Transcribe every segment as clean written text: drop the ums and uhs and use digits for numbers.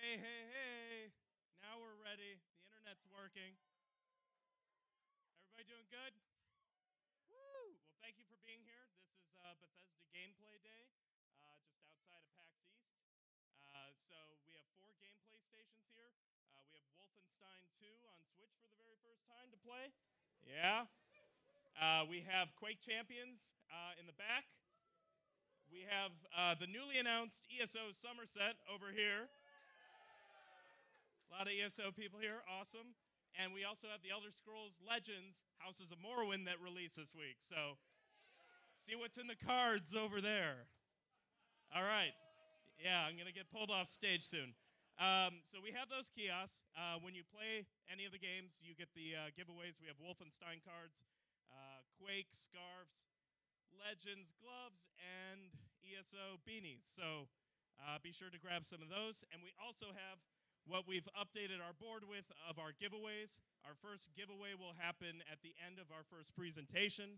Hey, hey, hey. Now we're ready. The internet's working. Everybody doing good? Woo! Well, thank you for being here. This is Bethesda Gameplay Day, just outside of PAX East. So we have 4 gameplay stations here. We have Wolfenstein 2 on Switch for the very first time to play. Yeah. We have Quake Champions in the back. We have the newly announced ESO Somerset over here. A lot of ESO people here, awesome. And we also have the Elder Scrolls Legends Houses of Morrowind that released this week. So see what's in the cards over there. All right. Yeah, I'm going to get pulled off stage soon. So we have those kiosks. When you play any of the games, you get the giveaways. We have Wolfenstein cards, Quake scarves, Legends gloves, and ESO beanies. So be sure to grab some of those. And we also have what we've updated our board with of our giveaways. Our first giveaway will happen at the end of our first presentation,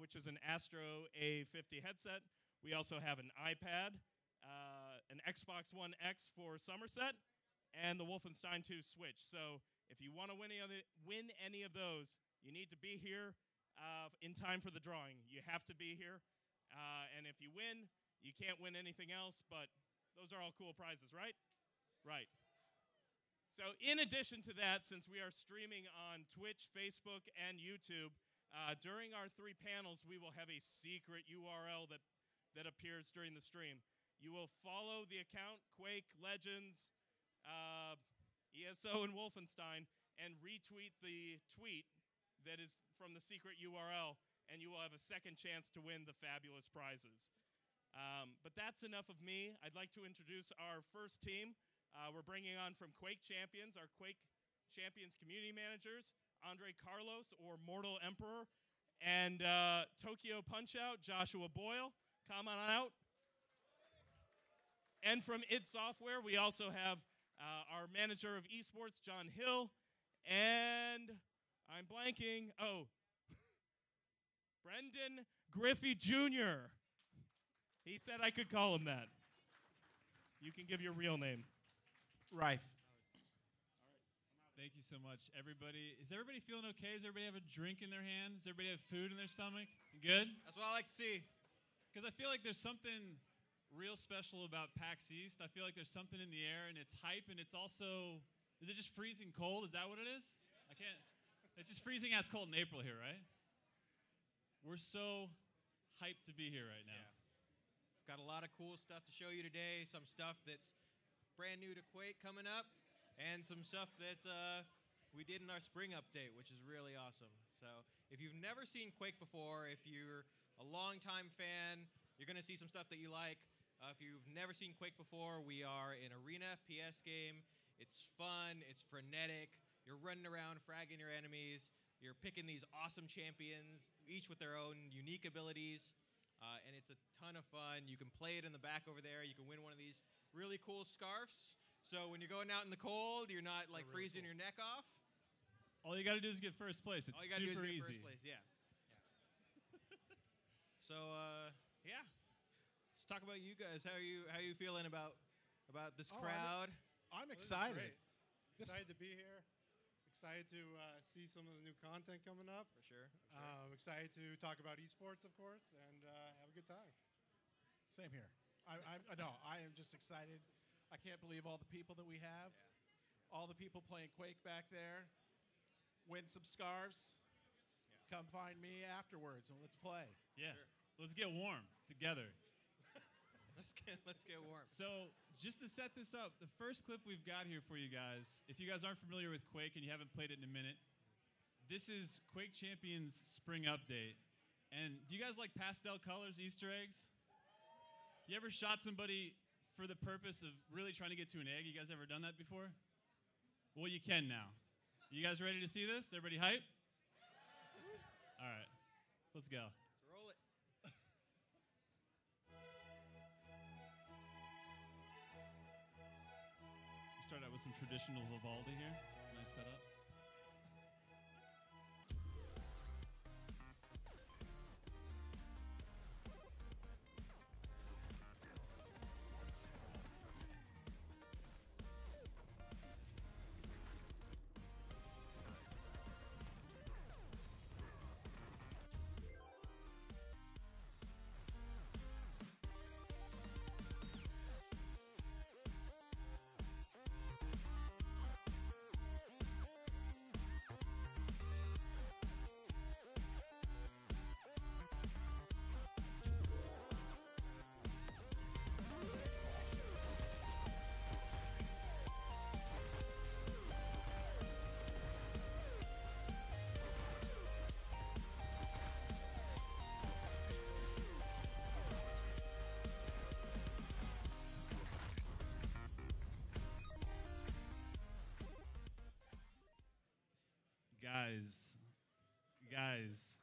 which is an Astro A50 headset. We also have an iPad, an Xbox One X for Somerset, and the Wolfenstein 2 Switch. So if you want to win any of those, you need to be here in time for the drawing. You have to be here. And if you win, you can't win anything else, but those are all cool prizes, right? Right. So in addition to that, since we are streaming on Twitch, Facebook, and YouTube, during our 3 panels, we will have a secret URL that appears during the stream. You will follow the account, Quake, Legends, ESO, and Wolfenstein, and retweet the tweet that is from the secret URL, and you will have a second chance to win the fabulous prizes. But that's enough of me. I'd like to introduce our first team. We're bringing on from Quake Champions, our Quake Champions community managers, Andre Carlos, or MortalEmperor, and tokyopunchout, Joshua Boyle. Come on out. And from id Software, we also have our manager of eSports, John Hill, and I'm blanking. Oh, Brendan Griffey Jr. He said I could call him that. You can give your real name. Rife. Thank you so much, everybody. Is everybody feeling okay? Does everybody have a drink in their hand? Does everybody have food in their stomach? You good? That's what I like to see. Because I feel like there's something real special about PAX East. I feel like there's something in the air, and it's hype, and it's also... Is it just freezing cold? Is that what it is? I can't... It's just freezing ass cold in April here, right? We're so hyped to be here right now. Yeah. We've got a lot of cool stuff to show you today. Some stuff that's brand new to Quake coming up, and some stuff that we did in our spring update, which is really awesome. So if you've never seen Quake before, if you're a longtime fan, you're going to see some stuff that you like. If you've never seen Quake before, we are an arena FPS game. It's fun. It's frenetic. You're running around fragging your enemies. You're picking these awesome champions, each with their own unique abilities. And it's a ton of fun. You can play it in the back over there. You can win one of these really cool scarves. So when you're going out in the cold, you're not like freezing your neck off. All you got to do is get first place. It's All you got to do is get easy. first place. Yeah. So yeah, let's talk about you guys. How are you feeling about this crowd? I'm excited. Excited to be here. Excited to see some of the new content coming up. For sure. Excited to talk about esports, of course, and have a good time. Same here. I am just excited. I can't believe all the people that we have. Yeah. All the people playing Quake back there. Win some scarves. Yeah. Come find me afterwards and let's play. Yeah. Sure. Let's get warm together. Let's get warm. So just to set this up, the first clip we've got here for you guys, if you guys aren't familiar with Quake and you haven't played it in a minute, this is Quake Champions Spring Update. And do you guys like pastel colors, Easter eggs? You ever shot somebody for the purpose of really trying to get to an egg? You guys ever done that before? Well, you can now. You guys ready to see this? Everybody hype? All right, let's go. Let's roll it. We start out with some traditional Vivaldi here. It's a nice setup. Guys.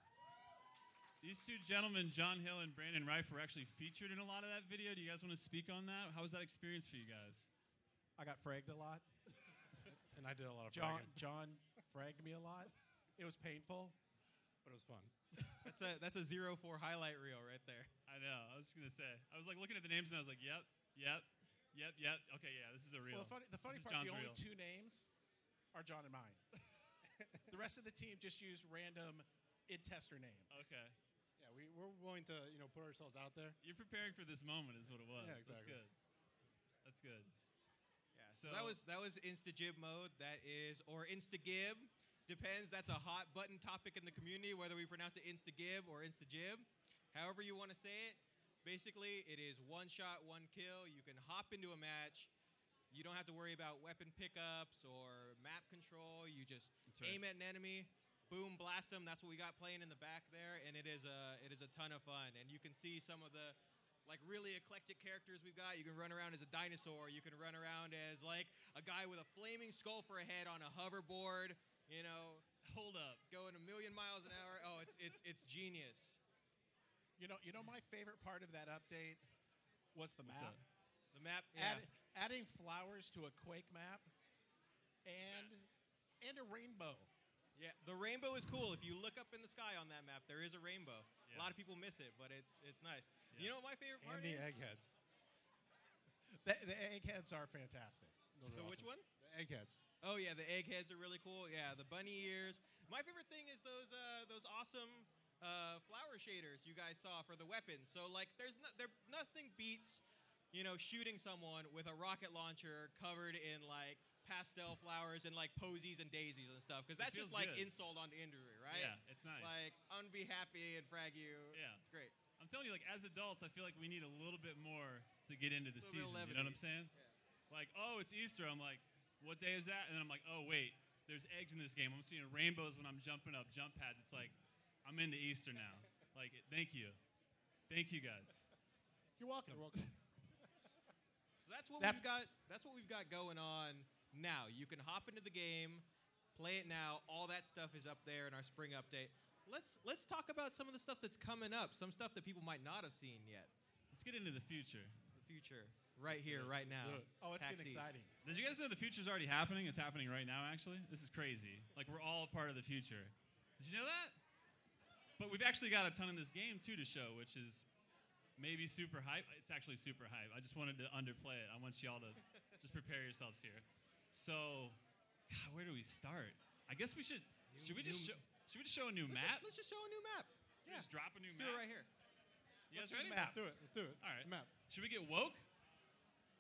These two gentlemen, John Hill and Brandon Reif, were actually featured in a lot of that video. Do you guys want to speak on that? How was that experience for you guys? I got fragged a lot. And I did a lot of John fragging. fragged me a lot. It was painful. But it was fun. That's a 0-4 highlight reel right there. I know. I was going to say. I was like looking at the names and I was like, yep. Okay, yeah, this is a reel. Well, the funny part, the only two names are John and mine. The rest of the team just used random id tester name. Okay. Yeah, we're willing to put ourselves out there. You're preparing for this moment is what it was. Yeah, exactly. That's good. Yeah. So that was Instagib mode. That is, or Instagib. Depends. That's a hot button topic in the community, whether we pronounce it Instagib or Instagib. However you want to say it. Basically, it is one shot, one kill. You can hop into a match. You don't have to worry about weapon pickups or map control. You just aim at an enemy, boom, blast them. That's what we got playing in the back there, and it is a ton of fun. And you can see some of the really eclectic characters we've got. You can run around as a dinosaur. You can run around as like a guy with a flaming skull for a head on a hoverboard. Hold up, going a million miles an hour. Oh, it's genius. You know, my favorite part of that update was the map. The map, yeah. Adding flowers to a Quake map, and a rainbow. Yeah, the rainbow is cool. If you look up in the sky on that map, there is a rainbow. Yeah. A lot of people miss it, but it's nice. Yeah. You know what my favorite part And the is? eggheads. The eggheads are fantastic. The awesome. which one? The eggheads. Oh yeah, the eggheads are really cool. Yeah, the bunny ears. My favorite thing is those awesome flower shaders you guys saw for the weapons. So like, nothing beats shooting someone with a rocket launcher covered in like pastel flowers and like posies and daisies and stuff, because that's just like good. insult on injury, right? Yeah, it's nice. Like, I'm gonna be happy and frag you. Yeah, it's great. I'm telling you, like as adults, I feel like we need a little bit more to get into the season. You know what I'm saying? Yeah. Like, oh, it's Easter. I'm like, what day is that? And then I'm like, oh wait, there's eggs in this game. I'm seeing rainbows when I'm jumping up jump pads. It's like, I'm into Easter now. Like, thank you guys. You're welcome. So that's what we've got. That's what we've got going on now. You can hop into the game, play it now. All that stuff is up there in our spring update. Let's talk about some of the stuff that's coming up. Some stuff that people might not have seen yet. Let's get into the future. The future, right here, right now. Oh, it's PAX getting East. exciting. Did you guys know the future's already happening? It's happening right now, actually. This is crazy. Like, we're all a part of the future. Did you know that? But we've actually got a ton in this game, too, to show, which is maybe super hype. It's actually super hype. I just wanted to underplay it. I want y'all to just prepare yourselves here. So, God, where do we start? I guess we should. Should we just show a new map? Let's just show a new map. Yeah. Just drop a new Let's map. do it right here. You guys Let's ready? map. Let's do it. All right. The map. Should we get woke?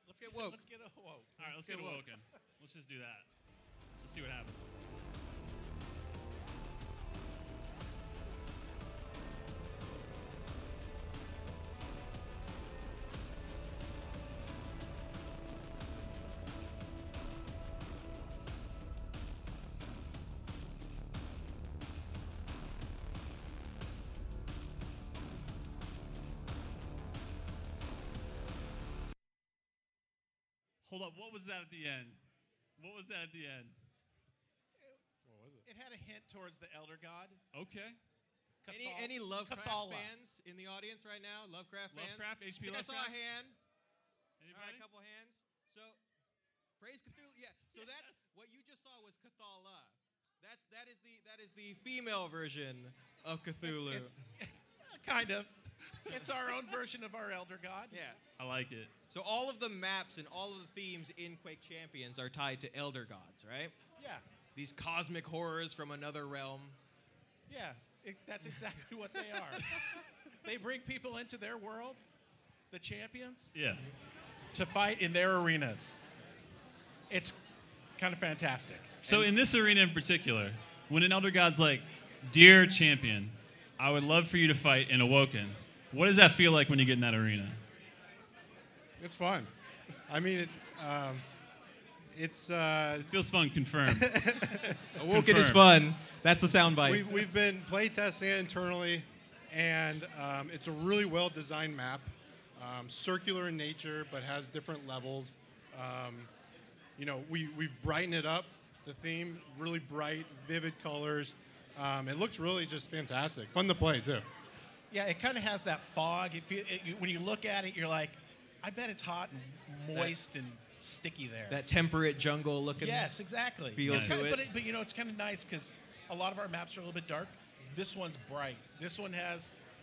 Let's get woke. Let's get a woke. All right, let's get awoken. Let's just do that. Let's see what happens. Hold up, what was that at the end? What was that at the end? What was it? It had a hint towards the Elder God. Okay. Any Lovecraft Cthulhu. fans in the audience right now? Lovecraft fans? Lovecraft, HP I think I Lovecraft? saw a hand. Anybody? All right, a couple hands. So, praise Cthulhu. Yeah. So that's what you just saw was Cthulhu. That is the female version of Cthulhu. Kind of. It's our own version of our Elder God. Yeah. I like it. So all of the maps and all of the themes in Quake Champions are tied to Elder Gods, right? Yeah. These cosmic horrors from another realm. Yeah. That's exactly what they are. They bring people into their world, the champions, Yeah. to fight in their arenas. It's kind of fantastic. So in this arena in particular, when an Elder God's like, "Dear champion, I would love for you to fight in Awoken," what does that feel like when you get in that arena? It's fun. I mean, it's. It feels fun, confirmed. Awoken is fun. That's the soundbite. We've been play testing it internally, and it's a really well-designed map. Circular in nature, but has different levels. We've brightened it up. The theme, really bright, vivid colors. It looks really just fantastic. Fun to play, too. Yeah, it kind of has that fog. When you look at it, you're like, I bet it's hot and moist and sticky there. That temperate jungle looking. Yes, exactly. Feel It's to kinda- it. But it's kind of nice because a lot of our maps are a little bit dark. This one's bright. This one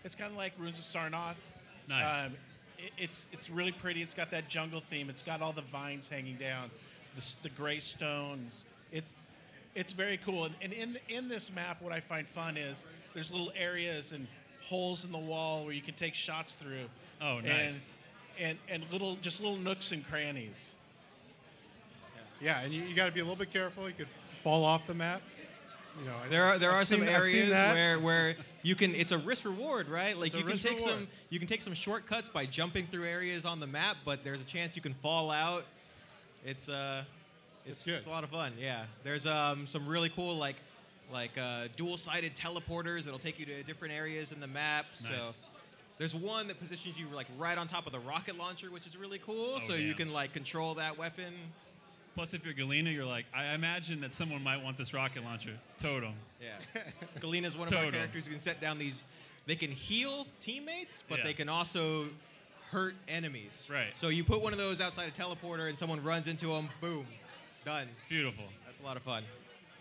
it's kind of like Runes of Sarnath. Nice. It's really pretty. It's got that jungle theme. It's got all the vines hanging down, the gray stones. It's very cool. And in this map, what I find fun is there's little areas and holes in the wall where you can take shots through. Oh, nice. And little nooks and crannies. Yeah, and you got to be a little bit careful. You could fall off the map. You know, There are I've some seen areas that. where you can. It's a risk reward, right? Like It's a you can risk take reward. you can take some shortcuts by jumping through areas on the map, but there's a chance you can fall out. It's good. It's a lot of fun. Yeah, there's some really cool like dual-sided teleporters that'll take you to different areas in the map. Nice. So there's one that positions you like right on top of the rocket launcher, which is really cool. Oh, so you damn. can like control that weapon. Plus, if you're Galena, you're like, I imagine that someone might want this rocket launcher. Totem. Yeah. Galena's one of our Totem. characters who can set down these. They can heal teammates, but Yeah. they can also hurt enemies. Right. So you put one of those outside a teleporter and someone runs into them, boom, done. It's beautiful. That's a lot of fun.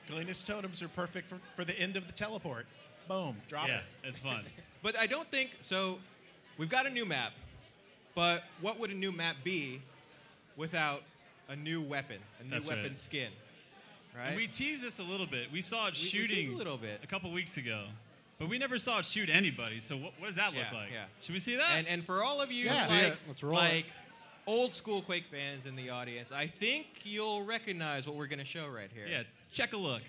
Galena's totems are perfect for the end of the teleport. Boom, drop Yeah, it. it's fun. But I don't think so. We've got a new map, but what would a new map be without a new weapon, a new That's weapon right. skin? Right? And we teased this a little bit. We saw it We teased shooting a little bit. a couple weeks ago, but we never saw it shoot anybody. So what does that look Yeah, like? yeah. Should we see that? And for all of you Yeah. Let's see it. Let's roll it. old school Quake fans in the audience, I think you'll recognize what we're going to show right here. yeah, check a look.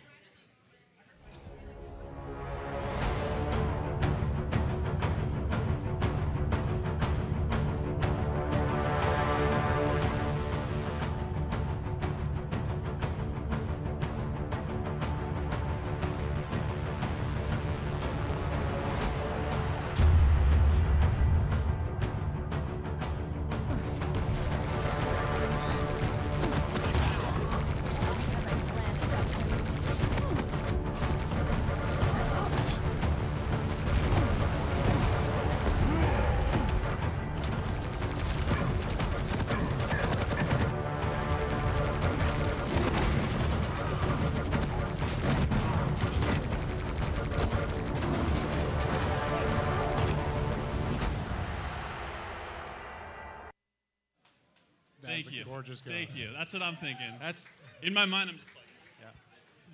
That's Thank you. a gorgeous gun. Thank you. That's what I'm thinking. That's In my mind, I'm just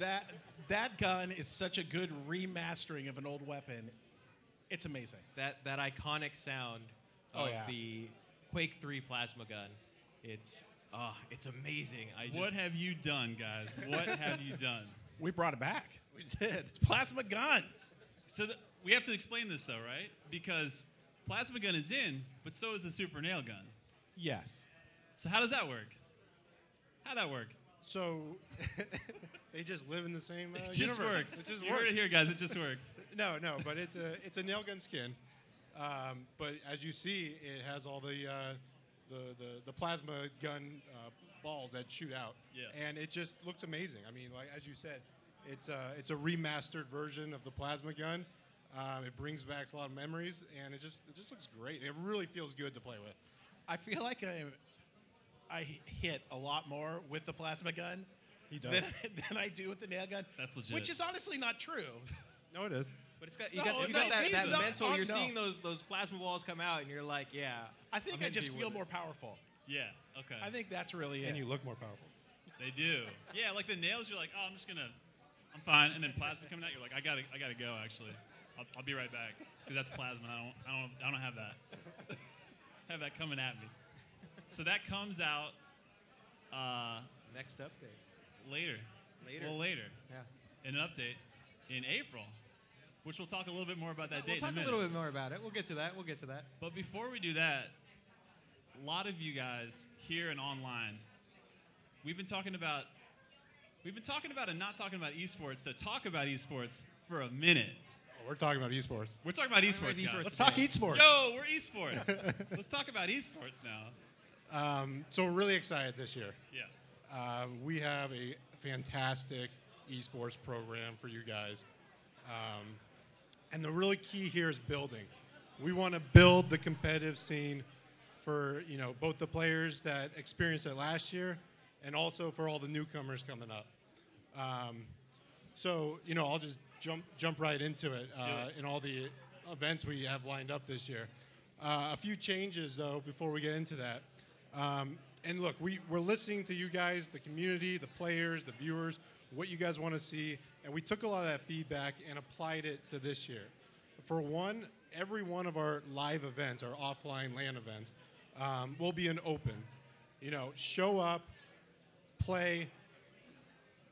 like, That gun is such a good remastering of an old weapon. It's amazing. that iconic sound Oh, of yeah. the Quake 3 plasma gun. It's amazing. what have you done, guys? What have you done? We brought it back. We did. It's plasma gun. So we have to explain this, though, right? Because plasma gun is in, but so is the super nail gun. Yes. So how does that work? How'd that work? So they just live in the same It just universe. works. It just You works. heard it here, guys. It just works. No, but it's a nail gun skin. But as you see, it has all the plasma gun balls that shoot out. Yeah. And it just looks amazing. I mean, like as you said, it's a remastered version of the plasma gun. It brings back a lot of memories, and it just looks great. It really feels good to play with. I feel like I hit a lot more with the plasma gun He does. than I do with the nail gun. That's legit. Which is honestly not true. No, it is. But it's got No, you no, got that please, no, mental. oh, You're no. seeing those plasma balls come out, and you're like, yeah. I think I'm I gonna just be feel with it. more powerful. Yeah. Okay. I think that's really it. And you look more powerful. They do. Yeah, like the nails. You're like, oh, I'm fine. And then plasma coming out. You're like, I gotta go. Actually, I'll be right back because that's plasma. And I don't have that. Have that coming at me. So that comes out Next update. later. Later. A little later. Yeah. In an update in April, which we'll talk a little bit more about that We'll date talk in a a minute. little bit more about it. We'll get to that. But before we do that, a lot of you guys here and online, we've been talking about and not talking about esports to talk about esports for a minute. We're talking about esports. We're talking about esports, esports guys. Let's talk esports. Yo, we're esports. Let's talk about esports now. So we're really excited this year. Yeah. We have a fantastic esports program for you guys. And the really key here is building. We want to build the competitive scene for both the players that experienced it last year and also for all the newcomers coming up. So I'll just jump right into it in all the events we have lined up this year. A few changes though before we get into that. And look, we're listening to you guys, the community, the players, the viewers, what you guys want to see, and we took a lot of that feedback and applied it to this year. For one, every one of our live events, our offline LAN events, will be an open. Show up, play,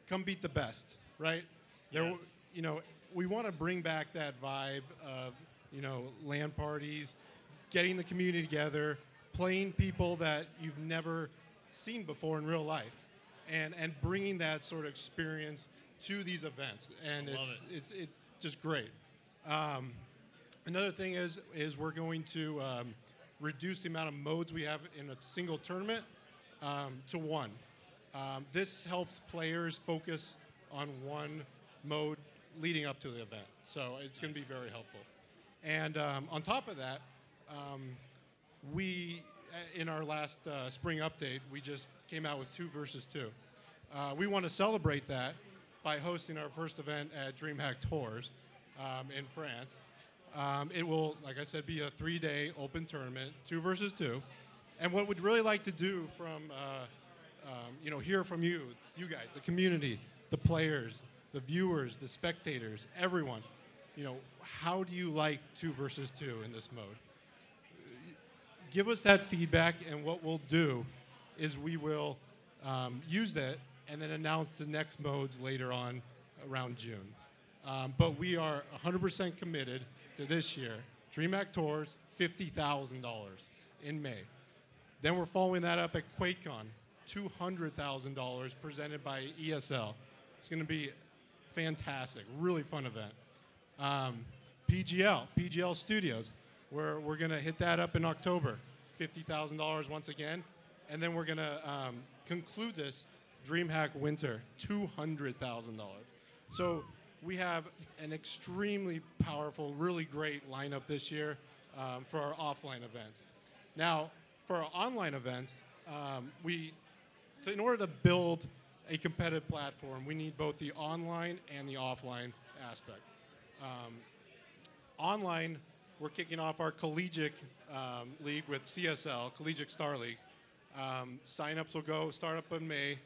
come beat the best, right? Yes. We want to bring back that vibe of, LAN parties, getting the community together, playing people that you've never seen before in real life, and bringing that sort of experience to these events. And it's just great. Another thing is we're going to reduce the amount of modes we have in a single tournament to one. This helps players focus on one mode leading up to the event. So it's going to be very helpful. And on top of that, we, in our last spring update, we just came out with 2 versus 2. We want to celebrate that by hosting our first event at DreamHack Tours in France. It will, like I said, be a 3-day open tournament, 2 versus 2. And what we'd really like to do from, hear from you guys, the community, the players, the viewers, the spectators, everyone. How do you like 2 versus 2 in this mode? Give us that feedback, and what we'll do is we will use that and then announce the next modes later on around June. But we are 100% committed to this year. DreamHack Tours, $50,000 in May. Then we're following that up at QuakeCon, $200,000 presented by ESL. It's going to be fantastic, really fun event. PGL Studios, we're going to hit that up in October, $50,000 once again. And then we're going to conclude this DreamHack Winter, $200,000. So we have an extremely powerful, really great lineup this year for our offline events. Now, for our online events, in order to build a competitive platform, we need both the online and the offline aspect. Online, we're kicking off our collegiate league with CSL, Collegiate Star League. Sign-ups will start up in May.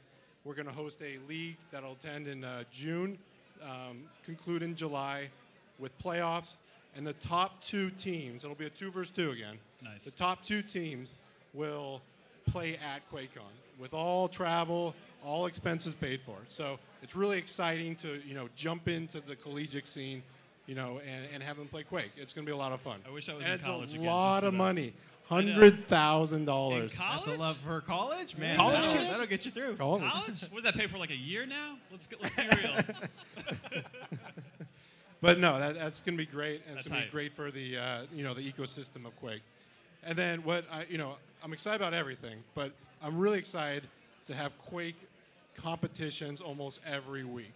We're going to host a league that'll attend in June, conclude in July with playoffs. And the top 2 teams, it'll be a 2 versus 2 again. Nice. The top 2 teams will play at QuakeCon with all travel, all expenses paid for. So it's really exciting to jump into the collegiate scene, and have them play Quake. It's going to be a lot of fun. I wish I was and in college it's a again. lot of that. money, $100,000. In college? That's a love for college, man. College that'll, kids? that'll get you through. College? What does that pay for, like a year now? Let's be real. But no, that's going to be great, and it's That's going to be hype. great for the the ecosystem of Quake. And then what I'm excited about everything, but I'm really excited to have Quake competitions almost every week.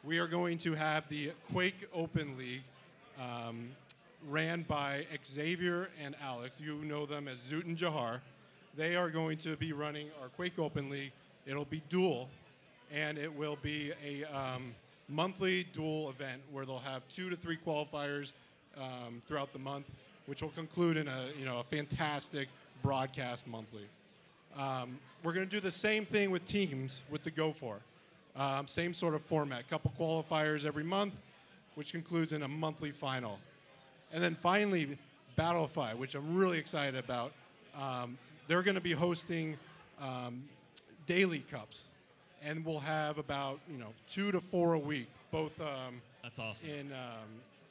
We are going to have the Quake Open League ran by Xavier and Alex. You know them as Zoot and Jahar. They are going to be running our Quake Open League. It'll be dual, and it will be a monthly dual event where they'll have 2 to 3 qualifiers throughout the month, which will conclude in a fantastic broadcast monthly. We're going to do the same thing with teams with the Go For. Same sort of format, couple qualifiers every month, which concludes in a monthly final. And then finally, Battlefy, which I'm really excited about. They're going to be hosting daily cups, and we'll have about 2 to 4 a week, both That's awesome.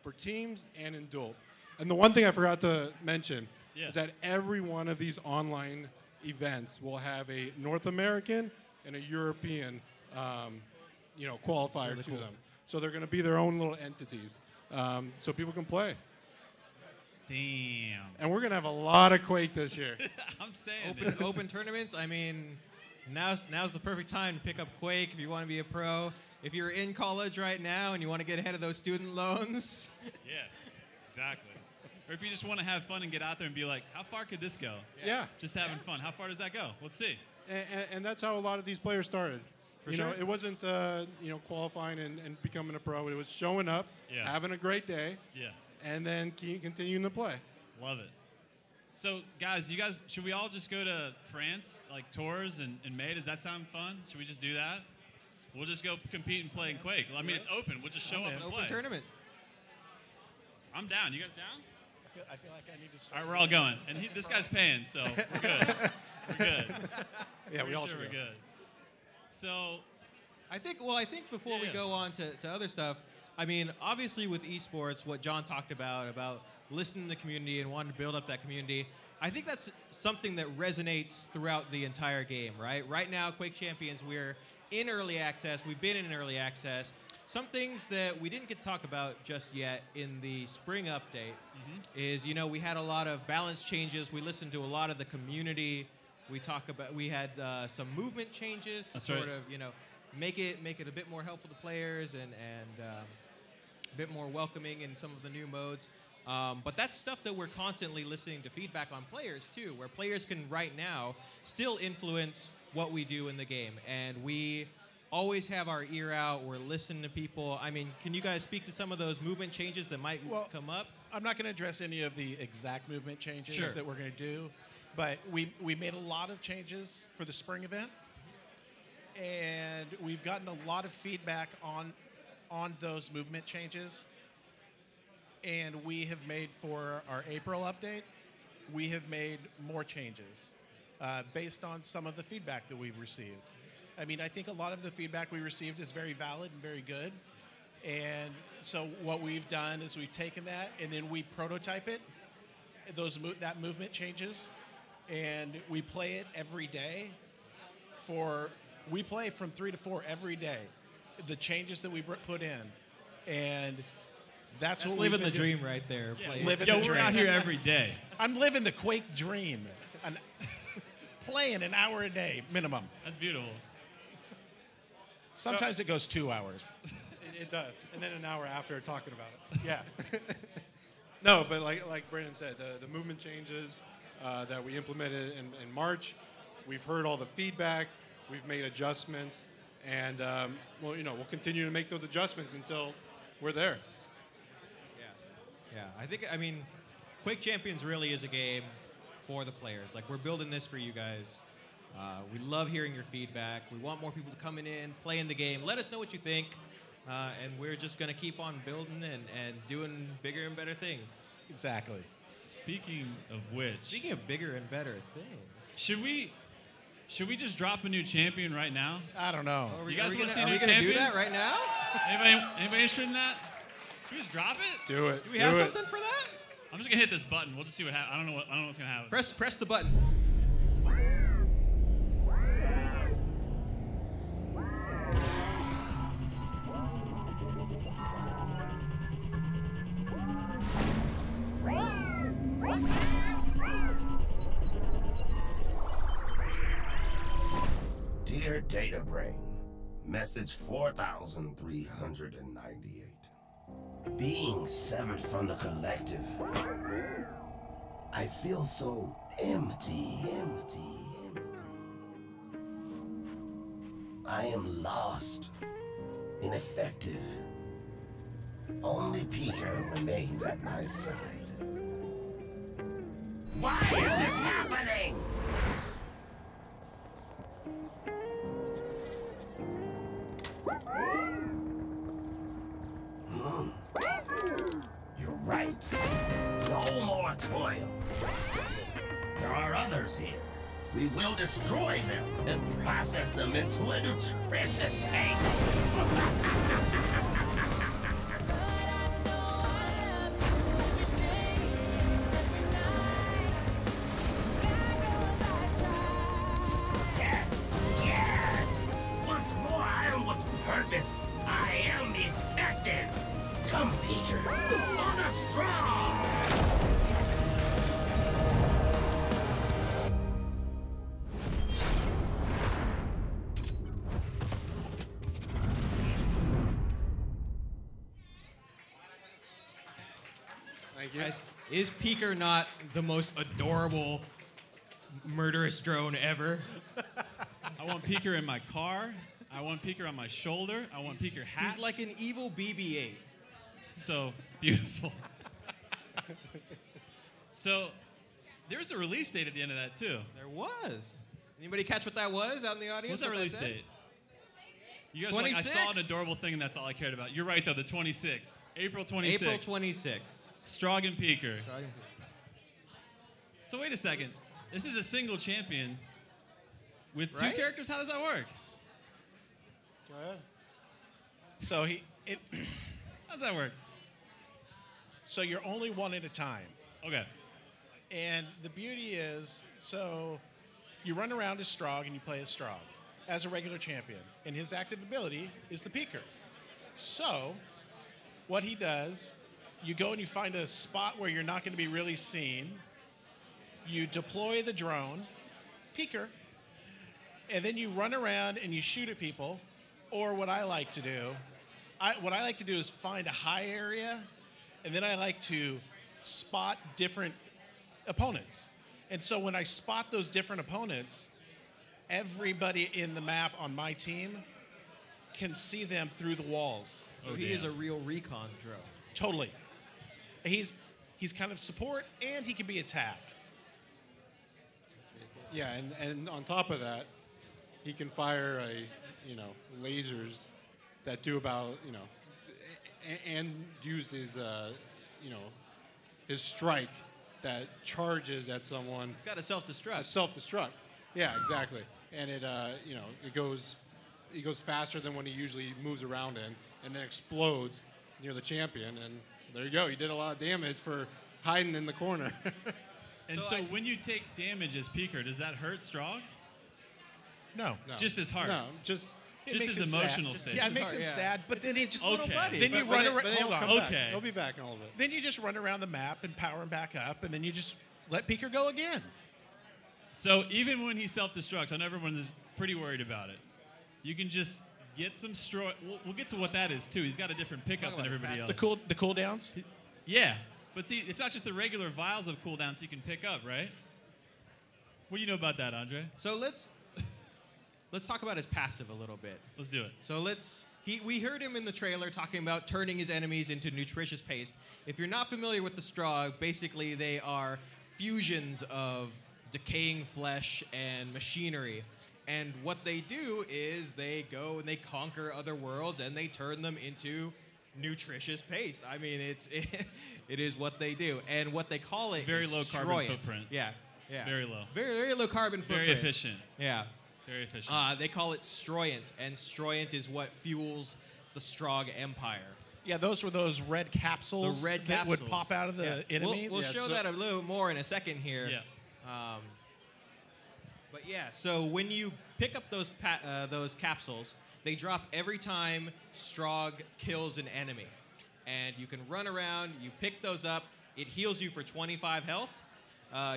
for teams and in dual. And the one thing I forgot to mention is that every one of these online events will have a North American and a European qualifier to them. So they're going to be their own little entities, so people can play. Damn. And we're going to have a lot of Quake this year. I'm saying Open tournaments. I mean, now's the perfect time to pick up Quake if you want to be a pro. if you're in college right now and you want to get ahead of those student loans. Yeah, exactly. Or if you just want to have fun and get out there and be like, how far could this go? Yeah. Just having fun. How far does that go? Let's see. And that's how a lot of these players started. You know, it wasn't qualifying and becoming a pro. It was showing up, having a great day, and then continuing to play. Love it. So, guys, should we all just go to France, like tours in May? Does that sound fun? Should we just do that? We'll just go compete and play in Quake. I mean, it's open. We'll just show up and play. Open tournament. I'm down. You guys down? I feel like I need to All start. right, we're all going. And this guy's paying, so we're good. We're good. Yeah, we all sure should we're go. good. So, I think before we go on to other stuff, I mean, obviously with esports, what John talked about listening to the community and wanting to build up that community, I think that's something that resonates throughout the entire game, right? Right now, Quake Champions, we're in early access. We've been in early access. Some things that we didn't get to talk about just yet in the spring update is, we had a lot of balance changes. We listened to a lot of the community. We had some movement changes to sort of, make it a bit more helpful to players and a bit more welcoming in some of the new modes. But that's stuff that we're constantly listening to feedback on players too, where players can right now still influence what we do in the game. And we always have our ear out. We're listening to people. I mean, can you guys speak to some of those movement changes that might come up? I'm not going to address any of the exact movement changes that we're going to do, but we made a lot of changes for the spring event, and we've gotten a lot of feedback on those movement changes. And we have made for our April update, we have made more changes based on some of the feedback that we've received. I mean, I think a lot of the feedback we received is very valid and very good. And so what we've done is we've taken that and then we prototype it, that movement changes, and we play it every day. We play from 3 to 4 every day, the changes that we put in. And that's what living the dream right there. Yeah. Living the dream. We're out here every day. I'm living the Quake dream. Playing an hour a day, minimum. That's beautiful. Sometimes it goes 2 hours. It does. And then an hour after talking about it. Yes. No, but like Brandon said, the movement changes that we implemented in March, we've heard all the feedback, we've made adjustments, and we'll continue to make those adjustments until we're there. Yeah, I mean, Quake Champions really is a game for the players. Like, we're building this for you guys. We love hearing your feedback. We want more people to come in, play in the game. Let us know what you think. And we're just going to keep on building and doing bigger and better things. Exactly. Speaking of bigger and better things. Should we just drop a new champion right now? I don't know. You guys want to see a Are new we going to champion? do that right now? Anybody interested in that? Should we just drop it? Do it. Do we have something for that? I'm just gonna hit this button. We'll just see what happens. I don't know what's gonna happen. Press the button. Dear Databrain, message 4398. Being severed from the collective, I feel so empty. I am lost, ineffective. Only Peeker remains at my side. Why is this happening? You're right. No more toil. There are others here. We will destroy them and process them into a nutritious paste. Yes! Once more, I am with purpose. I am effective. Come, Peter, for the strong! Thank you. Guys, is Peeker not the most adorable murderous drone ever? I want Peeker in my car. I want Peeker on my shoulder. I want Peeker hats. He's like an evil BB-8. So beautiful. So there's a release date at the end of that too. There was. Anybody catch what that was out in the audience? What's that release date? You guys were like, I saw an 26? adorable thing and that's all I cared about. You're right though, the 26th. April 26th. April 26th. Strogg and Peeker. So wait a second. This is a single champion with two Right? characters. How does that work? Go ahead. So How does that work? so you're only one at a time. Okay. And the beauty is, so you run around as Strogg and you play as Strogg as a regular champion. And his active ability is the Peeker. So what he does, you go and you find a spot where you're not going to be really seen. You deploy the drone, Peeker, and then you run around and you shoot at people. Or what I like to do, is find a high area, and then I like to spot different opponents. And so when I spot those different opponents, everybody in the map on my team can see them through the walls. So he is a real recon drone. Totally. He's kind of support, and he can be attack. Yeah, and on top of that, he can fire lasers that do about and use his his strike that charges at someone. It's got a self-destruct. Self-destruct. Yeah, exactly. And it it goes faster than when he usually moves around in, and then explodes near the champion. And there you go. He did a lot of damage for hiding in the corner. And so when you take damage as Peeker, does that hurt Strogg? No. Just his heart. No, just It makes his him emotional sad. state. Yeah, it makes him sad, but then he just Okay. Then you run around. Hold on. Okay. He'll be back in a little bit. Then you just run around the map and power him back up, and then you just let Peeker go again. So even when he self-destructs, I know everyone's pretty worried about it. You can just get some We'll get to what that is too. He's got a different pickup than everybody else. The cooldowns. Yeah, but see, it's not just the regular vials of cooldowns you can pick up, right? What do you know about that, Andre? So let's talk about his passive a little bit. Let's do it. So we heard him in the trailer talking about turning his enemies into nutritious paste. If you're not familiar with the Strogg, basically they are fusions of decaying flesh and machinery. And what they do is they go and they conquer other worlds and they turn them into nutritious paste. I mean, it is what they do. And what they call it Very is low carbon Stroyant. footprint. Yeah. Very low. Very, very low carbon footprint. Very efficient. Yeah. Very efficient. They call it Stroyant, and Stroyant is what fuels the Strogg Empire. Yeah, those were those red capsules The red that capsules would pop out of the enemies. We'll show that a little more in a second here. Yeah. But yeah, so when you pick up those capsules, they drop every time Strogg kills an enemy. And you can run around, you pick those up, it heals you for 25 health.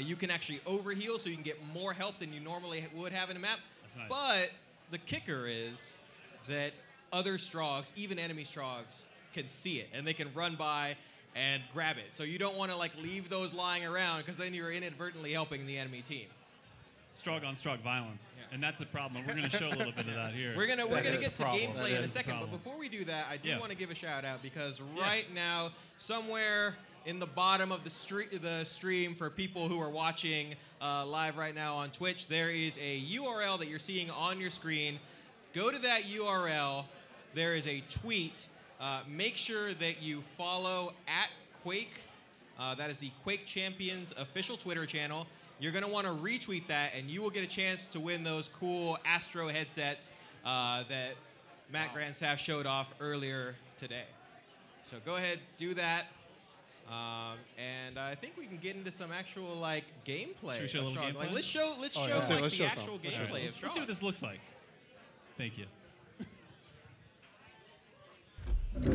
You can actually overheal, so you can get more health than you normally would have in a map. That's nice. But the kicker is that other Stroggs, even enemy Stroggs, can see it, and they can run by and grab it. So you don't want to leave those lying around, because then you're inadvertently helping the enemy team. Strogg on Strogg violence, and that's a problem. We're going to show a little bit of that here. We're gonna get to problem. gameplay in a is a second, but problem. before we do that, I do Yeah. want to give a shout out, because right now, somewhere in the bottom of the stream for people who are watching live right now on Twitch, there is a URL that you're seeing on your screen. Go to that URL. There is a tweet. Make sure that you follow @Quake. That is the Quake Champions official Twitter channel. You're going to want to retweet that, and you will get a chance to win those cool Astro headsets that Matt Grandstaff showed off earlier today. So go ahead, do that. And I think we can get into some actual gameplay. Should we show a of little Strogg. gameplay? Let's show yeah. the Let's show actual some. gameplay All right, of let's see what Strogg. this looks like. Thank you. The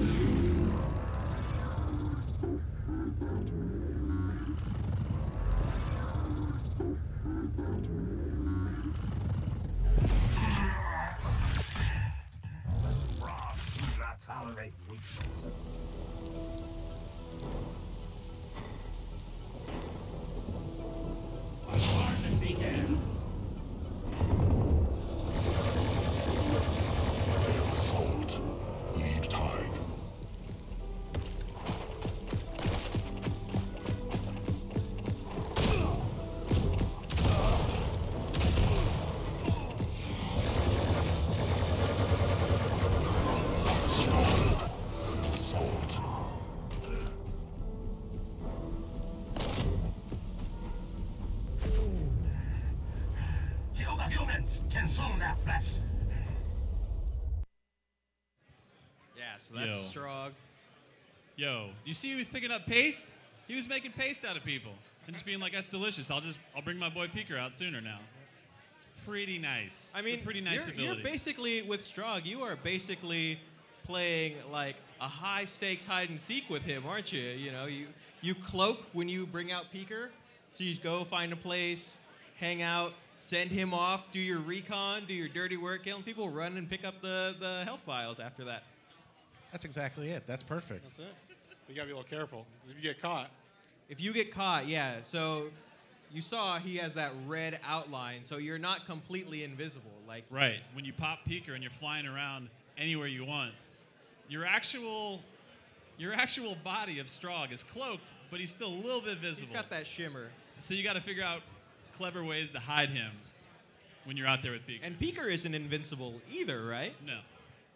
Strogg do not tolerate weakness. Consume their flesh. Yeah, so that's Yo. Strogg. Yo, you see he was picking up paste? He was making paste out of people and just being like, "That's delicious. I'll bring my boy Peeker out sooner now." It's pretty nice. I mean, it's a pretty nice ability. you're basically, with Strogg, you are basically playing like a high stakes hide and seek with him, aren't you? You know, you cloak when you bring out Peeker, so you just go find a place, hang out, send him off, do your recon, do your dirty work, killing people, run and pick up the health vials after that. That's exactly it. That's perfect. That's it. You gotta be a little careful, 'cause if you get caught, If you get caught, yeah. So you saw he has that red outline, so you're not completely invisible. Like Right. When you pop Peeker and you're flying around anywhere you want, your actual body of Strogg is cloaked, but he's still a little bit visible. he's got that shimmer. So you got to figure out clever ways to hide him when you're out there with Peeker. And Peeker isn't invincible either, right? No.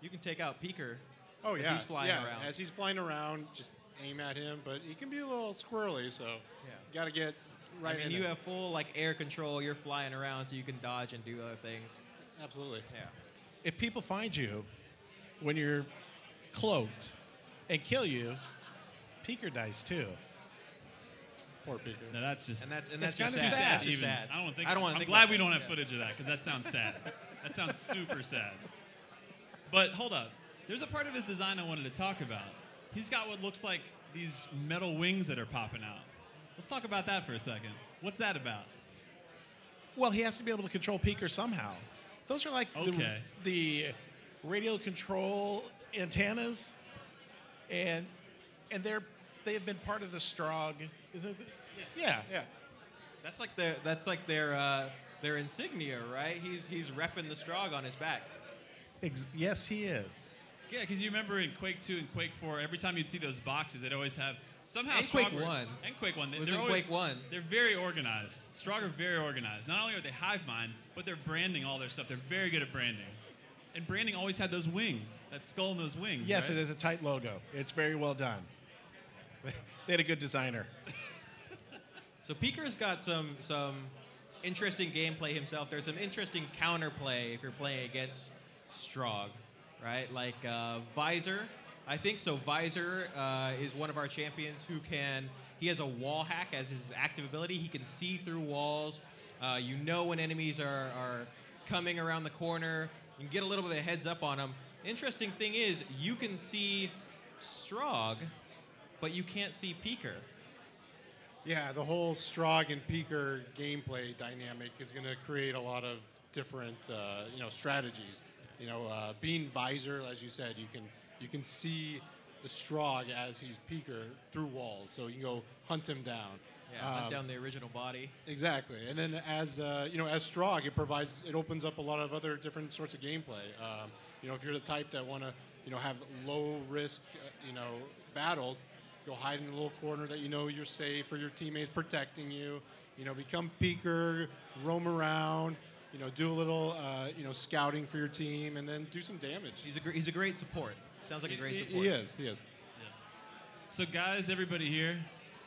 You can take out Peeker. oh As yeah, he's flying yeah. around. As he's flying around, just aim at him, but he can be a little squirrely, so gotta get right I mean, in you it. have full like air control. You're flying around, so you can dodge and do other things. Absolutely. Yeah. If people find you when you're cloaked and kill you, Peeker dies too. Poor Peeker. No, that's just. And that's It's just kinda sad. sad. That's just even. sad. I don't think. I don't wanna I'm think glad about we don't that. have footage of that because that sounds sad. That sounds super sad. But hold up. There's a part of his design I wanted to talk about. He's got what looks like these metal wings that are popping out. Let's talk about that for a second. What's that about? Well, he has to be able to control Peeker somehow. Those are like Okay. the radio control antennas, and they have been part of the Strogg. Is it? Yeah. That's like their insignia, right? He's repping the Strogg on his back. Yes, he is. Yeah, because you remember in Quake 2 and Quake 4, every time you'd see those boxes, they'd always have somehow And Strogg Quake 1. And Quake 1. It was they're in always- Quake 1. They're very organized. Strogg are very organized. Not only are they hive mind, but they're branding all their stuff. They're very good at branding. And branding always had those wings, that skull and those wings. Yes, right? it is a tight logo. It's very well done. They had a good designer. So Peeker's got some interesting gameplay himself. There's some interesting counterplay if you're playing against Strogg, right? Like Visor, I think so. Visor is one of our champions who he has a wall hack as his active ability. He can see through walls. You know when enemies are coming around the corner. You can get a little bit of a heads up on them. Interesting thing is you can see Strogg, but you can't see Peeker. Yeah, the whole Strogg and Peeker gameplay dynamic is going to create a lot of different, strategies. Being Visor, as you said, you can see the Strogg as he's Peeker through walls, so you can go hunt him down. Yeah, hunt down the original body. Exactly, and then as Strogg, it opens up a lot of other different sorts of gameplay. If you're the type that want to, have low risk, battles, go hide in a little corner that you're safe, or your teammates protecting you. Become Peeker, roam around. Do a little, scouting for your team, and then do some damage. He's a great support. Sounds like a great support. He is. So guys, everybody here,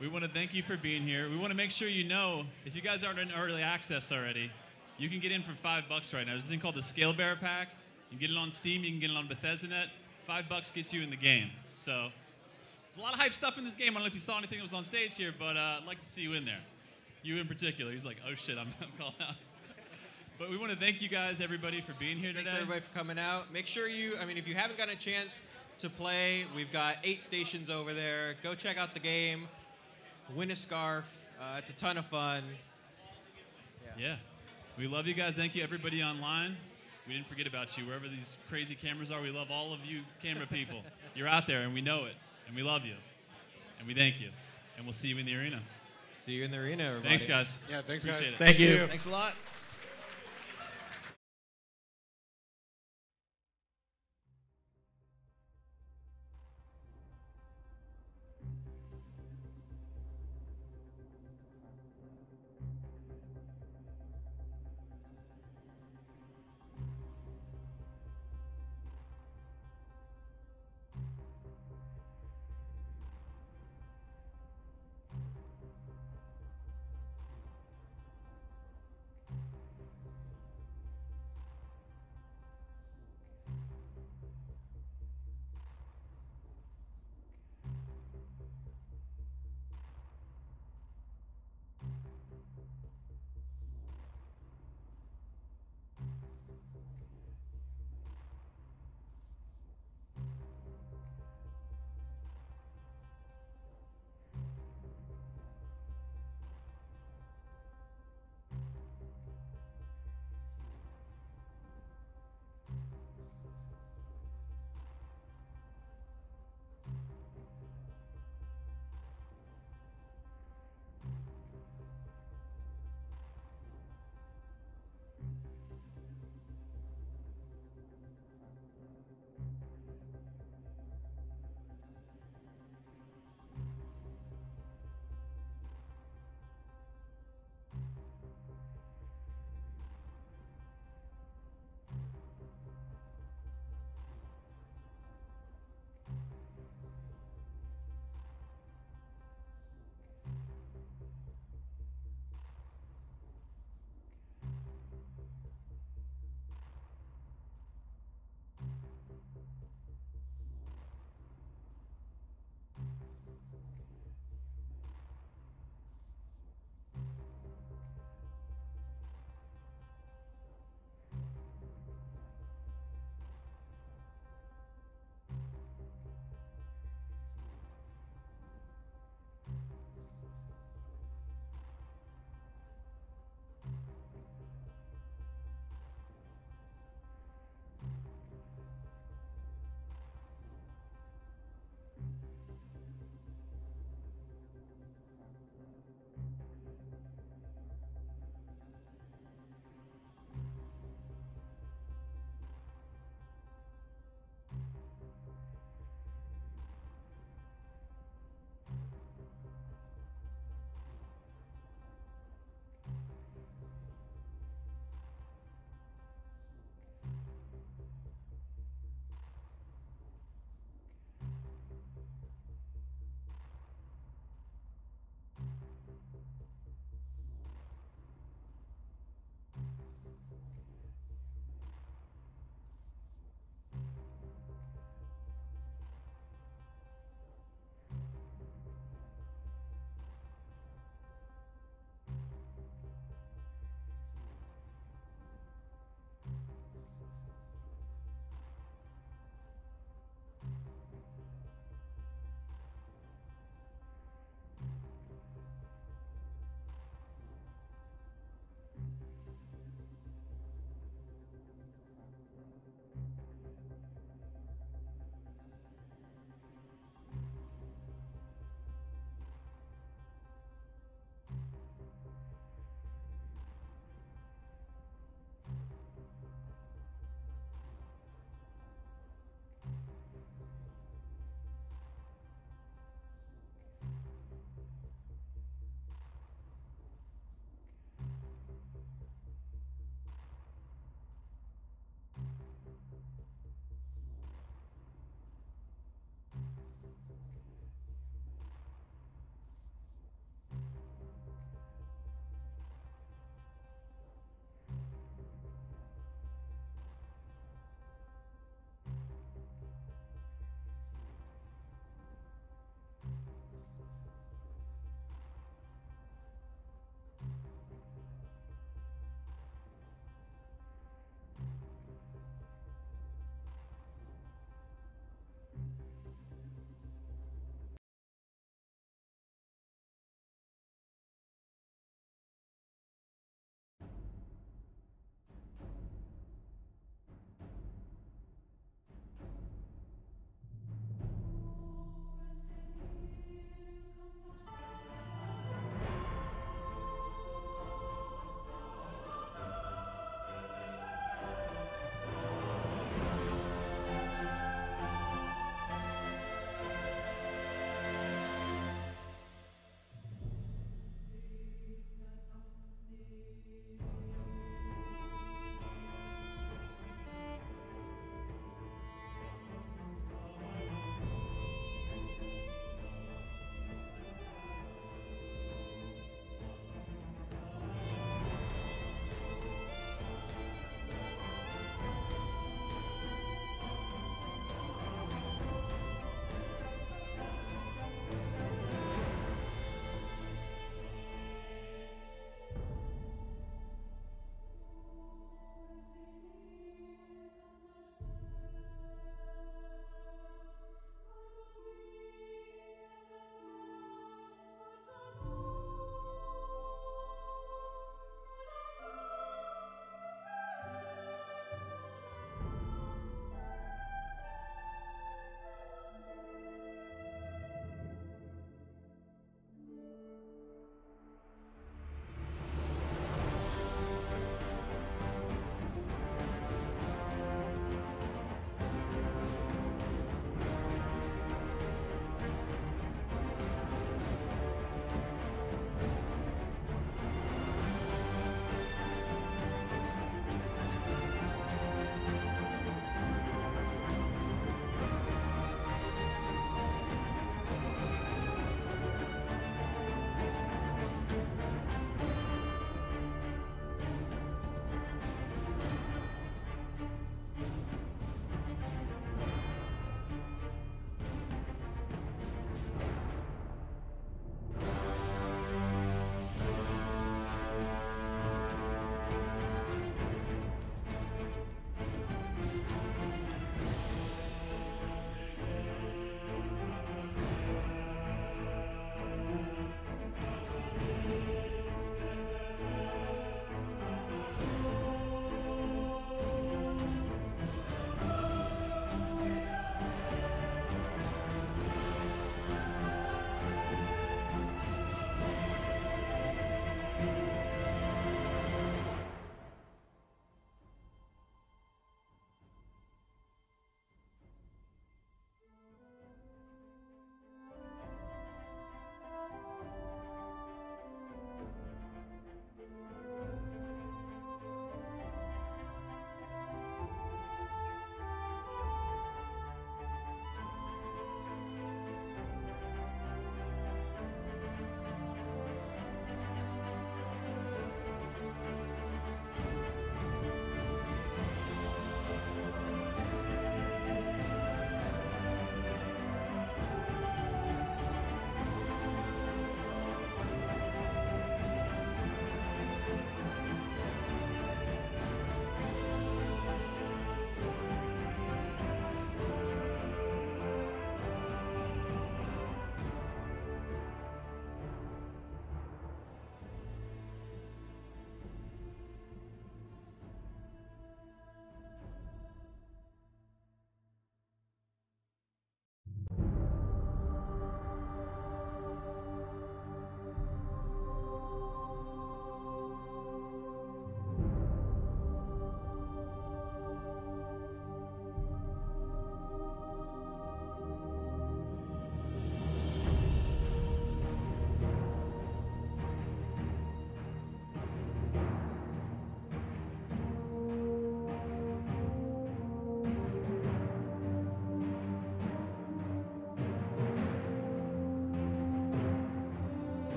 we want to thank you for being here. We want to make sure you know, if you guys aren't in early access already, you can get in for $5 right now. There's a thing called the Scale Bearer Pack. You can get it on Steam. You can get it on Bethesda Net. $5 gets you in the game. So there's a lot of hype stuff in this game. I don't know if you saw anything that was on stage here, but I'd like to see you in there. You in particular. He's like, oh shit, I'm called out. But we want to thank you guys, everybody, for being here today. Thanks everybody for coming out. Make sure if you haven't gotten a chance to play, we've got 8 stations over there. Go check out the game. Win a scarf. It's a ton of fun. Yeah. We love you guys. Thank you, everybody online. We didn't forget about you. Wherever these crazy cameras are, we love all of you camera people. You're out there, and we know it. And we love you. And we thank you. And we'll see you in the arena. See you in the arena, everybody. Thanks, guys. Yeah, thanks, Appreciate guys. it. Thank you. Thanks a lot.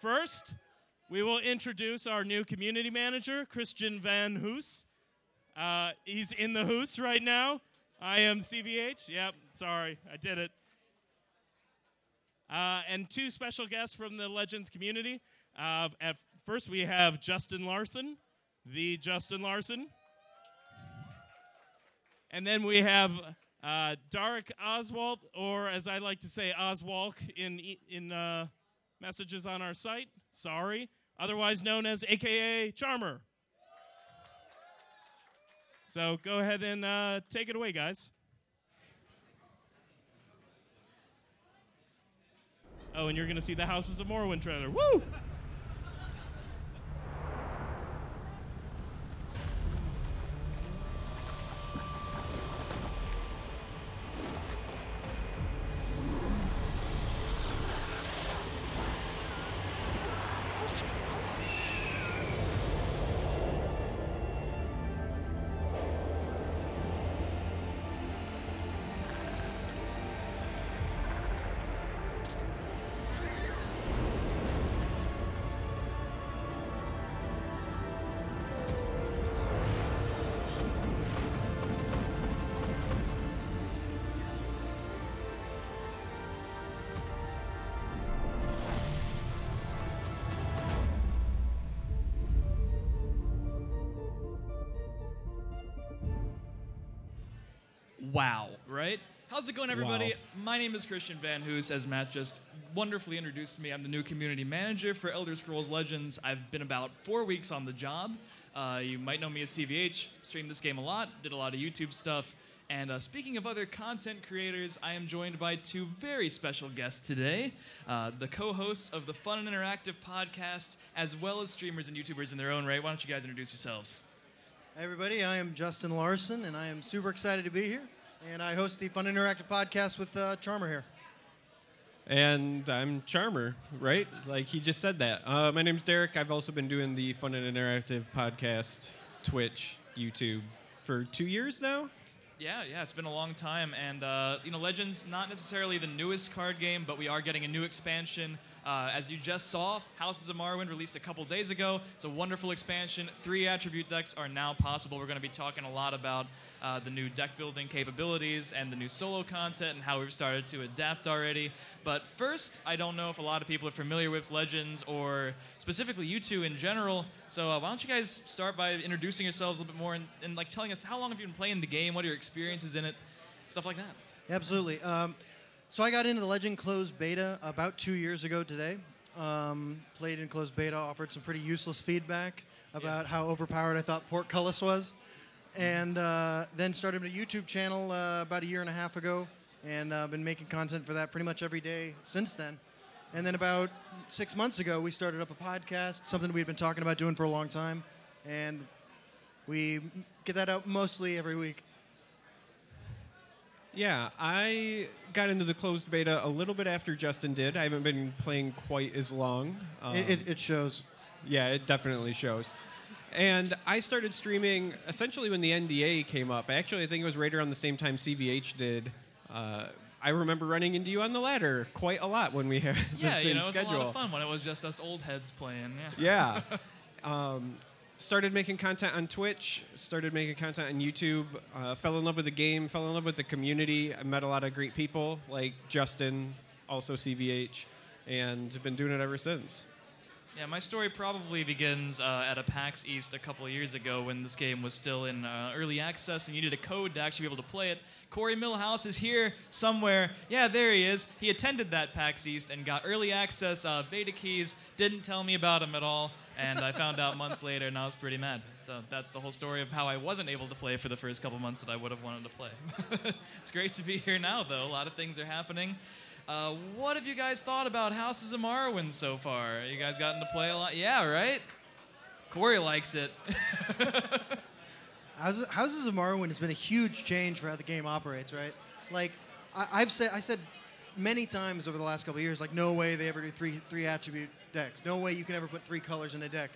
first, we will introduce our new community manager, Christian Van Hoose. He's in the Hoose right now. I am CVH. Yep, sorry, I did it. And two special guests from the Legends community. At first, we have Justin Larson, the Justin Larson. And then we have Darick Oswalt, or as I like to say, Oswalk in messages on our site. Sorry. Otherwise known as AKA Charmer. So go ahead and take it away, guys. Oh, and you're going to see the Houses of Morrowind trailer. Woo! Wow, right? How's it going, everybody? Wow. My name is Christian Van Hoose, as Matt just wonderfully introduced me. I'm the new community manager for Elder Scrolls Legends. I've been about 4 weeks on the job. You might know me as CVH, streamed this game a lot, did a lot of YouTube stuff. And speaking of other content creators, I am joined by two very special guests today, the co-hosts of the Fun and Interactive podcast, as well as streamers and YouTubers in their own right. Why don't you guys introduce yourselves? Hey everybody, I am Justin Larson, and I am super excited to be here. And I host the Fun Interactive Podcast with Charmer here. And I'm Charmer, right? Like he just said that. My name's Darick. I've also been doing the Fun and Interactive Podcast, Twitch, YouTube for 2 years now. Yeah, it's been a long time. And, Legends, not necessarily the newest card game, but we are getting a new expansion. As you just saw, Houses of Morrowind released a couple days ago. It's a wonderful expansion. 3 attribute decks are now possible. We're going to be talking a lot about the new deck building capabilities and the new solo content and how we've started to adapt already. But first, I don't know if a lot of people are familiar with Legends or specifically you two in general. So why don't you guys start by introducing yourselves a little bit more and telling us how long have you been playing the game, what are your experiences in it, stuff like that. Absolutely. So I got into the Legend closed beta about 2 years ago today. Played in closed beta, offered some pretty useless feedback about how overpowered I thought Portcullis was. And then started a YouTube channel about 1.5 years ago, and been making content for that pretty much every day since then. And then about 6 months ago, we started up a podcast, something we've been talking about doing for a long time. And we get that out mostly every week. Yeah, I got into the closed beta a little bit after Justin did. I haven't been playing quite as long. It shows. Yeah, it definitely shows. And I started streaming essentially when the NDA came up. Actually, I think it was right around the same time CVH did. I remember running into you on the ladder quite a lot when we had the same schedule. Yeah, it was a lot of fun when it was just us old heads playing. Yeah. Started making content on Twitch, started making content on YouTube, fell in love with the game, fell in love with the community. I met a lot of great people like Justin, also CVH, and been doing it ever since. Yeah, my story probably begins at a PAX East a couple of years ago when this game was still in early access and you needed a code to actually be able to play it. Corey Millhouse is here somewhere. Yeah, there he is. He attended that PAX East and got early access beta keys, didn't tell me about him at all, and I found out months later and I was pretty mad. So that's the whole story of how I wasn't able to play for the first couple months that I would have wanted to play. It's great to be here now, though. A lot of things are happening. What have you guys thought about Houses of Morrowind so far? You guys gotten to play a lot? Yeah, right? Corey likes it. Houses of Morrowind has been a huge change for how the game operates, right? Like, I said many times over the last couple of years, like, no way they ever do three attribute decks. No way you can ever put 3 colors in a deck.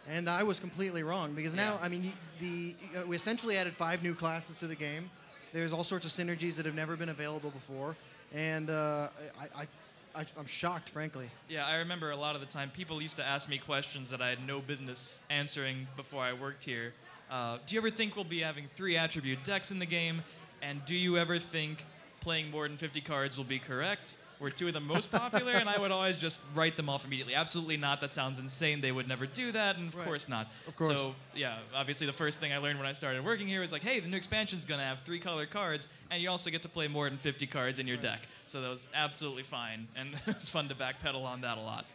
And I was completely wrong, because now, I mean, we essentially added 5 new classes to the game. There's all sorts of synergies that have never been available before. And I I'm shocked, frankly. Yeah, I remember a lot of the time people used to ask me questions that I had no business answering before I worked here. Do you ever think we'll be having 3 attribute decks in the game? And do you ever think playing more than 50 cards will be correct? Were 2 of the most popular, and I would always just write them off immediately. Absolutely not. That sounds insane. They would never do that, and of course not. Of course. So, yeah, obviously the first thing I learned when I started working here was like, hey, the new expansion's going to have 3 color cards, and you also get to play more than 50 cards in your deck. So that was absolutely fine, and it was fun to backpedal on that a lot.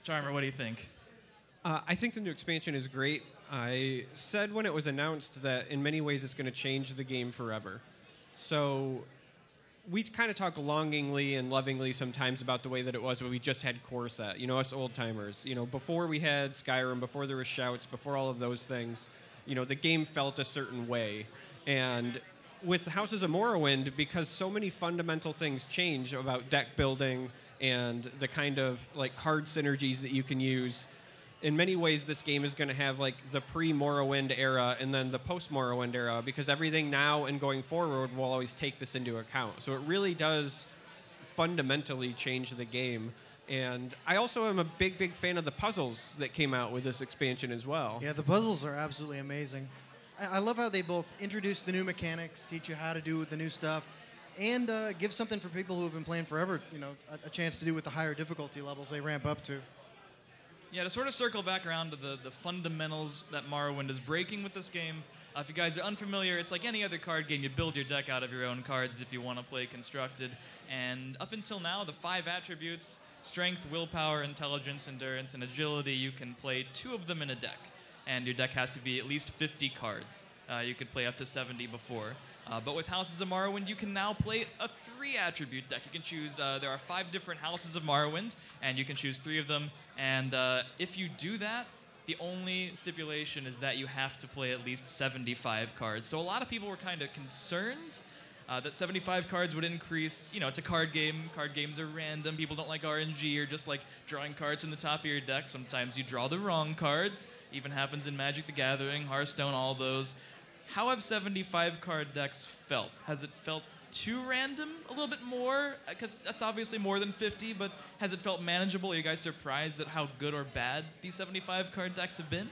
Charmer, what do you think? I think the new expansion is great. I said when it was announced that in many ways it's going to change the game forever. So we kind of talk longingly and lovingly sometimes about the way that it was when we just had core set, us old timers. Before we had Skyrim, before there was shouts, before all of those things, the game felt a certain way. And with Houses of Morrowind, because so many fundamental things change about deck building and the kind of like card synergies that you can use, in many ways, this game is going to have like the pre-Morrowind era and then the post-Morrowind era, because everything now and going forward will always take this into account. So it really does fundamentally change the game. And I also am a big, big fan of the puzzles that came out with this expansion as well. Yeah, the puzzles are absolutely amazing. I love how they both introduce the new mechanics, teach you how to do the new stuff, and give something for people who have been playing forever, a chance to do with the higher difficulty levels they ramp up to. Yeah, to sort of circle back around to the fundamentals that Morrowind is breaking with this game, if you guys are unfamiliar, it's like any other card game. You build your deck out of your own cards if you want to play constructed. And up until now, the 5 attributes, strength, willpower, intelligence, endurance, and agility, you can play 2 of them in a deck. And your deck has to be at least 50 cards. You could play up to 70 before. But with Houses of Morrowind, you can now play a 3-attribute deck. You can choose, there are 5 different Houses of Morrowind, and you can choose 3 of them. And if you do that, the only stipulation is that you have to play at least 75 cards. So a lot of people were kind of concerned that 75 cards would increase. It's a card game. Card games are random. People don't like RNG or just like drawing cards from the top of your deck. Sometimes you draw the wrong cards. Even happens in Magic the Gathering, Hearthstone, all those. How have 75 card decks felt? Has it felt too random a little bit more? Because that's obviously more than 50, but has it felt manageable? Are you guys surprised at how good or bad these 75 card decks have been?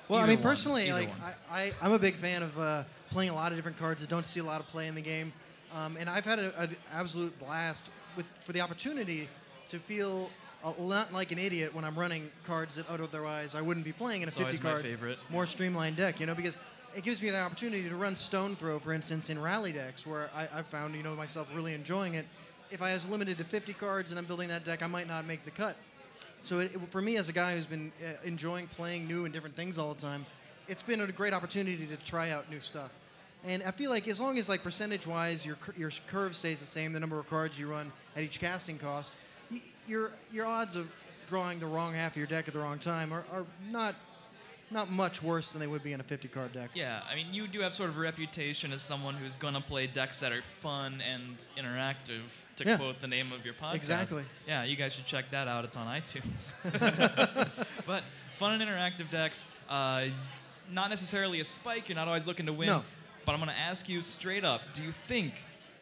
Well, personally, I'm a big fan of playing a lot of different cards that don't see a lot of play in the game. And I've had an absolute blast for the opportunity to feel not like an idiot when I'm running cards that otherwise I wouldn't be playing in a 50-card, more streamlined deck, because it gives me the opportunity to run Stone Throw, for instance, in rally decks, where I've found, myself really enjoying it. If I was limited to 50 cards and I'm building that deck, I might not make the cut. So for me, as a guy who's been enjoying playing new and different things all the time, it's been a great opportunity to try out new stuff. And I feel like as long as, like, percentage-wise, your curve stays the same, the number of cards you run at each casting cost, your odds of drawing the wrong half of your deck at the wrong time are not much worse than they would be in a 50-card deck. Yeah, I mean, you do have sort of a reputation as someone who's going to play decks that are fun and interactive, to quote the name of your podcast. Exactly. Yeah, you guys should check that out. It's on iTunes. But fun and interactive decks, not necessarily a spike. You're not always looking to win. No. But I'm going to ask you straight up, do you think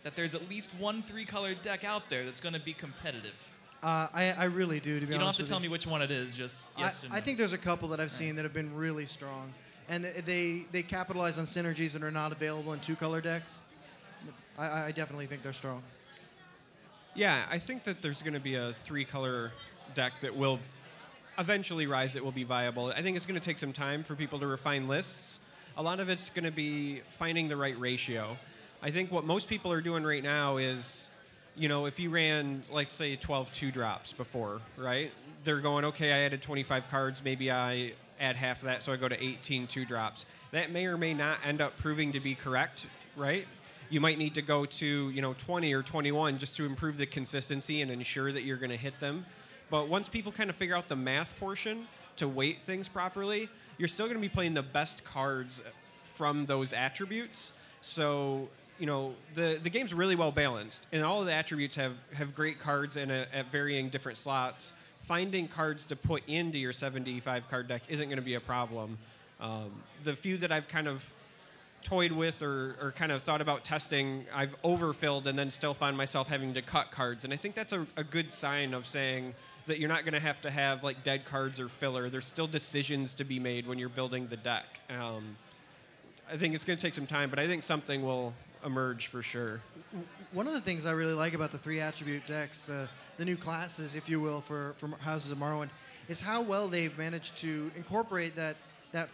that there's at least one 3-colored deck out there that's going to be competitive? I really do, to be honest. You don't have to tell me which one it is, just yes or no. I think there's a couple that I've seen that have been really strong. And they capitalize on synergies that are not available in 2-color decks. I definitely think they're strong. Yeah, I think that there's going to be a 3-color deck that will eventually rise, that will be viable. I think it's going to take some time for people to refine lists. A lot of it's going to be finding the right ratio. I think what most people are doing right now is, if you ran, like, say, 12 2-drops before, right? They're going, okay, I added 25 cards, maybe I add half of that, so I go to 18 2-drops. That may or may not end up proving to be correct, right? You might need to go to, 20 or 21 just to improve the consistency and ensure that you're going to hit them. But once people kind of figure out the math portion to weight things properly, you're still going to be playing the best cards from those attributes. So, the game's really well balanced, and all of the attributes have great cards at varying different slots. Finding cards to put into your 75 card deck isn't going to be a problem. The few that I've kind of toyed with or kind of thought about testing, I've overfilled and then still find myself having to cut cards. And I think that's a good sign of saying that you're not going to have like dead cards or filler. There's still decisions to be made when you're building the deck. I think it's going to take some time, but I think something will emerge for sure. One of the things I really like about the 3 attribute decks, the new classes, if you will, for Houses of Morrowind, is how well they've managed to incorporate that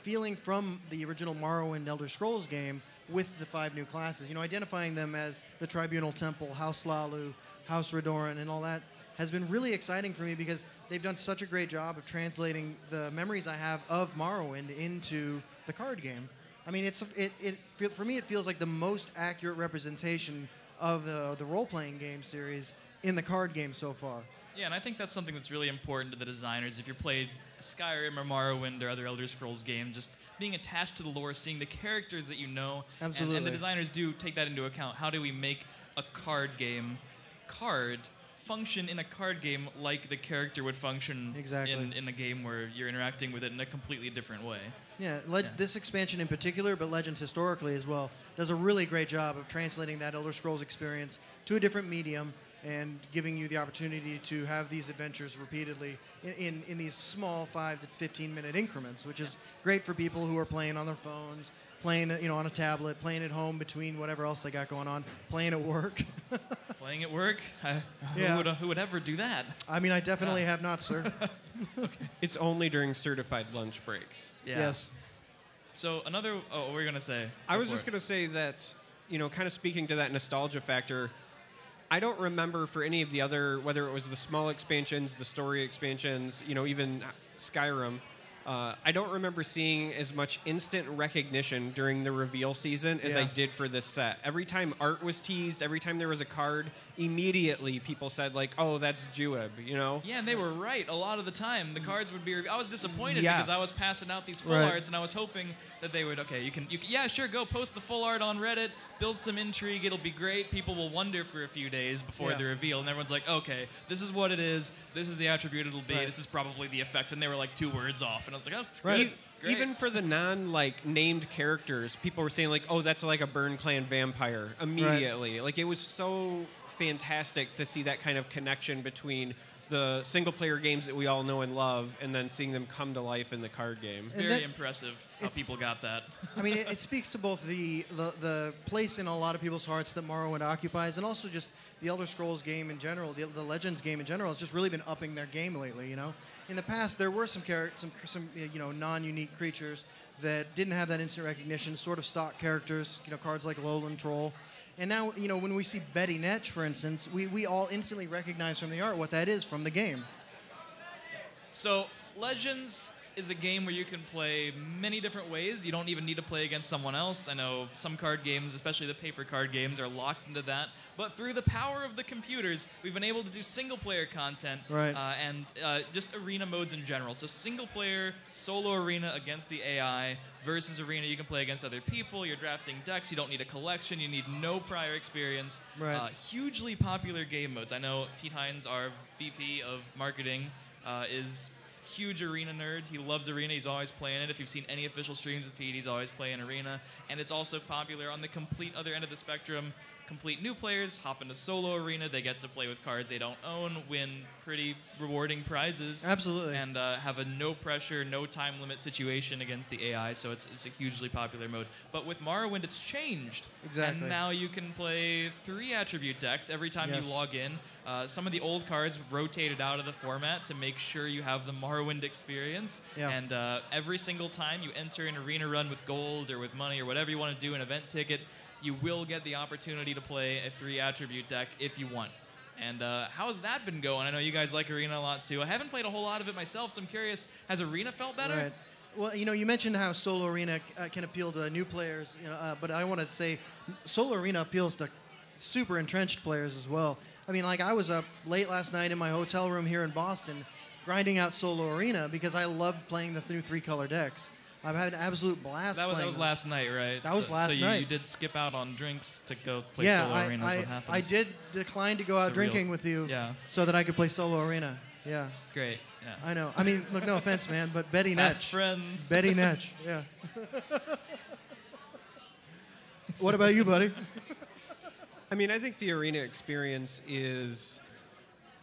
feeling from the original Morrowind Elder Scrolls game with the 5 new classes. You know, identifying them as the Tribunal Temple, House Lalu, House Redoran, and all that has been really exciting for me because they've done such a great job of translating the memories I have of Morrowind into the card game. I mean, for me, it feels like the most accurate representation of the role-playing game series in the card game so far. Yeah, and I think that's something that's really important to the designers. If you've played Skyrim or Morrowind or other Elder Scrolls games, just being attached to the lore, seeing the characters that you know. Absolutely. And the designers do take that into account. How do we make a card game function in a card game like the character would function in a game where you're interacting with it in a completely different way? Yeah, this expansion in particular, but Legends historically as well, does a really great job of translating that Elder Scrolls experience to a different medium and giving you the opportunity to have these adventures repeatedly in these small 5 to 15-minute increments, which is great for people who are playing on their phones, playing on a tablet, playing at home between whatever else they got going on, playing at work. Playing at work? Who would ever do that? I mean, I definitely have not, sir. Okay. It's only during certified lunch breaks. Yeah. Yes. So what were you going to say? I was just going to say that, kind of speaking to that nostalgia factor, I don't remember for any of the other, whether it was the small expansions, the story expansions, even Skyrim, I don't remember seeing as much instant recognition during the reveal season as I did for this set. Every time art was teased, every time there was a card, immediately people said, like, oh, that's Jueb, Yeah, and they were right. A lot of the time, the cards would be... I was disappointed because I was passing out these full arts, and I was hoping that they would, you can, yeah, sure, go post the full art on Reddit, build some intrigue, it'll be great. People will wonder for a few days before the reveal, and everyone's like, okay, this is what it is, this is the attribute it'll be, this is probably the effect, and they were like 2 words off, and I was like, oh, great. Even for the named characters, people were saying, like, oh, that's like a Burn Clan vampire immediately. Like, it was so fantastic to see that kind of connection between the single-player games that we all know and love and then seeing them come to life in the card game. It's very impressive how people got that. I mean, it speaks to both the place in a lot of people's hearts that Morrowind occupies and also just the Elder Scrolls game in general, the Legends game in general has just really been upping their game lately, In the past, there were some non-unique creatures that didn't have that instant recognition, sort of stock characters, cards like Lowland Troll. And now, when we see Betty Netch, for instance, we all instantly recognize from the art what that is from the game. So, Legends is a game where you can play many different ways. You don't even need to play against someone else. I know some card games, especially the paper card games, are locked into that. But through the power of the computers, we've been able to do single-player content and just arena modes in general. So single-player, solo arena against the AI versus arena you can play against other people. You're drafting decks. You don't need a collection. You need no prior experience. Hugely popular game modes. I know Pete Hines, our VP of marketing, is huge arena nerd. He loves arena. He's always playing it. If you've seen any official streams with Pete, he's always playing arena. And it's also popular on the complete other end of the spectrum. Complete new players hop into solo arena. They get to play with cards they don't own, win pretty rewarding prizes. Absolutely. And have a no pressure, no time limit situation against the AI. So it's a hugely popular mode. But with Morrowind, it's changed. Exactly. And now you can play 3 attribute decks every time you log in. Some of the old cards rotated out of the format to make sure you have the Morrowind experience. Yeah. And every single time you enter an arena run with gold or with money or whatever you want to do, an event ticket, you will get the opportunity to play a 3 attribute deck if you want. And how's that been going? I know you guys like Arena a lot too. I haven't played a whole lot of it myself, so I'm curious, has Arena felt better? Right. Well, you mentioned how Solo Arena can appeal to new players, but I want to say Solo Arena appeals to super entrenched players as well. I mean, like I was up late last night in my hotel room here in Boston grinding out Solo Arena because I loved playing the new 3-color decks. I've had an absolute blast playing That was last night, right? That was last night. So you did skip out on drinks to go play Solo Arena is what happened. I did decline to go out drinking with you so that I could play Solo Arena. Yeah. Great. Yeah. I know. I mean, look, no offense, man, but Betty Fast Netch. friends. Betty Netch, yeah. What about you, buddy? I mean, I think the arena experience is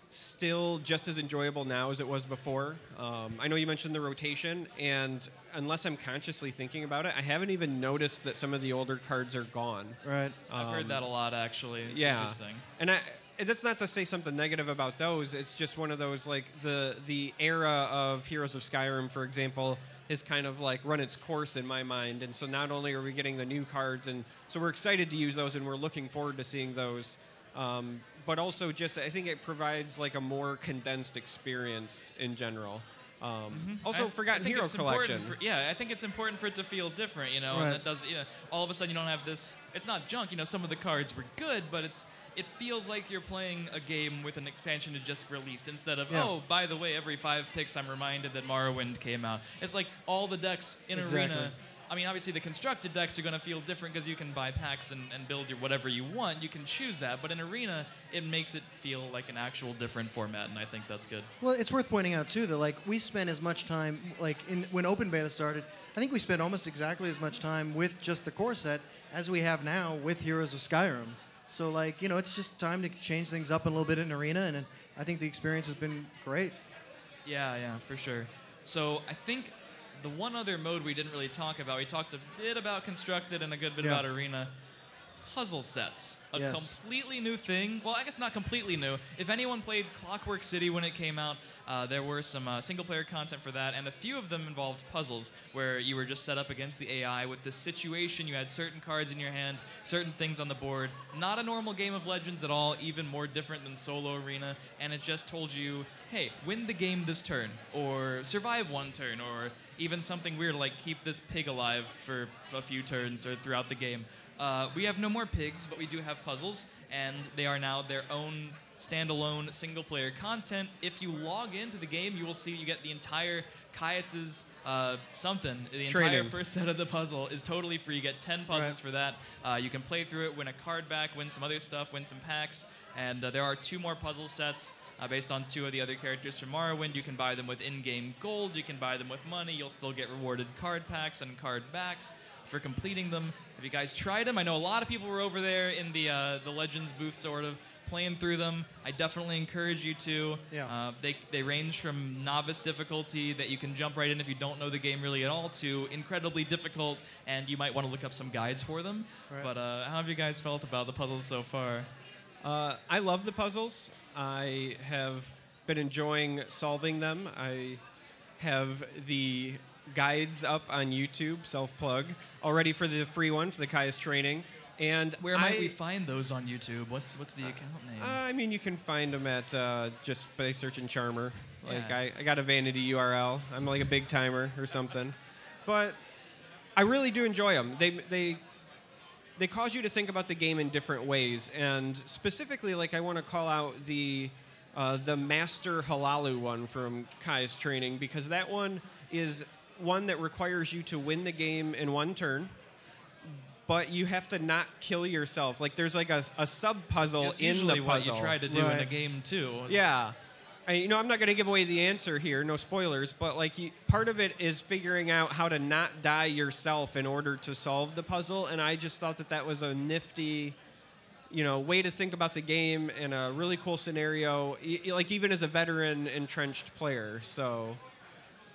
still just as enjoyable now as it was before. I know you mentioned the rotation, and unless I'm consciously thinking about it, I haven't even noticed that some of the older cards are gone. Right. I've heard that a lot, actually. It's yeah. interesting. And that's not to say something negative about those. It's just one of those, like, the era of Heroes of Skyrim, for example, has kind of like run its course in my mind. And so not only are we getting the new cards, and so we're excited to use those, and we're looking forward to seeing those. But also just, I think it provides like a more condensed experience in general. Also, Forgotten Hero Collection. I think it's important for it to feel different, you know, Right. and that does, you know, all of a sudden you don't have this, it's not junk, you know, some of the cards were good, but it feels like you're playing a game with an expansion that just released instead of, oh, by the way, every 5 picks I'm reminded that Morrowind came out. It's like all the decks in Arena. I mean, obviously the constructed decks are going to feel different because you can buy packs and build your whatever you want. You can choose that. But in Arena, it makes it feel like an actual different format, and I think that's good. Well, it's worth pointing out, too, that, like, we spent as much time, like, when Open Beta started, I think we spent almost exactly as much time with just the core set as we have now with Heroes of Skyrim. So, like, you know, it's just time to change things up a little bit in Arena, and I think the experience has been great. Yeah, for sure. So I think the one other mode we didn't really talk about, we talked a bit about Constructed and a good bit about Arena. Puzzle sets. A completely new thing. Well, I guess not completely new. If anyone played Clockwork City when it came out, there were some single-player content for that, and a few of them involved puzzles where you were just set up against the AI with this situation. You had certain cards in your hand, certain things on the board. Not a normal game of Legends at all, even more different than Solo Arena, and it just told you, hey, win the game this turn, or survive one turn, or even something weird like keep this pig alive for a few turns or throughout the game. We have no more pigs, but we do have puzzles, and they are now their own standalone single-player content. If you log into the game, you will see you get the entire Caius's something. The entire first set of the puzzle is totally free. You get 10 puzzles for that. You can play through it, win a card back, win some other stuff, win some packs, and there are 2 more puzzle sets. Based on 2 of the other characters from Morrowind. You can buy them with in-game gold. You can buy them with money. You'll still get rewarded card packs and card backs for completing them. Have you guys tried them? I know a lot of people were over there in the Legends booth, sort of playing through them. I definitely encourage you to. Yeah. They range from novice difficulty that you can jump right in if you don't know the game really at all to incredibly difficult, and you might want to look up some guides for them. Right. But how have you guys felt about the puzzles so far? I love the puzzles. I have been enjoying solving them. I have the guides up on YouTube, self-plug, already for the free one, for the Caius training. And where might we find those on YouTube? What's the account name? I mean, you can find them at just by searching Charmer. Like I got a vanity URL. I'm like a big timer or something. But I really do enjoy them. They cause you to think about the game in different ways, and specifically, like I want to call out the Master Halalu one from Kai's training, because that one is one that requires you to win the game in one turn, but you have to not kill yourself. Like there's like a sub puzzle in the puzzle. That's usually what you try to do in a game too. Yeah. I'm not going to give away the answer here, no spoilers, but like part of it is figuring out how to not die yourself in order to solve the puzzle, and I just thought that was a nifty, way to think about the game and a really cool scenario, like even as a veteran entrenched player. So,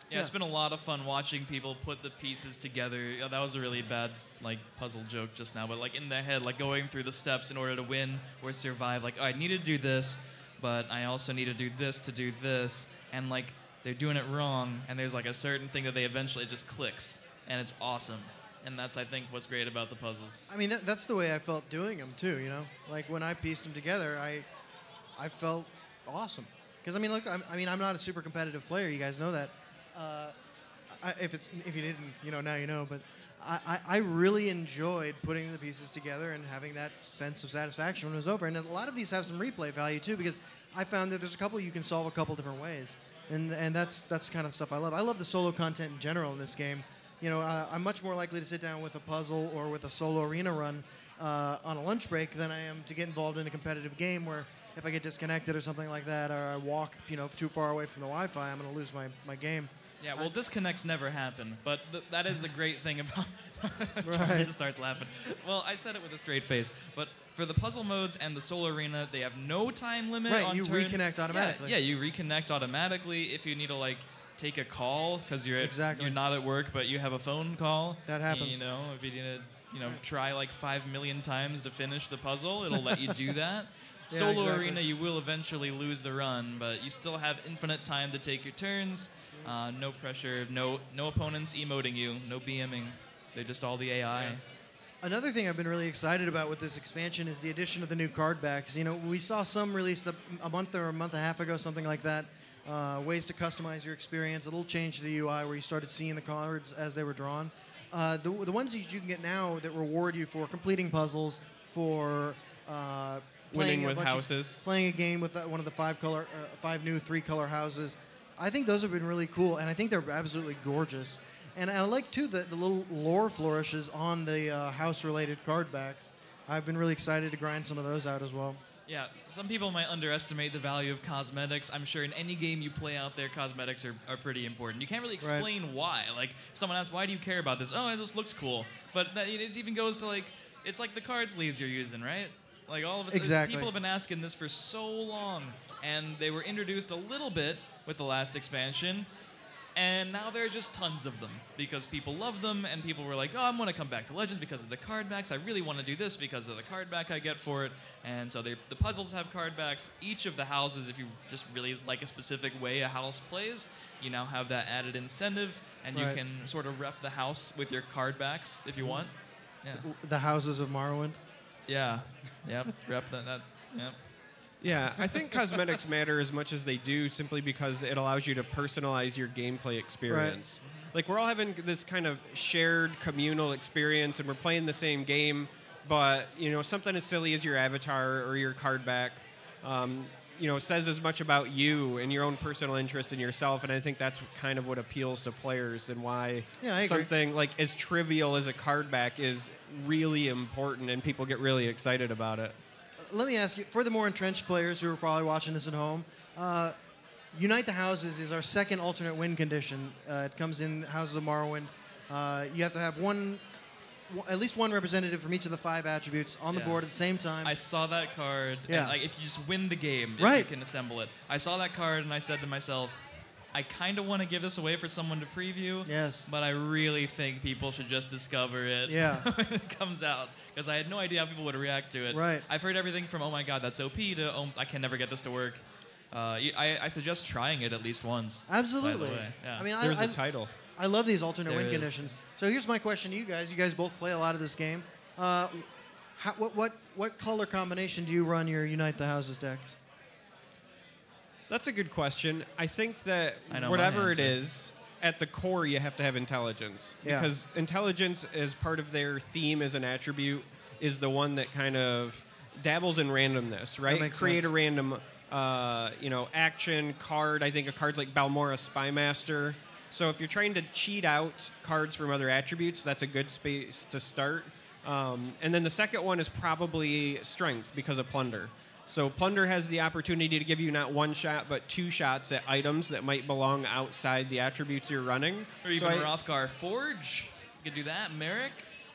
yeah, it's been a lot of fun watching people put the pieces together. That was a really bad puzzle joke just now, but in their head, going through the steps in order to win or survive. Oh, I need to do this, but I also need to do this, and they're doing it wrong, and there's a certain thing that they eventually just clicks, and it's awesome. And that's, I think, what's great about the puzzles. I mean, that's the way I felt doing them too. When I pieced them together, I felt awesome. Because I'm not a super competitive player. You guys know that. If you didn't, now you know. But I really enjoyed putting the pieces together and having that sense of satisfaction when it was over. And a lot of these have some replay value too, because I found that there's a couple you can solve a couple different ways, and that's the kind of stuff I love. I love the solo content in general in this game. I'm much more likely to sit down with a puzzle or with a solo arena run on a lunch break than I am to get involved in a competitive game where if I get disconnected or something like that, or I walk too far away from the Wi-Fi, I'm going to lose my game. Yeah, well, disconnects never happen, but that is the great thing about. Right. Just starts laughing. Well, I said it with a straight face, but for the puzzle modes and the Soul Arena, they have no time limit Right, on you turns. reconnect automatically. Yeah, you reconnect automatically if you need to like take a call because you're not at work, but you have a phone call. That happens. You know, if you need to, try like 5 million times to finish the puzzle, it'll let you do that. Yeah, Solo exactly. Arena, you will eventually lose the run, but you still have infinite time to take your turns. No pressure, no opponents emoting you, no BMing. They're just all the AI. Yeah. Another thing I've been really excited about with this expansion is the addition of the new card backs. We saw some released a month or a month and a half ago, something like that. Ways to customize your experience, a little change to the UI where you started seeing the cards as they were drawn. The ones that you can get now that reward you for completing puzzles, for Winning with houses. Playing a game with one of the five new 3-color houses. I think those have been really cool, and I think they're absolutely gorgeous. And I like, too, the little lore flourishes on the house-related card backs. I've been really excited to grind some of those out as well. Yeah, some people might underestimate the value of cosmetics. I'm sure in any game you play out there, cosmetics are pretty important. You can't really explain why. Like, if someone asks, why do you care about this? Oh, it just looks cool. But it even goes to, like, it's like the card sleeves you're using, right? Like, all of a sudden, people have been asking this for so long. And they were introduced a little bit with the last expansion. And now there are just tons of them because people love them, and people were like, oh, I'm going to come back to Legends because of the card backs. I really want to do this because of the card back I get for it. And so the puzzles have card backs. Each of the houses, if you just really like a specific way a house plays, you now have that added incentive, and you can sort of rep the house with your card backs if you want. Yeah. The houses of Morrowind. Yeah. Yep. Rep that. Yep. Yeah, I think cosmetics matter as much as they do simply because it allows you to personalize your gameplay experience. Right. Like, we're all having this kind of shared communal experience, and we're playing the same game, but, something as silly as your avatar or your card back, says as much about you and your own personal interest in yourself, and I think that's kind of what appeals to players and why something like as trivial as a card back is really important and people get really excited about it. Let me ask you, for the more entrenched players who are probably watching this at home, Unite the Houses is our second alternate win condition. It comes in Houses of Morrowind. You have to have at least one representative from each of the 5 attributes on the board at the same time. I saw that card. Yeah. And, if you just win the game, you can assemble it. I saw that card and I said to myself, I kind of want to give this away for someone to preview. Yes. But I really think people should just discover it when it comes out. Because I had no idea how people would react to it. Right. I've heard everything from, oh my god, that's OP, to, oh, I can never get this to work. I suggest trying it at least once. Absolutely. By the way. Yeah. I mean, There's a title. I love these alternate There win is. conditions. So here's my question to you guys. You guys both play a lot of this game. What color combination do you run your Unite the Houses decks? That's a good question. I think that I know whatever my it is, at the core, you have to have intelligence. Yeah. Because intelligence, as part of their theme as an attribute, is the one that kind of dabbles in randomness, right? That makes Create sense. a random, action card. I think of cards like Balmora Spymaster. So if you're trying to cheat out cards from other attributes, that's a good space to start. And then the second one is probably Strength because of Plunder. So Plunder has the opportunity to give you not 1 shot, but 2 shots at items that might belong outside the attributes you're running. Or even Hrothgar Forge. You could do that. Merrick.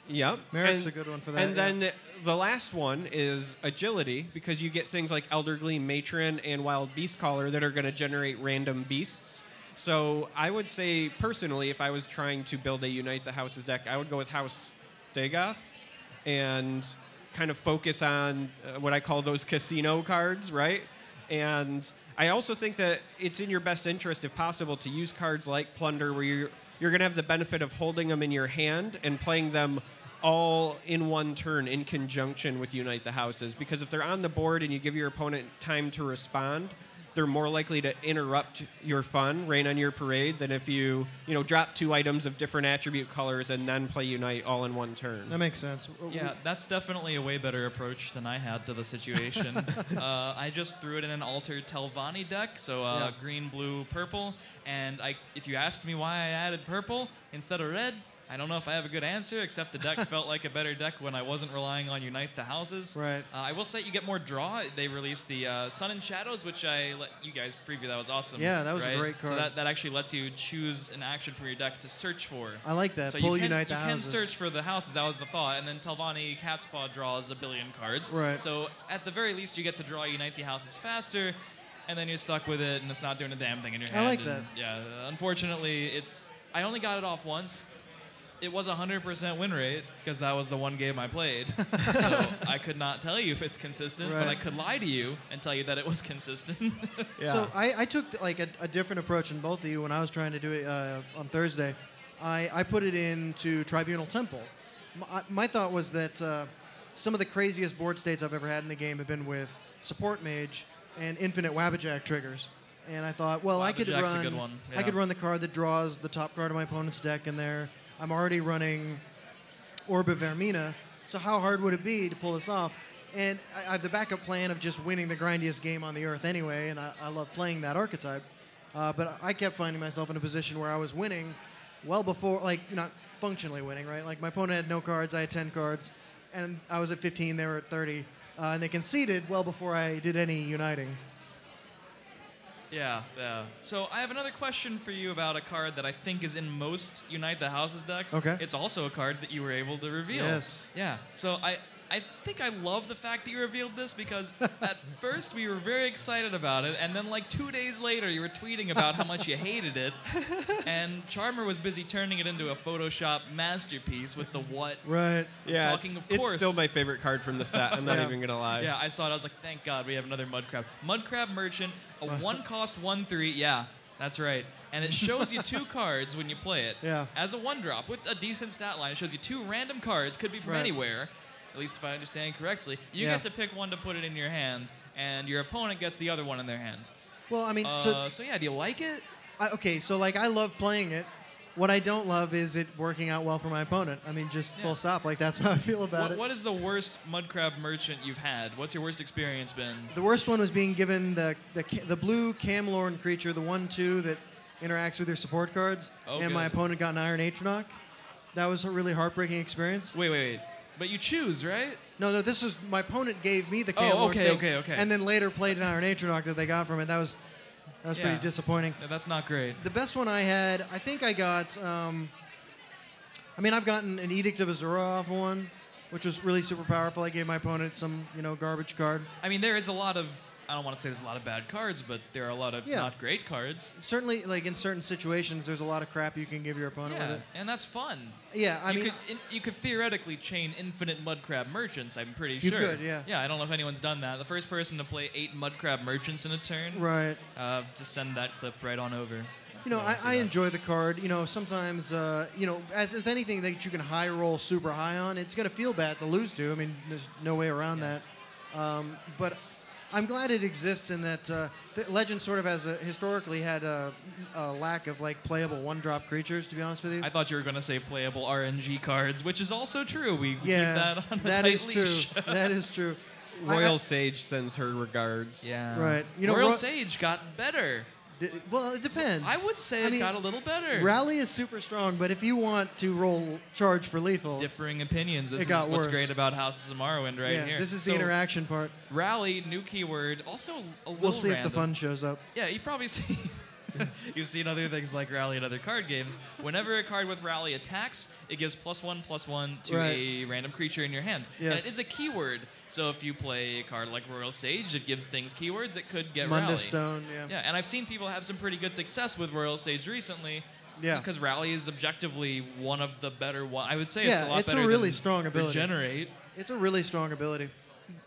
Yep. Merrick's a good one for that. And then the last one is Agility, because you get things like Elder Gleam Matron and Wild Beast Caller that are going to generate random beasts. So I would say, personally, if I was trying to build a Unite the Houses deck, I would go with House Dagoth and kind of focus on what I call those casino cards, right? And I also think that it's in your best interest, if possible, to use cards like Plunder, where you're going to have the benefit of holding them in your hand and playing them all in one turn in conjunction with Unite the Houses. Because if they're on the board and you give your opponent time to respond, they're more likely to interrupt your fun, rain on your parade, than if you drop 2 items of different attribute colors and then play Unite all in one turn. That makes sense. Yeah, that's definitely a way better approach than I had to the situation. I just threw it in an altered Telvanni deck, so green, blue, purple. And if you asked me why I added purple instead of red, I don't know if I have a good answer, except the deck felt like a better deck when I wasn't relying on Unite the Houses. Right. I will say you get more draw. They released the Sun and Shadows, which I let you guys preview. That was awesome. Yeah, that was a right? great card. So that actually lets you choose an action from your deck to search for. I like that. So Pull you can, Unite the you Houses. can search for the houses. That was the thought. And then Telvanni Catspaw draws a billion cards. Right. So at the very least, you get to draw Unite the Houses faster, and then you're stuck with it, and it's not doing a damn thing in your hand. I like and, that. Yeah, unfortunately, I only got it off once. It was 100% win rate because that was the one game I played. So I could not tell you if it's consistent, but I could lie to you and tell you that it was consistent. So I took like a different approach than both of you when I was trying to do it on Thursday. I put it into Tribunal Temple. My thought was that some of the craziest board states I've ever had in the game have been with Support Mage and Infinite Wabbajack triggers. And I thought, well, I could Wabbajack's a good one. I Yeah. could run the card that draws the top card of my opponent's deck in there. I'm already running Orb of Vermina, so how hard would it be to pull this off? And I have the backup plan of just winning the grindiest game on the earth anyway, and I love playing that archetype. But I kept finding myself in a position where I was winning well before, like, not functionally winning, right? Like, my opponent had no cards, I had 10 cards, and I was at 15, they were at 30, and they conceded well before I did any uniting. Yeah. So I have another question for you about a card that I think is in most Unite the Houses decks. Okay. It's also a card that you were able to reveal. Yes. Yeah. So I think I love the fact that you revealed this because at first we were very excited about it, and then like 2 days later you were tweeting about how much you hated it, and Charmer was busy turning it into a Photoshop masterpiece with the what. Right. Yeah, Talking of course. it's still my favorite card from the set. I'm not even going to lie. Yeah, I saw it. I was like, thank God we have another Mudcrab. Mudcrab Merchant, a 1-cost 1/3. Yeah, that's right. And it shows you 2 cards when you play it. Yeah. As a 1-drop with a decent stat line. It shows you 2 random cards, could be from Right. anywhere, at least if I understand correctly. You Yeah. get to pick one to put it in your hand, and your opponent gets the other one in their hand. Well, I mean, So yeah, do you like it? okay, so like I love playing it. What I don't love is it working out well for my opponent. I mean, just full stop. Like, that's how I feel about it. What is the worst Mudcrab Merchant you've had? What's your worst experience been? The worst one was being given the blue Camlorn creature, the 1/2 that interacts with your support cards, and my good. opponent got an Iron Atronach. That was a really heartbreaking experience. Wait. But you choose, right? No, this was my opponent gave me the Camlorn okay. and then later played an Iron Atronach that they got from it. That was pretty disappointing. Yeah, that's not great. The best one I had, I think I got. I've gotten an Edict of Azura off one, which was really super powerful. I gave my opponent some, garbage card. I mean, there is a lot of, I don't want to say there's a lot of bad cards, but there are a lot of not great cards. Certainly, like in certain situations, there's a lot of crap you can give your opponent with it. And that's fun. Yeah, you could theoretically chain infinite Mudcrab Merchants, I'm pretty You sure. could, yeah. Yeah, I don't know if anyone's done that. The first person to play 8 Mudcrab Merchants in a turn. Right. Just send that clip right on over. I enjoy the card. Sometimes, as with anything that you can high roll super high on, it's going to feel bad to lose to. I mean, there's no way around that. But I'm glad it exists in that Legend sort of has historically had a lack of like playable 1-drop creatures, to be honest with you. I thought you were going to say playable RNG cards, which is also true. We keep yeah, that on a that tight is leash. true. That is true. Royal Sage sends her regards. Yeah. Right. Royal Sage got better. Well, it depends. I would say it got a little better. Rally is super strong, but if you want to roll charge for lethal, Differing opinions. This It is got what's worse. great about Houses of Morrowind right here. this is the interaction part. Rally, new keyword, also a little We'll see random. if the fun shows up. Yeah, you've probably seen. You've seen other things like Rally and other card games. Whenever a card with Rally attacks, it gives +1/+1 to a random creature in your hand. Yes. And it is a keyword. So if you play a card like Royal Sage, it gives things keywords that could get Mundus Rally. Stone, yeah. Yeah, and I've seen people have some pretty good success with Royal Sage recently. Yeah. Because Rally is objectively one of the better ones. I would say Yeah, it's a lot it's a better really than strong ability. Regenerate. It's a really strong ability.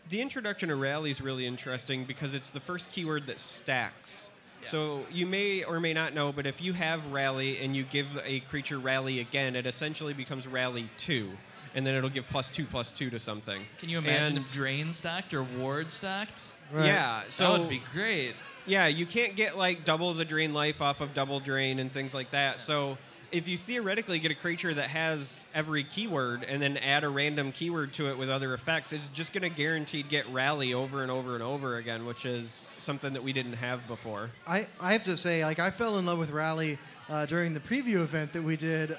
The introduction of Rally is really interesting because it's the first keyword that stacks. Yeah. So you may or may not know, but if you have Rally and you give a creature Rally again, it essentially becomes Rally 2. And then it'll give +2/+2 to something. Can you imagine And- if Drain stacked or Ward stacked? Right. Yeah, so That would be great. Yeah, you can't get like double the drain life off of double drain and things like that. So if you theoretically get a creature that has every keyword and then add a random keyword to it with other effects, it's just going to guaranteed get Rally over and over and over again, which is something that we didn't have before. I have to say, like, I fell in love with Rally during the preview event that we did.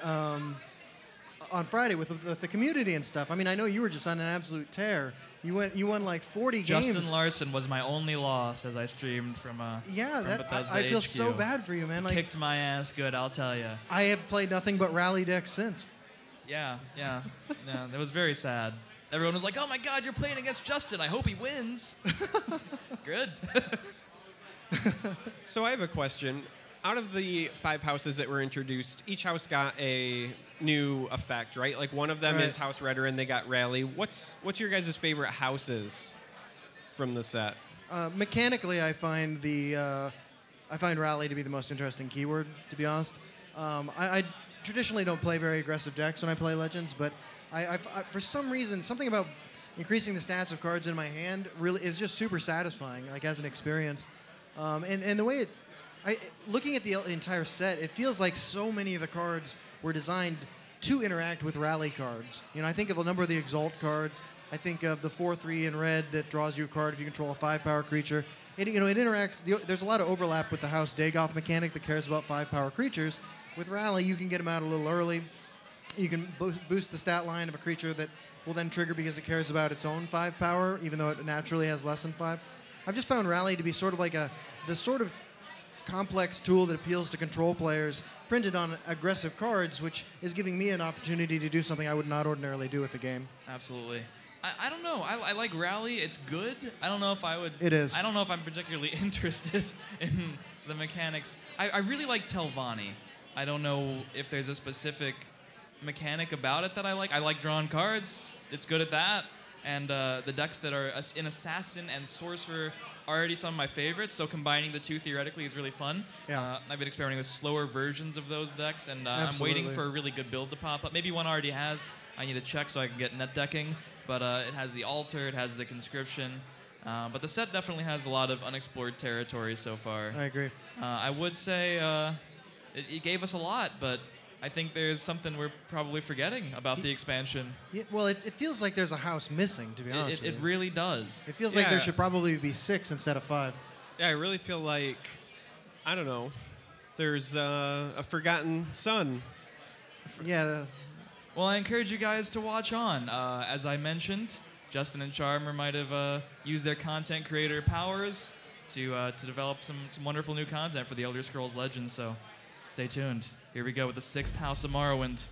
on Friday with the community and stuff. I mean, I know you were just on an absolute tear. You won like 40 games. Justin Larson was my only loss as I streamed from Bethesda I feel HQ. so bad for you, man. Like, Kicked my ass good, I'll tell you. I have played nothing but rally decks since. Yeah. That was very sad. Everyone was like, "Oh my God, you're playing against Justin. I hope he wins." Good. So I have a question. Out of the 5 houses that were introduced, each house got a new effect, right? Like one of them is House Redder, and they got Rally. What's your guys' favorite houses from the set? Mechanically, I find Rally to be the most interesting keyword, to be honest. I traditionally don't play very aggressive decks when I play Legends, but I for some reason, something about increasing the stats of cards in my hand really is just super satisfying, like as an experience. And the way looking at the entire set, it feels like so many of the cards were designed to interact with Rally cards. You know, I think of a number of the Exalt cards. I think of the 4/3 in red that draws you a card if you control a 5-power creature. It interacts. There's a lot of overlap with the House Dagoth mechanic that cares about 5-power creatures. With Rally, you can get them out a little early. You can boost the stat line of a creature that will then trigger because it cares about its own 5-power, even though it naturally has less than 5. I've just found Rally to be sort of like the sort of complex tool that appeals to control players, printed on aggressive cards, which is giving me an opportunity to do something I would not ordinarily do with the game. Absolutely. I don't know. I like Rally. It's good. I don't know if I would. It is. I don't know if I'm particularly interested in the mechanics. I really like Telvanni. I don't know if there's a specific mechanic about it that I like. I like drawing cards. It's good at that. And the decks that are in Assassin and Sorcerer are already some of my favorites, so combining the two theoretically is really fun. Yeah. I've been experimenting with slower versions of those decks, and I'm waiting for a really good build to pop up. Maybe one already has. I need to check so I can get net decking. But it has the Altar, it has the Conscription. But the set definitely has a lot of unexplored territory so far. I agree. I would say it gave us a lot, but I think there's something we're probably forgetting about the expansion. Yeah, well, it feels like there's a house missing, to be honest with It you. really does. It feels like there should probably be 6 instead of 5. Yeah, I really feel like, I don't know, there's a forgotten son. Yeah. Well, I encourage you guys to watch on. As I mentioned, Justin and Charmer might have used their content creator powers to develop some wonderful new content for the Elder Scrolls Legends, so stay tuned. Here we go with the 6th House of Morrowind.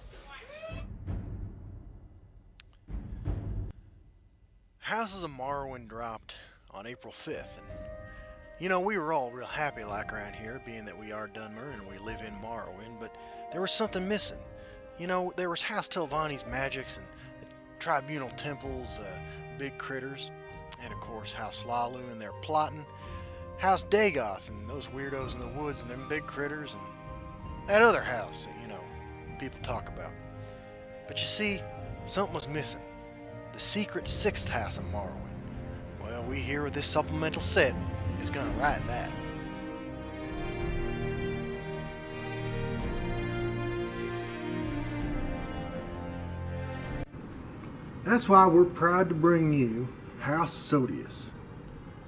Houses of Morrowind dropped on April 5th, and you know, we were all real happy like around here, being that we are Dunmer and we live in Morrowind, but there was something missing. You know, there was House Telvanni's magics and the tribunal temples, big critters, and of course House Lalu and their plotting, House Dagoth and those weirdos in the woods and them big critters, and that other house that, you know, people talk about. But you see, something was missing. The secret 6th house of Morrowind. Well, we here with this supplemental set is gonna write that. That's why we're proud to bring you House Sodius,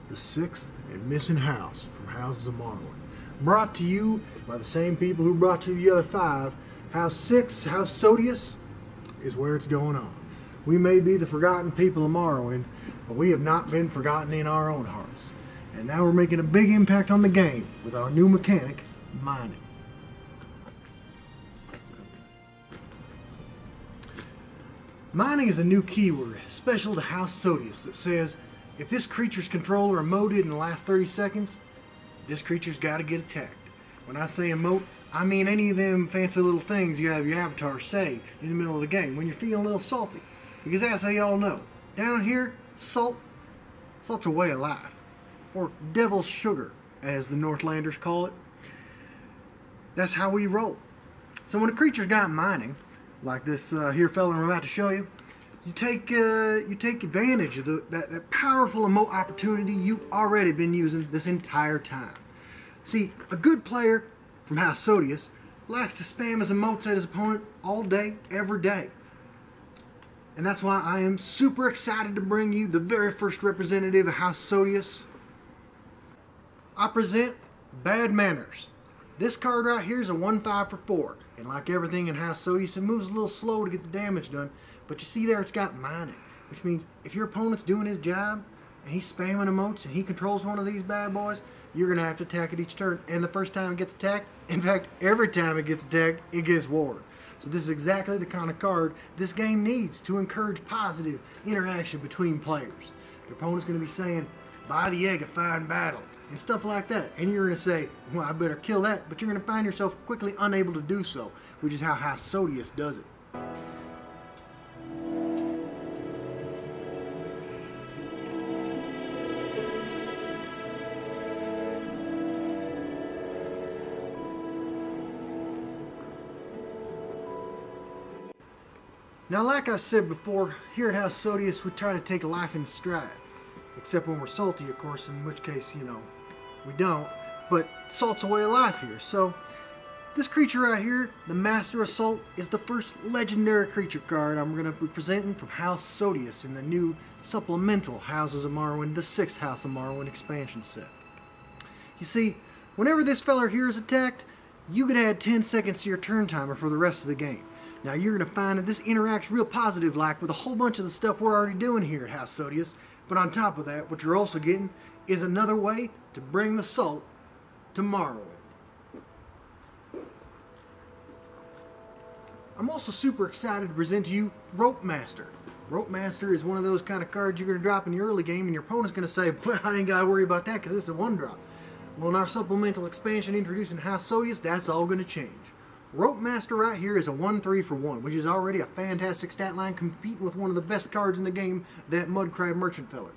the 6th and missing house from Houses of Morrowind. Brought to you by the same people who brought you the other 5. House 6, House Sodius, is where it's going on. We may be the forgotten people of Morrowind, but we have not been forgotten in our own hearts. And now we're making a big impact on the game with our new mechanic, mining. Mining is a new keyword special to House Sodius that says if this creature's controller emoted in the last 30 seconds, this creature's got to get attacked. When I say emote, I mean any of them fancy little things you have your avatar say in the middle of the game when you're feeling a little salty. Because as y'all know, down here, salt's a way of life. Or devil's sugar, as the Northlanders call it. That's how we roll. So when a creature's got mining, like this here fella I'm about to show you, you take advantage of that powerful emote opportunity you've already been using this entire time. See, a good player from House Sodius likes to spam his emotes at his opponent all day, every day. And that's why I am super excited to bring you the very first representative of House Sodius. I present Bad Manners. This card right here is a 1/5 for 4. And like everything in House Sodius, it moves a little slow to get the damage done. But you see there it's got mining, which means if your opponent's doing his job and he's spamming emotes and he controls one of these bad boys, you're going to have to attack it each turn. And the first time it gets attacked, in fact, every time it gets attacked, it gets warded. So this is exactly the kind of card this game needs to encourage positive interaction between players. Your opponent's going to be saying, buy the egg of fine battle, and stuff like that. And you're going to say, well, I better kill that, but you're going to find yourself quickly unable to do so, which is how House Sodius does it. Now, like I said before, here at House Sodius, we try to take life in stride. Except when we're salty, of course, in which case, you know, we don't. But salt's a way of life here. So, this creature right here, the Master Assault, is the first legendary creature card I'm going to be presenting from House Sodius in the new supplemental Houses of Morrowind, the 6th House of Morrowind expansion set. You see, whenever this feller here is attacked, you can add 10 seconds to your turn timer for the rest of the game. Now you're going to find that this interacts real positive-like with a whole bunch of the stuff we're already doing here at House Sodius, but on top of that, what you're also getting is another way to bring the salt to Morrowind. I'm also super excited to present to you Rope Master. Rope Master is one of those kind of cards you're going to drop in the early game and your opponent's going to say, well, I ain't got to worry about that because it's a 1-drop. Well, in our supplemental expansion introducing House Sodius, that's all going to change. Rope Master right here is a 1/3 for 1, which is already a fantastic stat line competing with one of the best cards in the game, that Mudcrab Merchant feller.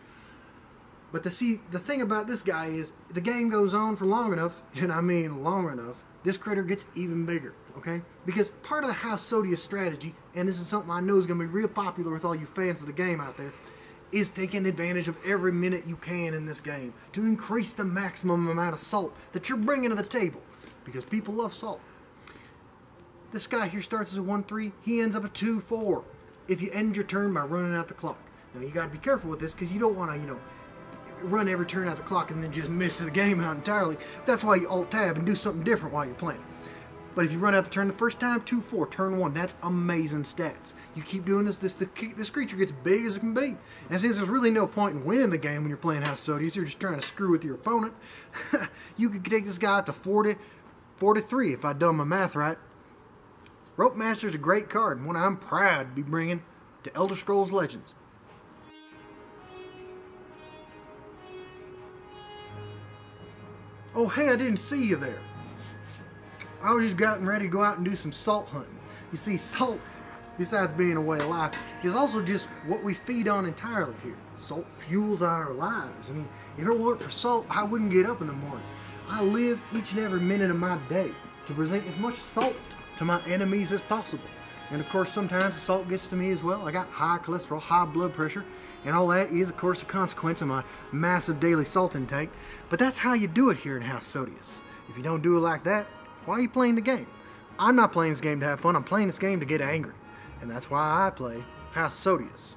But the thing about this guy is, the game goes on for long enough, and I mean long enough, this critter gets even bigger, okay? Because part of the House Sodius strategy, and this is something I know is going to be real popular with all you fans of the game out there, is taking advantage of every minute you can in this game to increase the maximum amount of salt that you're bringing to the table, because people love salt. This guy here starts as a 1/3, he ends up a 2/4 if you end your turn by running out the clock. Now you got to be careful with this because you don't want to, you know, run every turn out the clock and then just miss the game out entirely. That's why you alt-tab and do something different while you're playing. But if you run out the turn the first time, 2/4, turn 1, that's amazing stats. You keep doing this creature gets big as it can be. And since there's really no point in winning the game when you're playing House Sodius, you're just trying to screw with your opponent, you could take this guy up to 43 if I've done my math right. Rope Master is a great card and one I'm proud to be bringing to Elder Scrolls Legends. Oh hey, I didn't see you there. I was just getting ready to go out and do some salt hunting. You see, salt, besides being a way of life, is also just what we feed on entirely here. Salt fuels our lives. I mean, if it weren't for salt, I wouldn't get up in the morning. I live each and every minute of my day to present as much salt to my enemies as possible. And of course, sometimes the salt gets to me as well. I got high cholesterol, high blood pressure, and all that is, of course, a consequence of my massive daily salt intake. But that's how you do it here in House Sodius. If you don't do it like that, why are you playing the game? I'm not playing this game to have fun. I'm playing this game to get angry. And that's why I play House Sodius.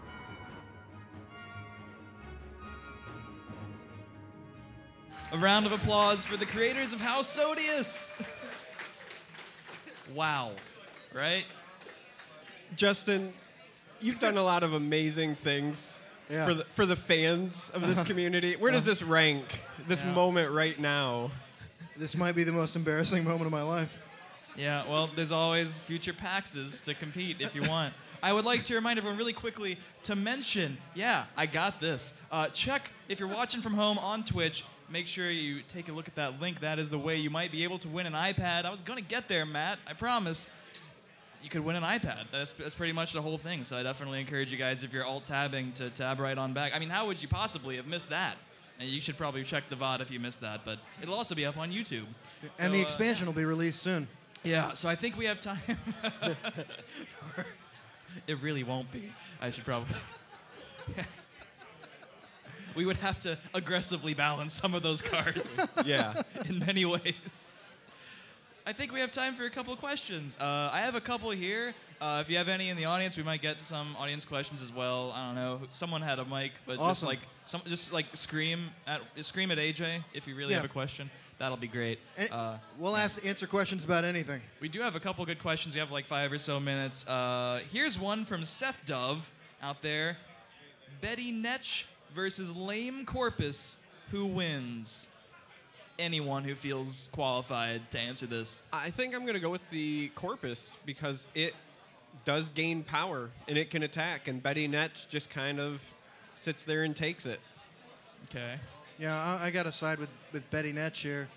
A round of applause for the creators of House Sodius. Wow, right? Justin, you've done a lot of amazing things for the fans of this community. Where does this rank, this moment right now? This might be the most embarrassing moment of my life. Yeah, well, there's always future PAXs to compete if you want. I would like to remind everyone really quickly to mention, yeah, I got this. Check, if you're watching from home on Twitch, make sure you take a look at that link. That is the way you might be able to win an iPad. I was going to get there, Matt. I promise. You could win an iPad. That's pretty much the whole thing. So I definitely encourage you guys, if you're alt-tabbing, to tab right on back. I mean, how would you possibly have missed that? And you should probably check the VOD if you missed that. But it'll also be up on YouTube. And the expansion will be released soon. Yeah, so I think we have time. It really won't be. I should probably... We would have to aggressively balance some of those cards. Yeah. In many ways. I think we have time for a couple of questions. I have a couple here. If you have any in the audience, we might get to some audience questions as well. I don't know. Someone had a mic, but Awesome. just scream at AJ if you really have a question. That'll be great. We'll answer questions about anything. We do have a couple good questions. We have like 5 or so minutes. Here's one from Seth Dove out there. Betty Netch versus Lame Corpus. Who wins? Anyone who feels qualified to answer this. I think I'm going to go with the Corpus because it does gain power and it can attack, and Betty Netch just kind of sits there and takes it. Okay. Yeah, I got to side with Betty Netch here.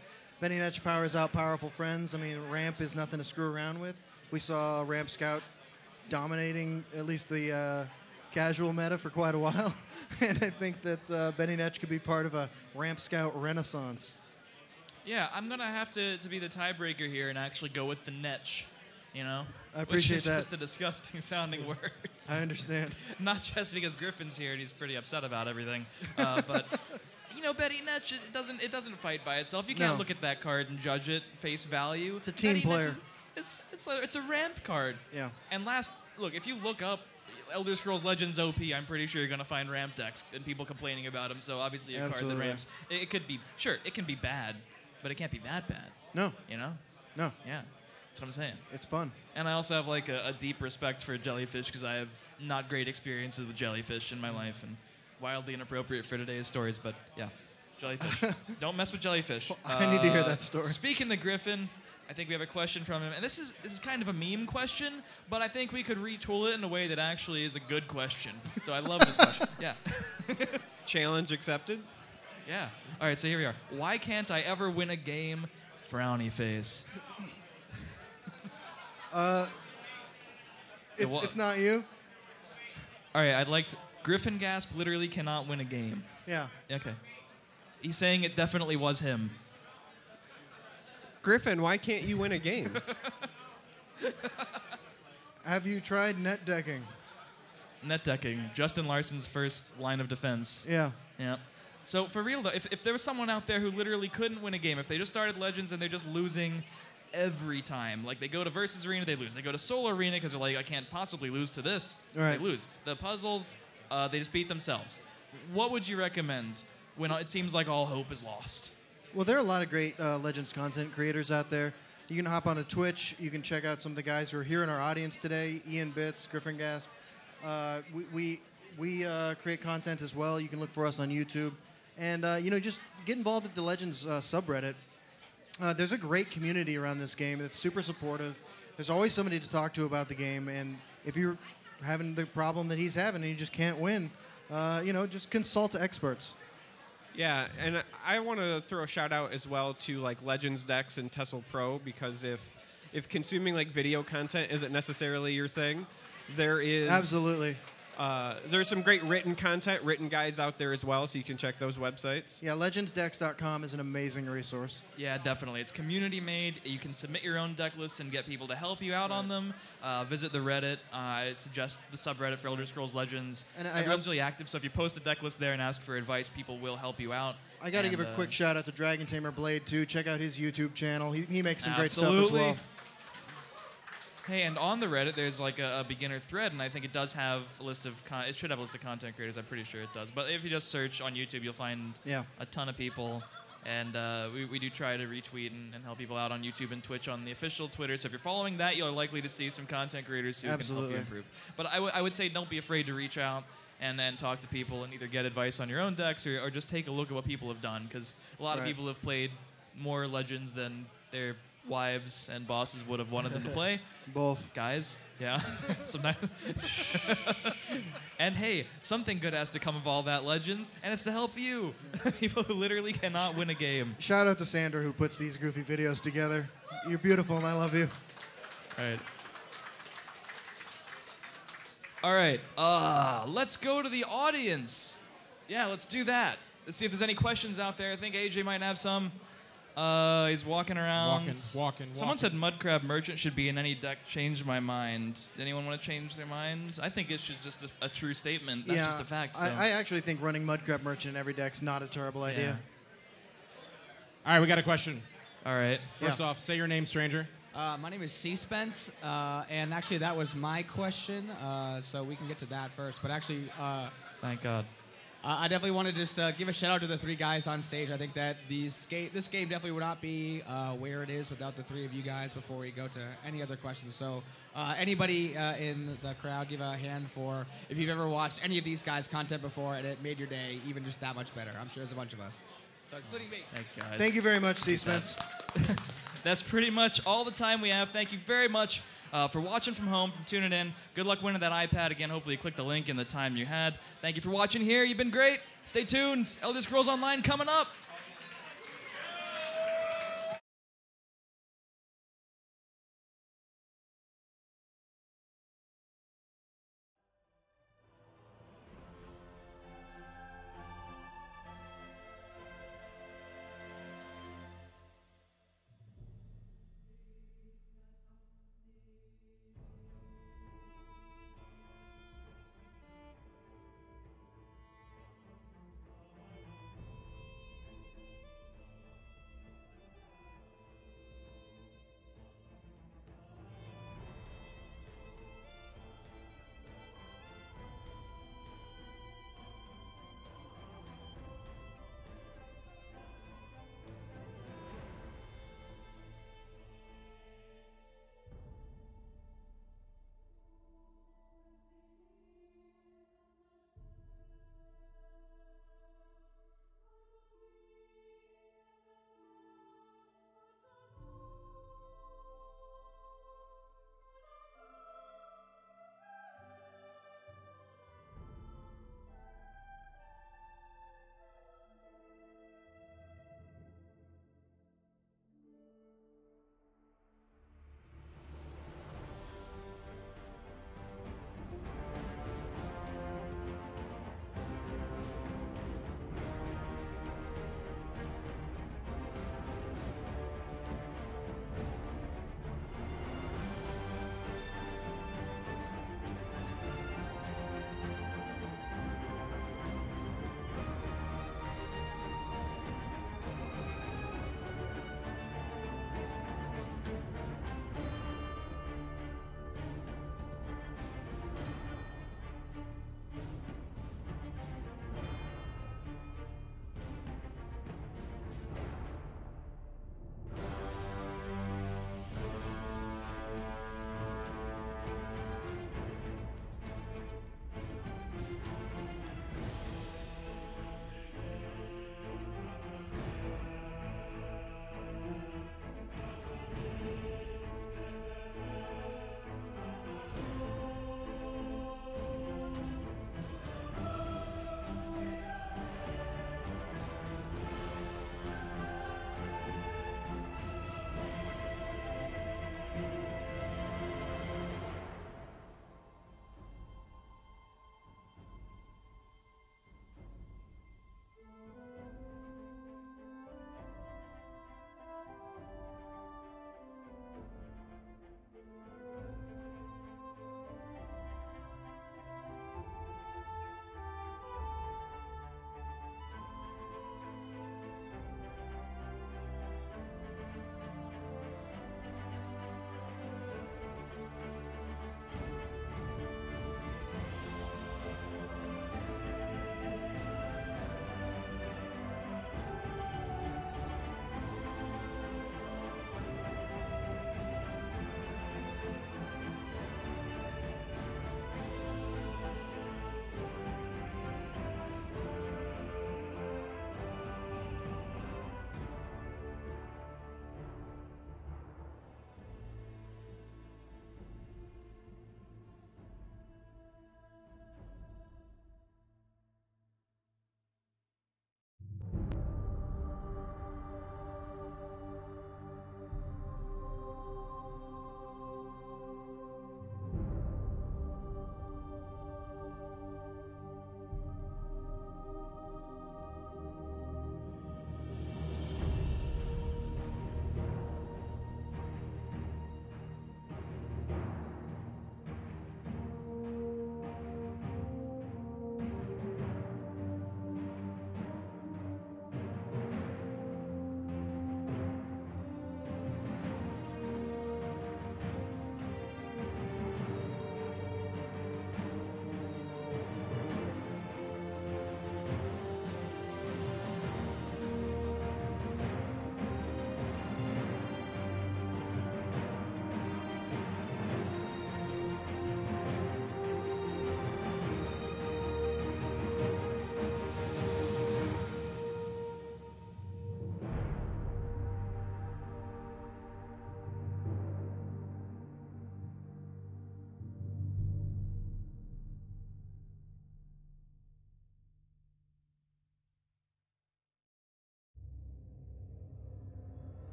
Betty Netch powers out powerful friends. I mean, Ramp is nothing to screw around with. We saw Ramp Scout dominating at least the casual meta for quite a while, and I think that Betty Netch could be part of a Ramp Scout renaissance. Yeah, I'm going to have to be the tiebreaker here and actually go with the Netch, you know? I appreciate Which is that. just a disgusting sounding word. I understand. Not just because Griffin's here and he's pretty upset about everything, but... You know, Betty Netch, it doesn't fight by itself. You can't look at that card and judge it face value. It's a team Betty player. Netch it's a ramp card. Yeah. And look, if you look up Elder Scrolls Legends OP, I'm pretty sure you're gonna find ramp decks and people complaining about them. So obviously a card that ramps. It could be it can be bad, but it can't be that bad. No. You know? No. Yeah. That's what I'm saying. It's fun. And I also have like a deep respect for jellyfish because I have not great experiences with jellyfish in my life and wildly inappropriate for today's stories, but yeah, jellyfish. Don't mess with jellyfish. I need to hear that story. Speaking of Griffin, I think we have a question from him, and this is kind of a meme question, but I think we could retool it in a way that actually is a good question. So I love this question. Yeah. Challenge accepted. Yeah. All right, so here we are. Why can't I ever win a game? Frowny face. It's not you. All right, I'd like to... Griffin Gasp literally cannot win a game. Yeah. Okay. He's saying it definitely was him. Griffin, why can't you win a game? Have you tried net decking? Net decking. Justin Larson's first line of defense. Yeah. Yeah. So for real though, if there was someone out there who literally couldn't win a game, if they just started Legends and they're just losing every time, like they go to Versus Arena, they lose. They go to Soul Arena because they're like, I can't possibly lose to this. Right. They lose. The puzzles, they just beat themselves. What would you recommend when it seems like all hope is lost? Well, there are a lot of great Legends content creators out there. You can hop onto Twitch. You can check out some of the guys who are here in our audience today. Ian Bits, Griffin Gasp. We create content as well. You can look for us on YouTube. And, just get involved with the Legends subreddit. There's a great community around this game that's super supportive. There's always somebody to talk to about the game. And if you're having the problem that he's having and you just can't win, just consult experts. Yeah, and I want to throw a shout out as well to like Legends decks and TESL Pro, because if consuming like video content isn't necessarily your thing, there is Absolutely. There's some great written content, written guides out there as well, so you can check those websites. Yeah, legendsdecks.com is an amazing resource. Yeah, definitely. It's community made. You can submit your own deck lists and get people to help you out on them. Visit the Reddit. I suggest the subreddit for Elder Scrolls Legends. And Everyone's really active, so if you post a deck list there and ask for advice, people will help you out. I got to give a quick shout out to Dragon Tamer Blade too. Check out his YouTube channel. He makes some great stuff as well. Hey, and on the Reddit, there's like a beginner thread, and I think it does have a list of it should have a list of content creators. I'm pretty sure it does. But if you just search on YouTube, you'll find a ton of people. And we do try to retweet and help people out on YouTube and Twitch on the official Twitter. So if you're following that, you're likely to see some content creators who can help you improve. But I would say don't be afraid to reach out and then talk to people and either get advice on your own decks or just take a look at what people have done. Because a lot of people have played more Legends than their wives and bosses would have wanted them to play. Both. Guys, yeah. Sometimes. And hey, something good has to come of all that Legends, and it's to help you. People who literally cannot win a game. Shout out to Sandra who puts these goofy videos together. You're beautiful and I love you. All right. Let's go to the audience. Yeah, let's do that. Let's see if there's any questions out there. I think AJ might have some. He's walking around. Walking. Someone said Mudcrab Merchant should be in any deck. Changed my mind. Anyone want to change their mind? I think it should just a true statement. That's just a fact. So. I actually think running Mudcrab Merchant in every deck's not a terrible idea. All right, we got a question. All right. First off, say your name, stranger. My name is C-Spence, and actually that was my question, so we can get to that first. But actually, Thank God. I definitely want to just give a shout out to the 3 guys on stage. I think that this game definitely would not be where it is without the 3 of you guys before we go to any other questions. So anybody in the crowd, give a hand for if you've ever watched any of these guys' content before and it made your day even just that much better. I'm sure there's a bunch of us, so including me. Thank you, guys. Thank you very much, C-Spence. That's pretty much all the time we have. Thank you very much for watching from home, for tuning in. Good luck winning that iPad again. Hopefully you click the link in the time you had. Thank you for watching here. You've been great. Stay tuned. Elder Scrolls Online coming up.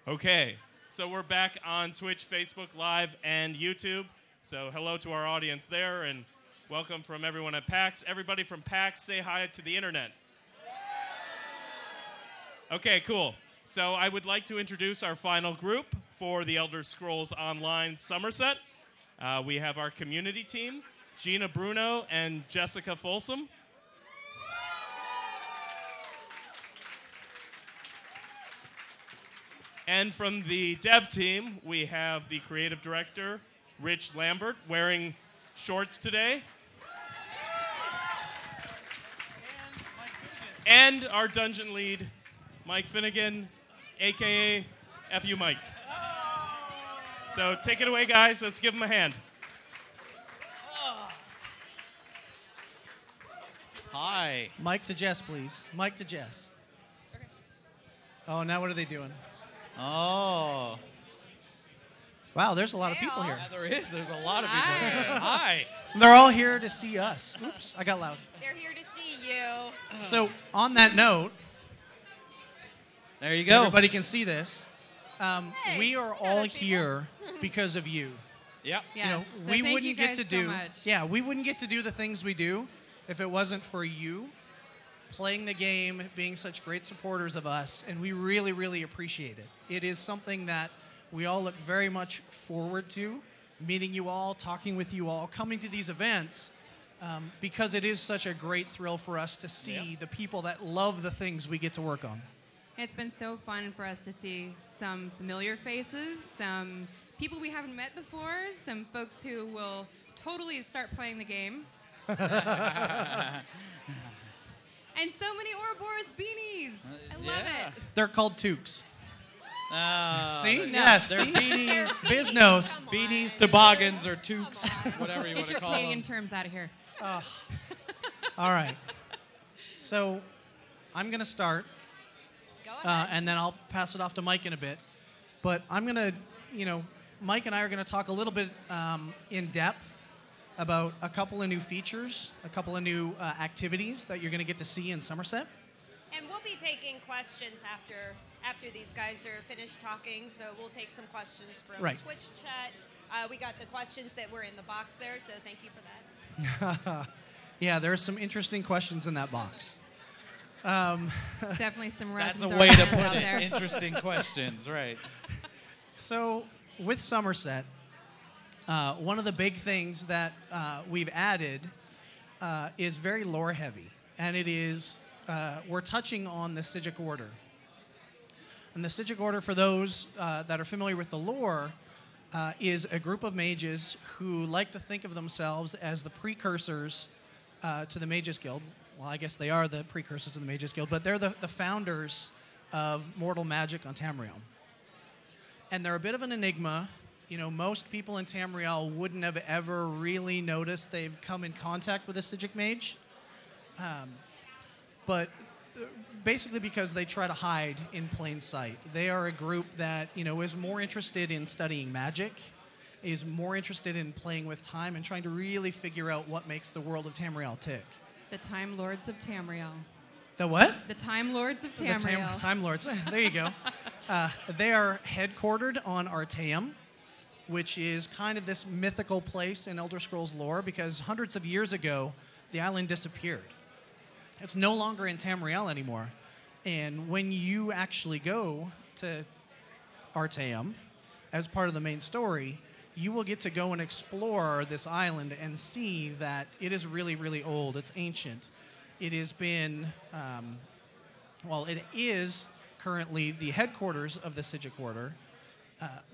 Okay, so we're back on Twitch, Facebook Live, and YouTube. So hello to our audience there, and welcome from everyone at PAX. Everybody from PAX, say hi to the internet. Okay, cool. So I would like to introduce our final group for the Elder Scrolls Online Somerset. We have our community team, Gina Bruno and Jessica Folsom. And from the dev team, we have the creative director, Rich Lambert, wearing shorts today. And our dungeon lead, Mike Finnegan, a.k.a. FU Mike. So take it away, guys. Let's give him a hand. Hi. Mike to Jess, please. Mike to Jess. Okay. Oh, now what are they doing? Oh. Wow, there's a lot of people here. Yeah, there is. There's a lot of people here. Hi. They're all here to see us. Oops, I got loud. They're here to see you. So, on that note, there you go. Everybody can see this. Hey, we are all here because of you. Yep. Yes. You know, So we thank wouldn't you get guys to so do. much. Yeah, we wouldn't get to do the things we do if it wasn't for you playing the game, being such great supporters of us, and we really, really appreciate it. It is something that we all look very much forward to, meeting you all, talking with you all, coming to these events, because it is such a great thrill for us to see the people that love the things we get to work on. It's been so fun for us to see some familiar faces, some people we haven't met before, some folks who will totally start playing the game. And so many Ouroboros beanies. I love it. They're called toques. See? No. Yes. They're see? beanies. Biznos. Beanies, toboggans, or toques, whatever you Get want to your call Canadian them. terms out of here. All right. So I'm going to start, and then I'll pass it off to Mike in a bit. But I'm going to, Mike and I are going to talk a little bit in depth about a couple of new features, a couple of new activities that you're going to get to see in Somerset. And we'll be taking questions after these guys are finished talking. So we'll take some questions from Twitch chat. We got the questions that were in the box there, so thank you for that. Yeah, there are some interesting questions in that box. Definitely some That's a resin way to darkness put out it. there. Interesting questions, right. So with Somerset, one of the big things that we've added is very lore heavy, and it is we're touching on the Psijic Order. And the Psijic Order, for those that are familiar with the lore, is a group of mages who like to think of themselves as the precursors to the Mages Guild. Well, I guess they are the precursors to the Mages Guild, but they're the founders of mortal magic on Tamriel. And they're a bit of an enigma. Most people in Tamriel wouldn't have ever really noticed they've come in contact with a Psijic mage. But basically because they try to hide in plain sight. They are a group that, is more interested in studying magic, is more interested in playing with time and trying to really figure out what makes the world of Tamriel tick. The Time Lords of Tamriel. The what? The Time Lords of Tamriel. The Time Lords. There you go. They are headquartered on Artaeum, which is kind of this mythical place in Elder Scrolls lore because hundreds of years ago, the island disappeared. It's no longer in Tamriel anymore. And when you actually go to Artaeum as part of the main story, you will get to go and explore this island and see that it is really, really old. It's ancient. It has been, it is currently the headquarters of the Psijic Order,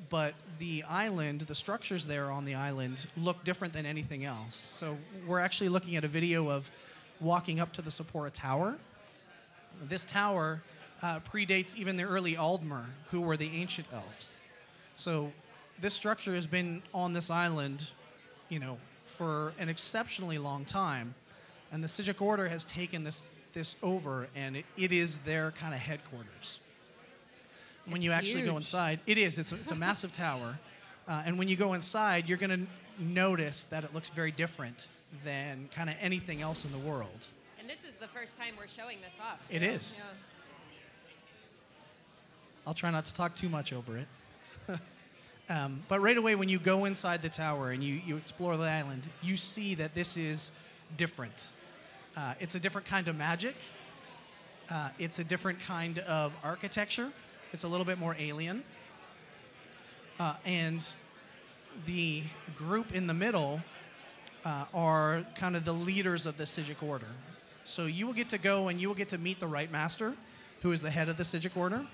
but the island, the structures there on the island look different than anything else. So we're actually looking at a video of walking up to the Sephora Tower. This tower predates even the early Aldmer, who were the ancient elves. So this structure has been on this island, for an exceptionally long time. And the Psijic Order has taken this over, and it is their kind of headquarters. When you actually go inside, it's a massive tower. And when you go inside, you're going to notice that it looks very different than kind of anything else in the world. And this is the first time we're showing this off, too. It is. I'll try not to talk too much over it. But right away, when you go inside the tower and you explore the island, you see that this is different. It's a different kind of magic. It's a different kind of architecture. It's a little bit more alien. And the group in the middle are kind of the leaders of the Psijic Order. So you will get to go and you will get to meet the Rite Master, who is the head of the Psijic Order.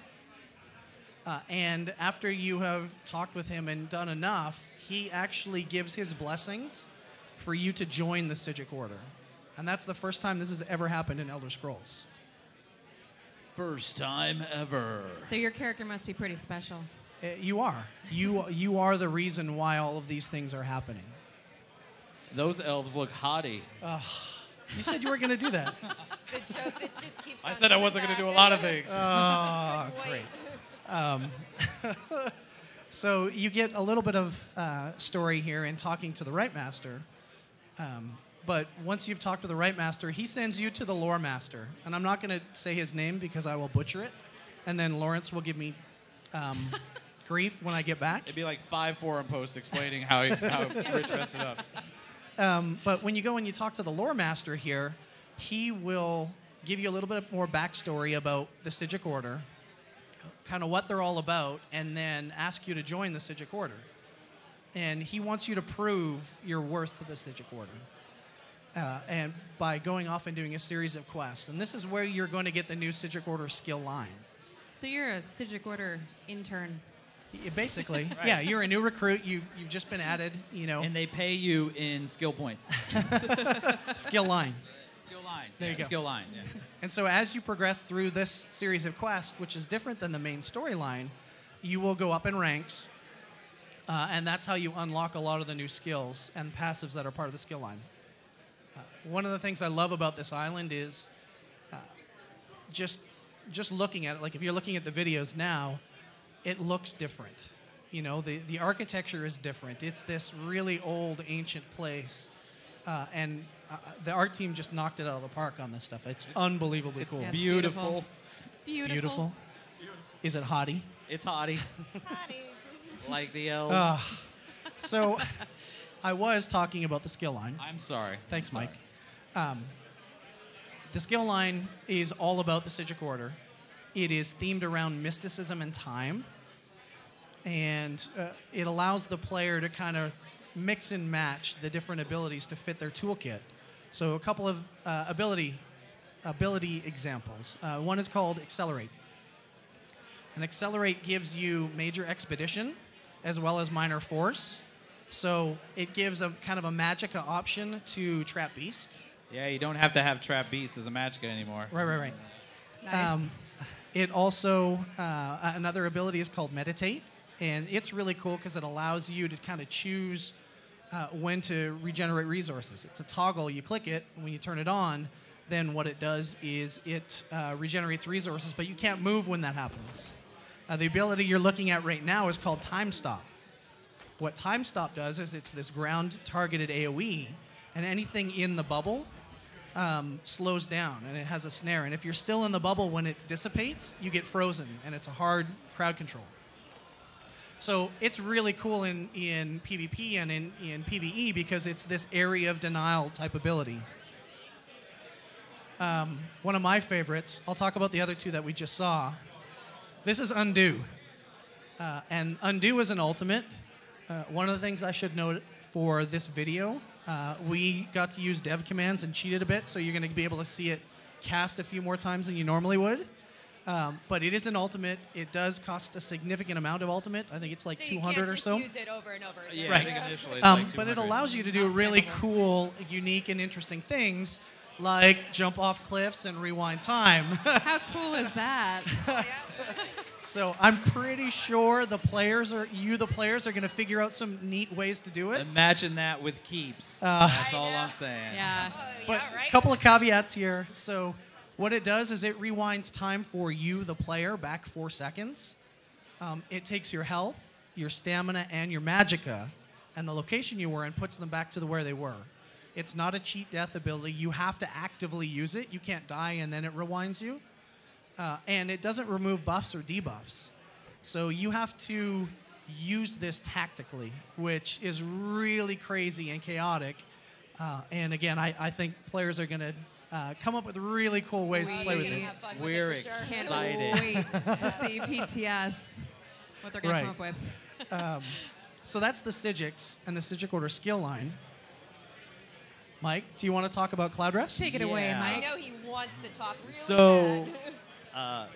And after you have talked with him and done enough, he actually gives his blessings for you to join the Psijic Order. And that's the first time this has ever happened in Elder Scrolls. First time ever. So your character must be pretty special. You are. You are the reason why all of these things are happening. Those elves look haughty. You said you were going to do that. The joke that just keeps I on said I coming wasn't going to back. do a lot of things. Oh, great. So you get a little bit of story here in talking to the Rite Master. But once you've talked with the Rite Master, he sends you to the Lore Master. And I'm not going to say his name because I will butcher it. And then Lawrence will give me grief when I get back. It'd be like 5 forum posts explaining how Rich messed it up. But when you go and you talk to the Lore Master here, he will give you a little bit more backstory about the Psijic Order, kind of what they're all about, and then ask you to join the Psijic Order. And he wants you to prove your worth to the Psijic Order. And by going off and doing a series of quests. And this is where you're going to get the new Psijic Order skill line. So you're a Psijic Order intern. Basically, Right. yeah, you're a new recruit. You've just been added, And they pay you in skill points. skill line. Skill line. There you go. Skill line, yeah. And so as you progress through this series of quests, which is different than the main storyline, you will go up in ranks, and that's how you unlock a lot of the new skills and passives that are part of the skill line. One of the things I love about this island is just looking at it. Like if you're looking at the videos now, it looks different. You know, the architecture is different. It's this really old, ancient place. And the art team just knocked it out of the park on this stuff. It's unbelievably cool. Yeah, it's Beautiful. Beautiful. Is it hottie? It's haughty. Like the elves. So I was talking about the skill line. I'm sorry. Thanks, I'm Mike. The skill line is all about the Psijic Order. It is themed around mysticism and time. And it allows the player to kind of mix and match the different abilities to fit their toolkit. So a couple of ability examples. One is called Accelerate. And Accelerate gives you major expedition as well as minor force. So it gives a kind of a magicka option to Trap Beast. Yeah, you don't have to have Trap Beast as a magicka anymore. Right. Nice. It also, another ability is called Meditate. And it's really cool because it allows you to kind of choose when to regenerate resources. It's a toggle. You click it. When you turn it on, then what it does is it regenerates resources, but you can't move when that happens. The ability you're looking at right now is called Time Stop. What Time Stop does is it's this ground-targeted AoE, and anything in the bubble slows down, and it has a snare. And if you're still in the bubble when it dissipates, you get frozen, and it's a hard crowd control. So it's really cool in PvP and in PvE because it's this area of denial type ability. One of my favorites, I'll talk about the other two that we just saw. This is Undo. And Undo is an ultimate. One of the things I should note for this video, we got to use dev commands and cheated a bit, so you're going to be able to see it cast a few more times than you normally would. But it is an ultimate. It does cost a significant amount of ultimate. I think it's like 200 or so. You can't just use it over and over again. Yeah, right. I think initially it's like 200. But it allows you to do really cool, unique, and interesting things like jump off cliffs and rewind time. How cool is that? So I'm pretty sure the players are going to figure out some neat ways to do it. Imagine that with keeps. That's all I'm saying. Yeah. But a couple of caveats here. So what it does is it rewinds time for you, the player, back 4 seconds. It takes your health, your stamina, and your magicka, and the location you were in, puts them back to where they were. It's not a cheat death ability. You have to actively use it. You can't die and then it rewinds you. And it doesn't remove buffs or debuffs. So you have to use this tactically, which is really crazy and chaotic. And again, I think players are going to come up with really cool ways to play with it. We're excited. Can't wait to see PTS, what they're going to come up with. So that's the Psijics and the Psijic Order skill line. Mike, do you want to talk about Cloudrest? Take it away, I Mike. know he wants to talk really So, bad.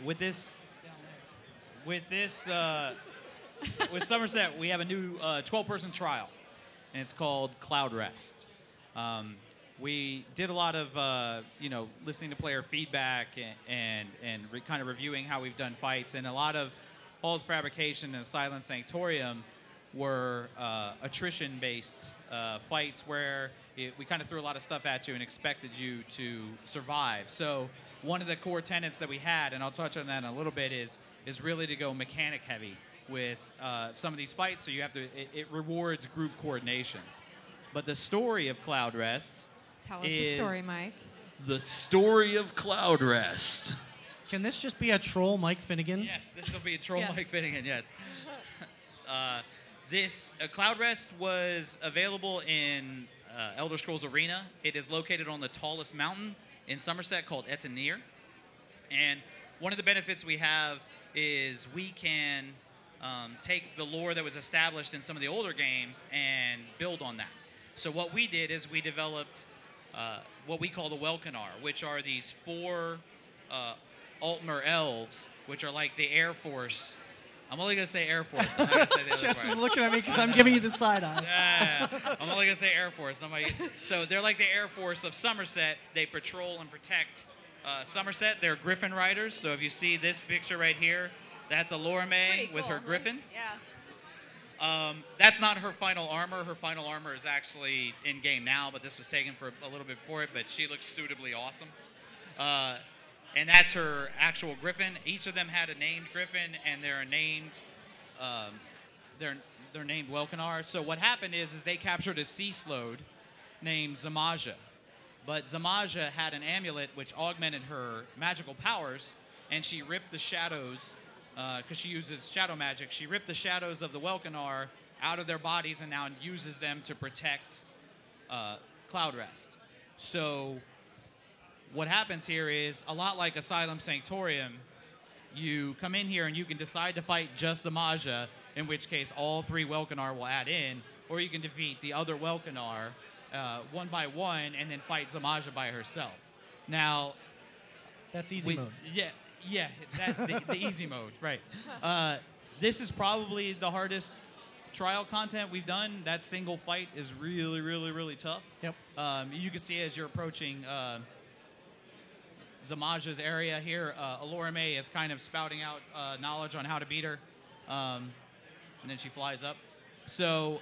with Somerset, we have a new 12-person trial, and it's called Cloudrest. We did a lot of listening to player feedback and kind of reviewing how we've done fights, and a lot of Hall's Fabrication and Silent Sanctorium were attrition-based fights where we kind of threw a lot of stuff at you and expected you to survive. So one of the core tenets that we had, and I'll touch on that in a little bit, is really to go mechanic heavy with some of these fights. So you have to, it rewards group coordination. But the story of Cloudrest Tell us the story, Mike. The story of Cloudrest. Can this just be a troll Mike Finnegan? Yes, this will be a troll Mike Finnegan, yes. This Cloudrest was available in Elder Scrolls Arena. It is located on the tallest mountain in Somerset called Etenir. And one of the benefits we have is we can take the lore that was established in some of the older games and build on that. So what we did is we developed what we call the Welkanar, which are these 4 Altmer elves, which are like the Air Force. I'm only going to say Air Force. I'm not going to say the other Jess part. is looking at me because I'm giving you the side eye. Yeah, I'm only going to say Air Force. So they're like the Air Force of Somerset. They patrol and protect Somerset. They're Griffin riders. So if you see this picture right here, that's Alorame with her Griffin. Yeah. That's not her final armor. Her final armor is actually in game now, but this was taken for a little bit before it. But she looks suitably awesome. And that's her actual Griffin. Each of them had a named Griffin, and they're named Welkanar. So what happened is they captured a sea slode named Zamaja. But Zamaja had an amulet which augmented her magical powers, and she ripped the shadows, because she uses shadow magic, she ripped the shadows of the Welkanar out of their bodies and now uses them to protect Cloudrest. So what happens here is, a lot like Asylum Sanctorium, you come in here and you can decide to fight just Zamaja, in which case all 3 Welkanar will add in, or you can defeat the other Welkanar one by one and then fight Zamaja by herself. Now, that's easy mode. Yeah, the easy mode, right. This is probably the hardest trial content we've done. That single fight is really, really, really tough. Yep. You can see as you're approaching Zamaja's area here, Alorame is kind of spouting out knowledge on how to beat her, and then she flies up. So,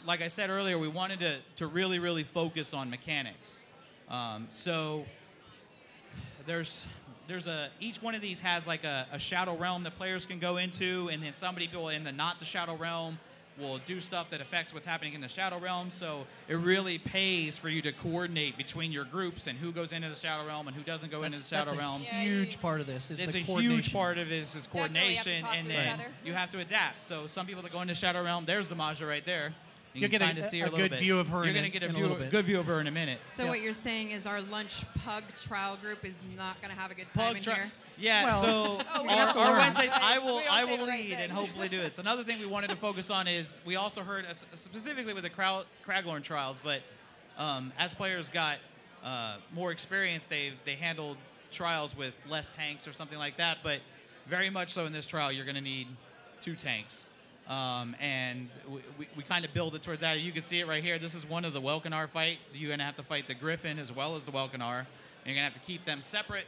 like I said earlier, we wanted to really, really focus on mechanics. So each one of these has like a shadow realm that players can go into, and then some people in the not the shadow realm will do stuff that affects what's happening in the shadow realm. So it really pays for you to coordinate between your groups and who goes into the shadow realm and who doesn't go into the shadow realm. That's a huge part of this. It's the a coordination. huge part of this is coordination, and then you have to adapt. So some people that go into shadow realm, there's Zamaja right there. You'll get a good view of her. You're going to get a good view of her in a minute. So what you're saying is our lunch pug trial group is not going to have a good time in here? Yeah, Well, so our Wednesday, I will lead and hopefully do it. So another thing we wanted to focus on is we also heard, specifically with the Craglorn trials, but as players got more experience, they handled trials with less tanks or something like that. But very much so in this trial, you're going to need 2 tanks. And we kind of build it towards that. You can see it right here. This is one of the Welkanar fight. You're going to have to fight the Griffin as well as the Welkanar. You're going to have to keep them separate.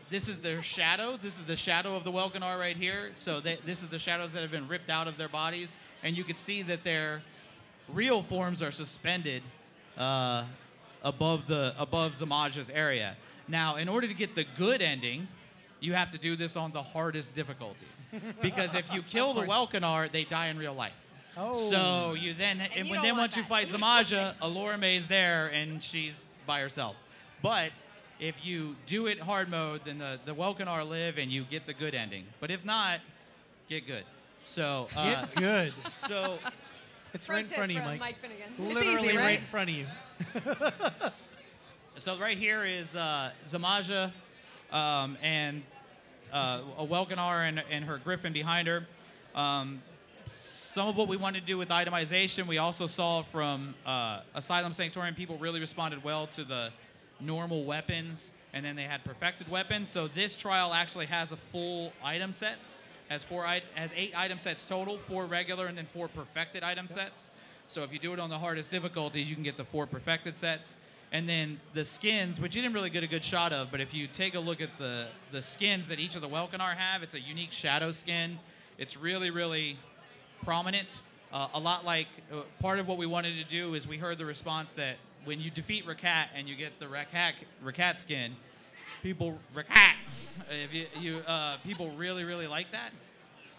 This is their shadows. This is the shadow of the Welkanar right here. So this is the shadows that have been ripped out of their bodies. And you can see that their real forms are suspended above Zamaja's area. Now, in order to get the good ending, you have to do this on the hardest difficulty. Because if you kill the Welkanar, they die in real life. Oh. So you then, once you fight Zamaja, Alorame is there and she's by herself. But If you do it hard mode, then the Welkinar live and you get the good ending. But if not, get good. So Get good. So It's right in front of you, Mike. Finnegan. Literally easy, right in front of you. So right here is Zamaja and a Welkinar and her Griffin behind her. Some of what we wanted to do with itemization, we also saw from Asylum Sanctorium, people really responded well to the normal weapons, and then they had perfected weapons. So this trial actually has a full item sets, has 8 item sets total, 4 regular and then 4 perfected item sets. So if you do it on the hardest difficulties, you can get the 4 perfected sets. And then the skins, which you didn't really get a good shot of, but if you take a look at the skins that each of the Welkinar have, it's a unique shadow skin. It's really, really prominent. A lot like part of what we wanted to do is we heard the response that when you defeat Rakat and you get the Rakat skin, people people really, really like that.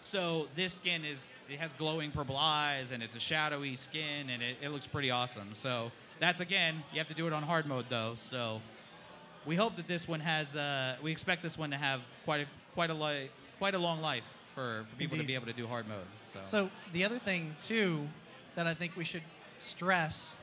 So this skin it has glowing purple eyes and it's a shadowy skin and it looks pretty awesome. So that's, again, you have to do it on hard mode though. So we hope that this one has, we expect this one to have quite a long life for people to be able to do hard mode. So the other thing too that I think we should stress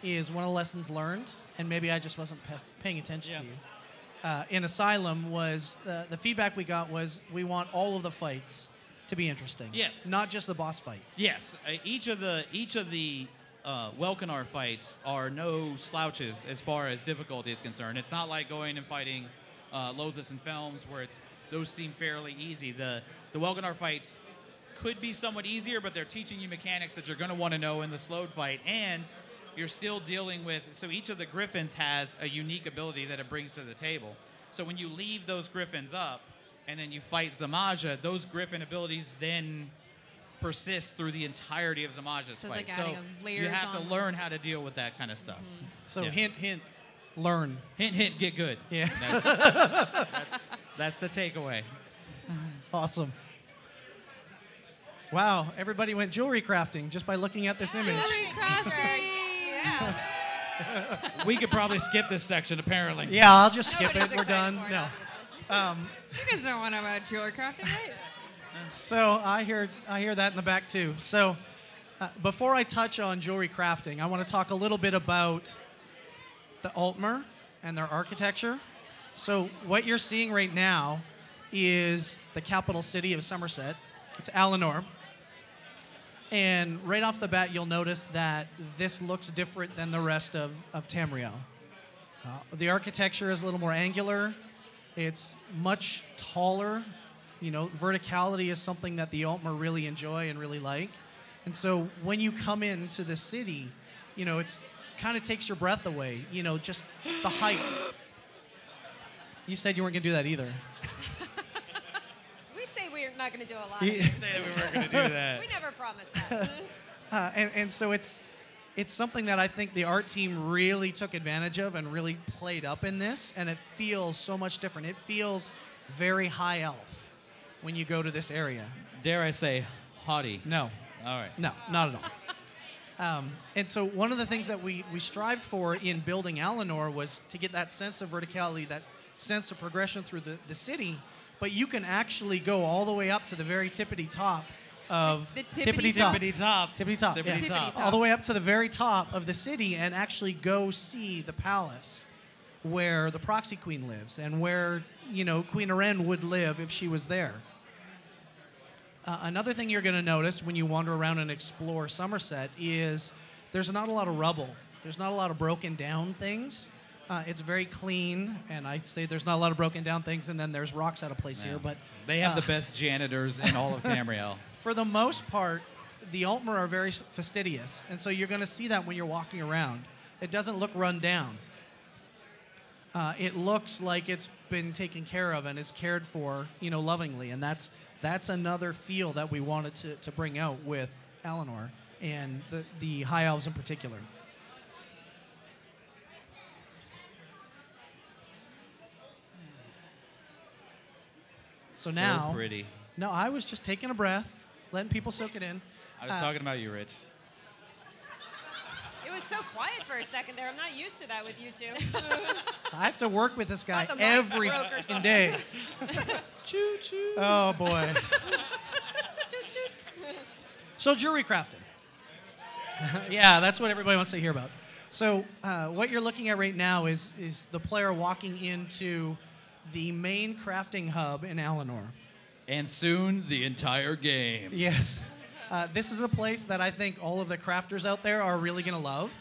is one of the lessons learned, and maybe I just wasn't paying attention to you. In Asylum was the feedback we got was we want all of the fights to be interesting. Yes. Not just the boss fight. Yes. Each of the Welkinar fights are no slouches as far as difficulty is concerned. It's not like going and fighting Lothus and Felms where those seem fairly easy. The Welkinar fights could be somewhat easier, but they're teaching you mechanics that you're going to want to know in the slowed fight, and you're still dealing with, so each of the Griffins has a unique ability that it brings to the table. So when you leave those Griffins up and then you fight Zamaja, those Griffin abilities then persist through the entirety of Zamaja's So it's fight. like adding layers you have to on. learn how to deal with that kind of stuff. So Yeah. hint, hint, learn. Hint, hint, get good. Yeah. That's the takeaway. Awesome. Wow, everybody went jewelry crafting just by looking at this image. Jewelry crafting. We could probably skip this section, apparently. Yeah, I'll just skip Nobody's it. We're excited done. for it, No. You guys don't want to about jewelry crafting, right? So I hear that in the back too. So before I touch on jewelry crafting, I want to talk a little bit about the Altmer and their architecture. So what you're seeing right now is the capital city of Somerset. It's Alinor. And right off the bat, you'll notice that this looks different than the rest of Tamriel. The architecture is a little more angular. It's much taller. You know, verticality is something that the Altmer really enjoy and really like. And so when you come into the city, you know, it's kind of takes your breath away. You know, just the height. You said you weren't going to do that either. We say we're not going to do a lot. Yeah. Of this. Say we weren't going to do that. We never promised that. And so it's something that I think the art team really took advantage of and really played up in this, and it feels so much different. It feels very high elf when you go to this area. Dare I say, haughty? No. All right. No, not at all. And so one of the things that we strived for in building Alinor was to get that sense of verticality, that sense of progression through the city, but you can actually go all the way up to the very tippity top of The tippity top. all the way up to the very top of the city and actually go see the palace where the proxy queen lives and where, you know, Queen Aren would live if she was there. Another thing you're going to notice when you wander around and explore Somerset is there's not a lot of rubble. There's not a lot of broken down things. It's very clean, and I'd say there's not a lot of broken down things, and then there's rocks out of place here. But they have the best janitors in all of Tamriel. For the most part, the Altmer are very fastidious, and so you're going to see that when you're walking around. It doesn't look run down. It looks like it's been taken care of and is cared for, you know, lovingly, and that's another feel that we wanted to bring out with Alinor and the High Elves in particular. So now, pretty. No, I was just taking a breath, letting people soak it in. I was talking about you, Rich. It was so quiet for a second there. I'm not used to that with you two. I have to work with this guy Thought the mics every broke or fucking something. day. Choo choo. Oh boy. So jewelry crafting. Yeah, that's what everybody wants to hear about. So what you're looking at right now is the player walking into the main crafting hub in Alinor. And soon, the entire game. Yes. This is a place that I think all of the crafters out there are really going to love.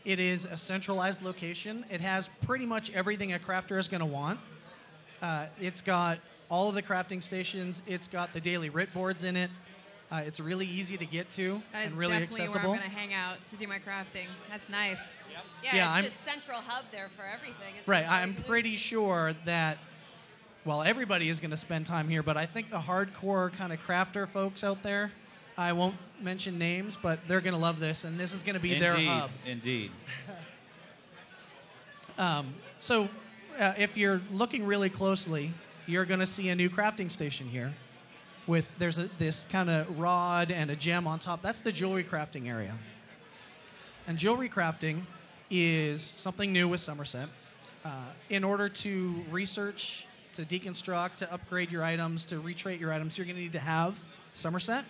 It is a centralized location. It has pretty much everything a crafter is going to want. It's got all of the crafting stations. It's got the daily writ boards in it. It's really easy to get to That is and really definitely accessible. where I'm going to hang out to do my crafting. That's nice. Yeah, I'm- it's just central hub there for everything. It Right. seems I'm like. pretty sure that, well, everybody is going to spend time here, but I think the hardcore kind of crafter folks out there, I won't mention names, but they're going to love this, and this is going to be their hub. Indeed. So if you're looking really closely, you're going to see a new crafting station here. There's this kind of rod and a gem on top. That's the jewelry crafting area. And jewelry crafting is something new with Somerset. In order to research, to deconstruct, to upgrade your items, to retrait your items, you're going to need to have Somerset.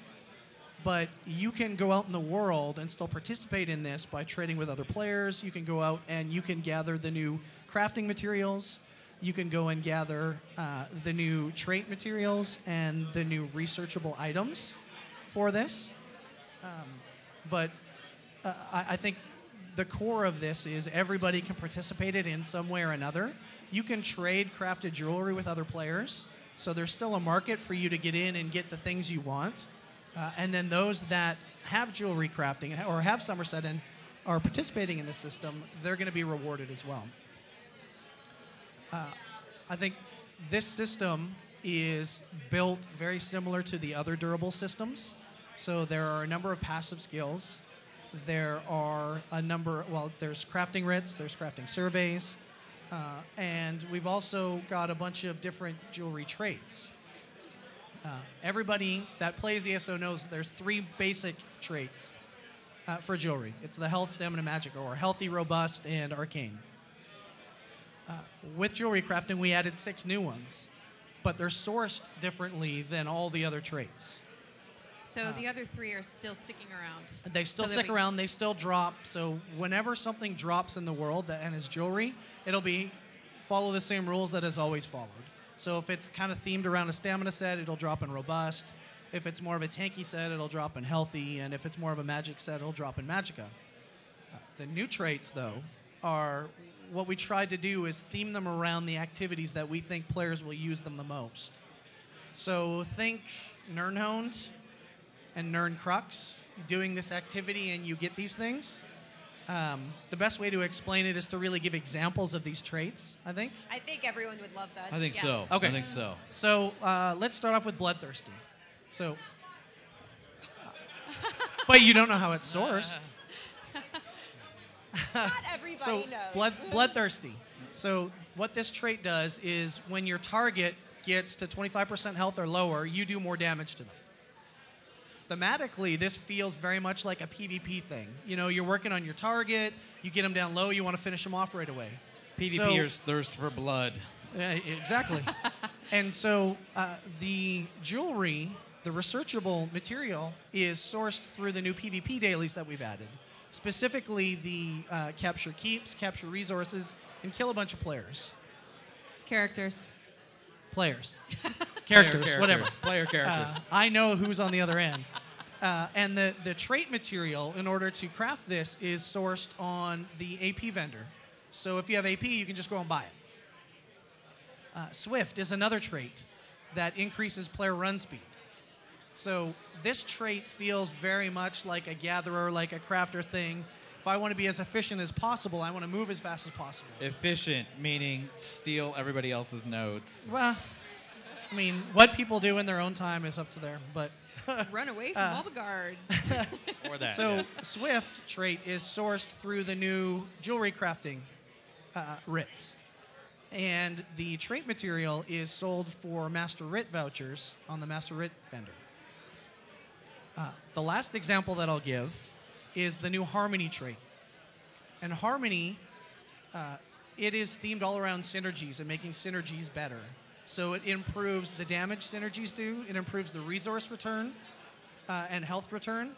But you can go out in the world and still participate in this by trading with other players. You can go out and you can gather the new crafting materials. You can go and gather the new trait materials and the new researchable items for this. But I think the core of this is everybody can participate in some way or another. You can trade crafted jewelry with other players. So there's still a market for you to get in and get the things you want. And then those that have jewelry crafting or have Somerset and are participating in the system, they're going to be rewarded as well. I think this system is built very similar to the other durable systems. So there are a number of passive skills. There are a number, there's crafting writs, there's crafting surveys, and we've also got a bunch of different jewelry traits. Everybody that plays ESO knows there's 3 basic traits for jewelry. It's the health, stamina, magic, or healthy, robust, and arcane. With jewelry crafting, we added 6 new ones, but they're sourced differently than all the other traits. So the other 3 are still sticking around. They still stick around. They still drop. So whenever something drops in the world and is jewelry, it'll follow the same rules that has always followed. So if it's kind of themed around a stamina set, it'll drop in robust. If it's more of a tanky set, it'll drop in healthy. And if it's more of a magic set, it'll drop in magicka. The new traits, though, are what we tried to do is theme them around the activities that we think players will use them the most. So think Nirnhoned and Nirn Crux doing this activity, and you get these things. The best way to explain it is to really give examples of these traits, I think. I think everyone would love that. I think so. Okay. I think so. So let's start off with Bloodthirsty. So, but you don't know how it's sourced. Not everybody knows. Bloodthirsty. So what this trait does is when your target gets to 25% health or lower, you do more damage to them. Thematically, this feels very much like a PvP thing. You know, you're working on your target, you get them down low, you want to finish them off right away. PvPers thirst for blood. Exactly. And so the jewelry, the researchable material, is sourced through the new PvP dailies that we've added. Specifically, the capture keeps, capture resources, and kill a bunch of players. Characters. Players. Characters, whatever. Player characters. I know who's on the other end. And the trait material, in order to craft this, is sourced on the AP vendor. So if you have AP, you can just go and buy it. Swift is another trait that increases player run speed. So this trait feels very much like a gatherer, like a crafter thing. If I want to be as efficient as possible, I want to move as fast as possible. Efficient, meaning steal everybody else's nodes. Well, I mean, what people do in their own time is up to them, but... Run away from all the guards. Or that. So yeah. Swift trait is sourced through the new jewelry crafting writs. And the trait material is sold for Master Writ vouchers on the Master Writ vendor. The last example that I'll give is the new Harmony trait. And Harmony, it is themed all around synergies and making synergies better. So it improves the damage synergies do, it improves the resource return and health return.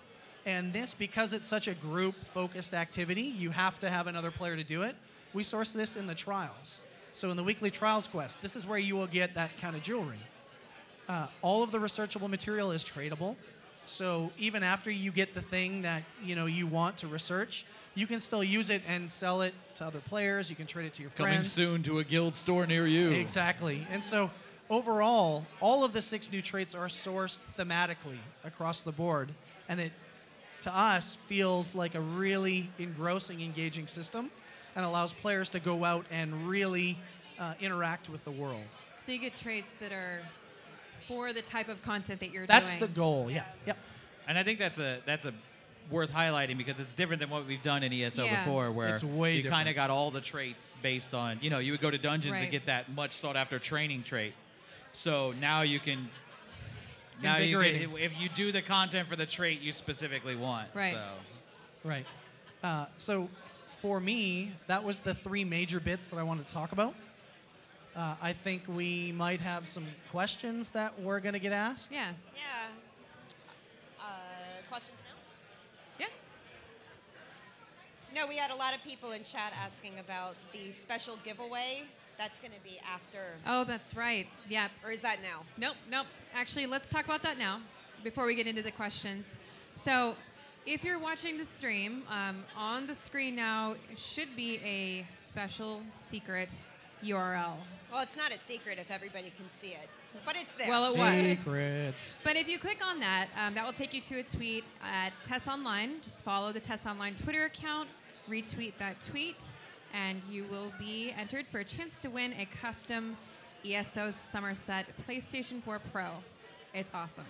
And this, because it's such a group-focused activity, you have to have another player to do it. We source this in the trials. So in the weekly trials quest, this is where you will get that kind of jewelry. All of the researchable material is tradable. So even after you get the thing that you want to research, you can still use it and sell it to other players. You can trade it to your friends. Coming soon to a guild store near you. Exactly. And so overall, all of the 6 new traits are sourced thematically across the board. And it, to us, feels like a really engrossing, engaging system and allows players to go out and really interact with the world. So you get traits that are for the type of content that you're That's doing. the goal, yeah. Yep. And I think that's a worth highlighting because it's different than what we've done in ESO before, where It's way you kind of different. got all the traits based on, you would go to dungeons Right. and get that much sought after training trait. So now you can, Invigorating. if you do the content for the trait you specifically want. Right. So. Right. So for me, that was the 3 major bits that I wanted to talk about. I think we might have some questions that we're going to get asked. Yeah. Yeah. Questions now? Yeah. No, we had a lot of people in chat asking about the special giveaway. That's going to be after. Oh, that's right. Yeah. Or is that now? Nope. Actually, let's talk about that now before we get into the questions. So if you're watching the stream, on the screen now should be a special secret URL. Well, it's not a secret if everybody can see it, but it's there. Well, it was. Secrets. But if you click on that, that will take you to a tweet at TES Online. Just follow the TES Online Twitter account, retweet that tweet, and you will be entered for a chance to win a custom ESO Somerset PlayStation 4 Pro. It's awesome.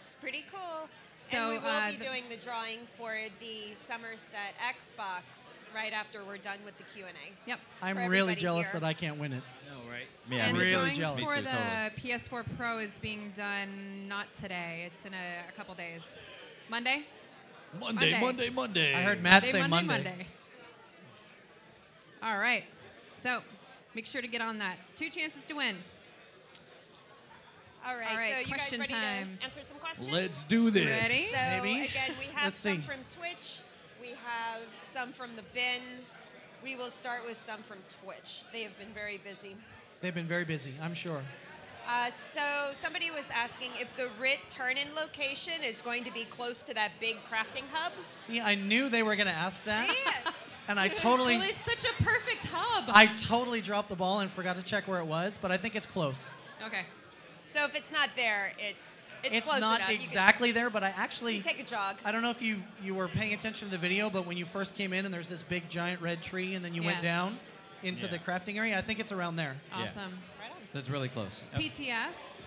It's pretty cool. So, and we will be doing the drawing for the Somerset Xbox right after we're done with the Q&A. Yep. I'm For really everybody jealous here. that I can't win it. No, right? And I'm the really drawing jealous. for the PS4 Pro is being done not today. It's in a couple days. Monday? Monday. I heard Matt say Monday. All right. So make sure to get on that. 2 chances to win. All right, All right, so you guys question ready time. to answer some questions? Let's do this. Ready? So Maybe. again, we have Let's some see. from Twitch. We have some from the bin. We will start with some from Twitch. They have been very busy. They've been very busy, I'm sure. So somebody was asking if the RIT turn-in location is going to be close to that big crafting hub. See, I knew they were going to ask that. Yeah. And I totally, Well, it's such a perfect hub. I totally dropped the ball and forgot to check where it was, but I think it's close. Okay. So if it's not there, it's It's close not enough. exactly there, but I You actually, can take a jog. I don't know if you were paying attention to the video, but when you first came in and there's this big giant red tree and then you went Yeah. down into the crafting area, I think it's around there. Awesome. That's really close. PTS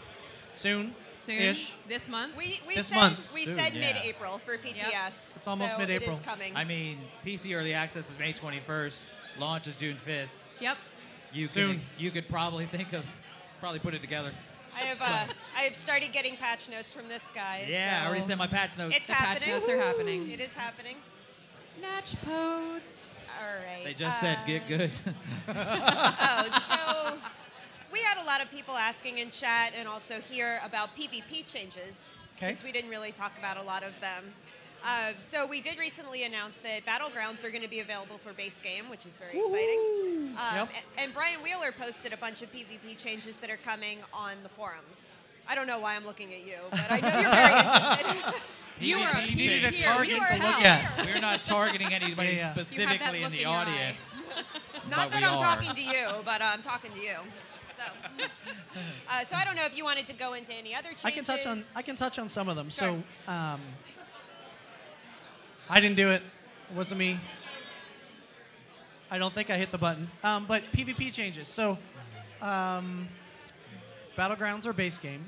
Soon. soon. Ish. This month. We This said month. we Soon, said yeah. mid-April for PTS. It's almost so mid-April. It is coming. I mean, PC Early Access is May 21st. Launch is June 5th. Yep. Soon. You could probably put it together. I have started getting patch notes from this guy. Yeah, I already sent my patch notes. It's The patch happening. notes are happening. It is happening. Natch pods. All right. They just said get good. So we had a lot of people asking in chat and also here about PvP changes, since we didn't really talk about a lot of them. So we did recently announce that Battlegrounds are going to be available for base game, which is very exciting. And Brian Wheeler posted a bunch of PvP changes that are coming on the forums. I don't know why I'm looking at you, but I know you're very interested. You are She needed a here. target You to are look here. at. We're not targeting anybody Yeah, yeah. specifically You in have that the look in your audience. Not But that we I'm are. talking to you, but I'm talking to you. So I don't know if you wanted to go into any other changes. I can touch on some of them. Sure. So I didn't do it. It wasn't me. I don't think I hit the button. But PvP changes. So Battlegrounds are base game.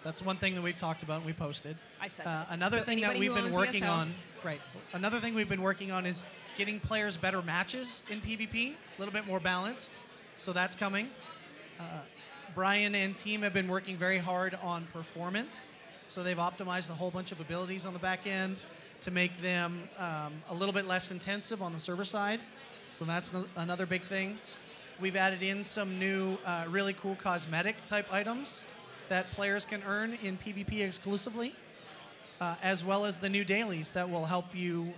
That's one thing that we've talked about and we posted. I said another So thing that anybody we've who been owns working ESO. on, right? Another thing we've been working on is getting players better matches in PvP, a little bit more balanced. So that's coming. Brian and team have been working very hard on performance. So they've optimized a whole bunch of abilities on the back end. to make them a little bit less intensive on the server side. So that's another big thing. We've added in some new really cool cosmetic type items that players can earn in PvP exclusively, as well as the new dailies that will help you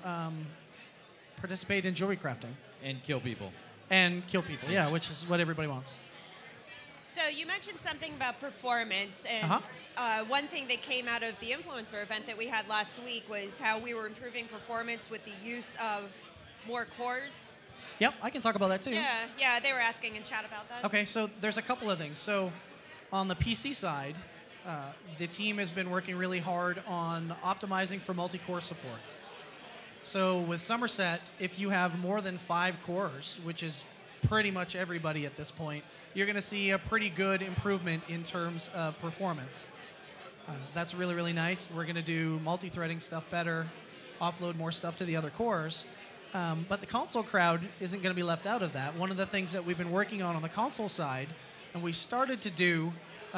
participate in jewelry crafting. And kill people. And kill people, yeah, which is what everybody wants. So you mentioned something about performance, and one thing that came out of the influencer event that we had last week was how we were improving performance with the use of more cores. Yep, I can talk about that too. Yeah, they were asking in chat about that. Okay, so there's a couple of things. So on the PC side, the team has been working really hard on optimizing for multi-core support. So with Somerset, if you have more than 5 cores, which is pretty much everybody at this point, you're going to see a pretty good improvement in terms of performance. That's really, really nice. We're going to do multi-threading stuff better, offload more stuff to the other cores. But the console crowd isn't going to be left out of that. One of the things that we've been working on the console side, and we started to do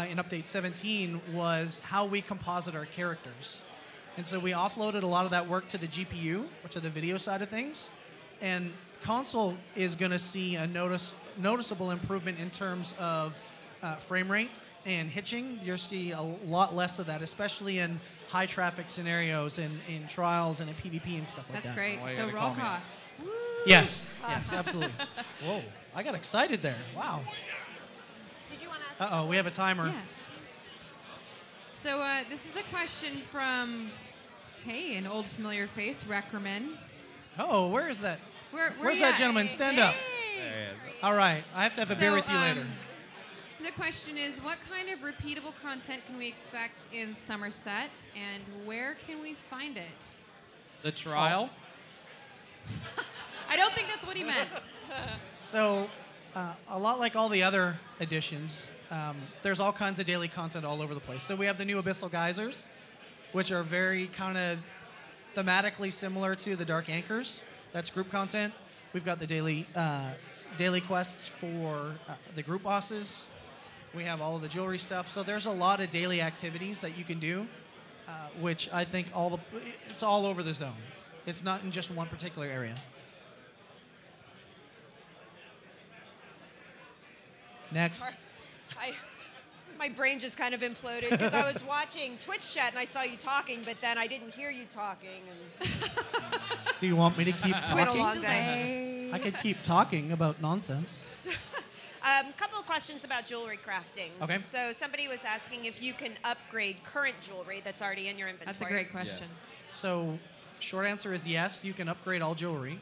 in Update 17, was how we composite our characters. And so we offloaded a lot of that work to the GPU, or to the video side of things. And console is going to see a noticeable improvement in terms of frame rate and hitching. You'll see a lot less of that, especially in high traffic scenarios and in trials and in PvP and stuff like That's that. great. So roll call. Yes, yes, absolutely. Whoa, I got excited there. Wow. Did you want to ask? Uh-oh, we have a timer. Yeah. So this is a question from, hey, an old familiar face, Reckerman. Oh, where is that? Where's you that at? gentleman? Stand up. There he is. All right, I have to have a beer with you later. The question is, what kind of repeatable content can we expect in Somerset, and where can we find it? The trial? I don't think that's what he meant. So, a lot like all the other editions, there's all kinds of daily content all over the place. So we have the new Abyssal Geysers, which are very kind of thematically similar to the Dark Anchors. That's group content. We've got the daily quests for the group bosses. We have all of the jewelry stuff. So there's a lot of daily activities that you can do, which I think it's all over the zone. It's not in just one particular area. Next. Sorry. My brain just kind of imploded because I was watching Twitch chat and I saw you talking, but then I didn't hear you talking. And Do you want me to keep It's been a talking? long day. I could keep talking about nonsense. Couple of questions about jewelry crafting. Okay. So somebody was asking if you can upgrade current jewelry that's already in your inventory. That's a great question. Yes. So, short answer is yes, you can upgrade all jewelry.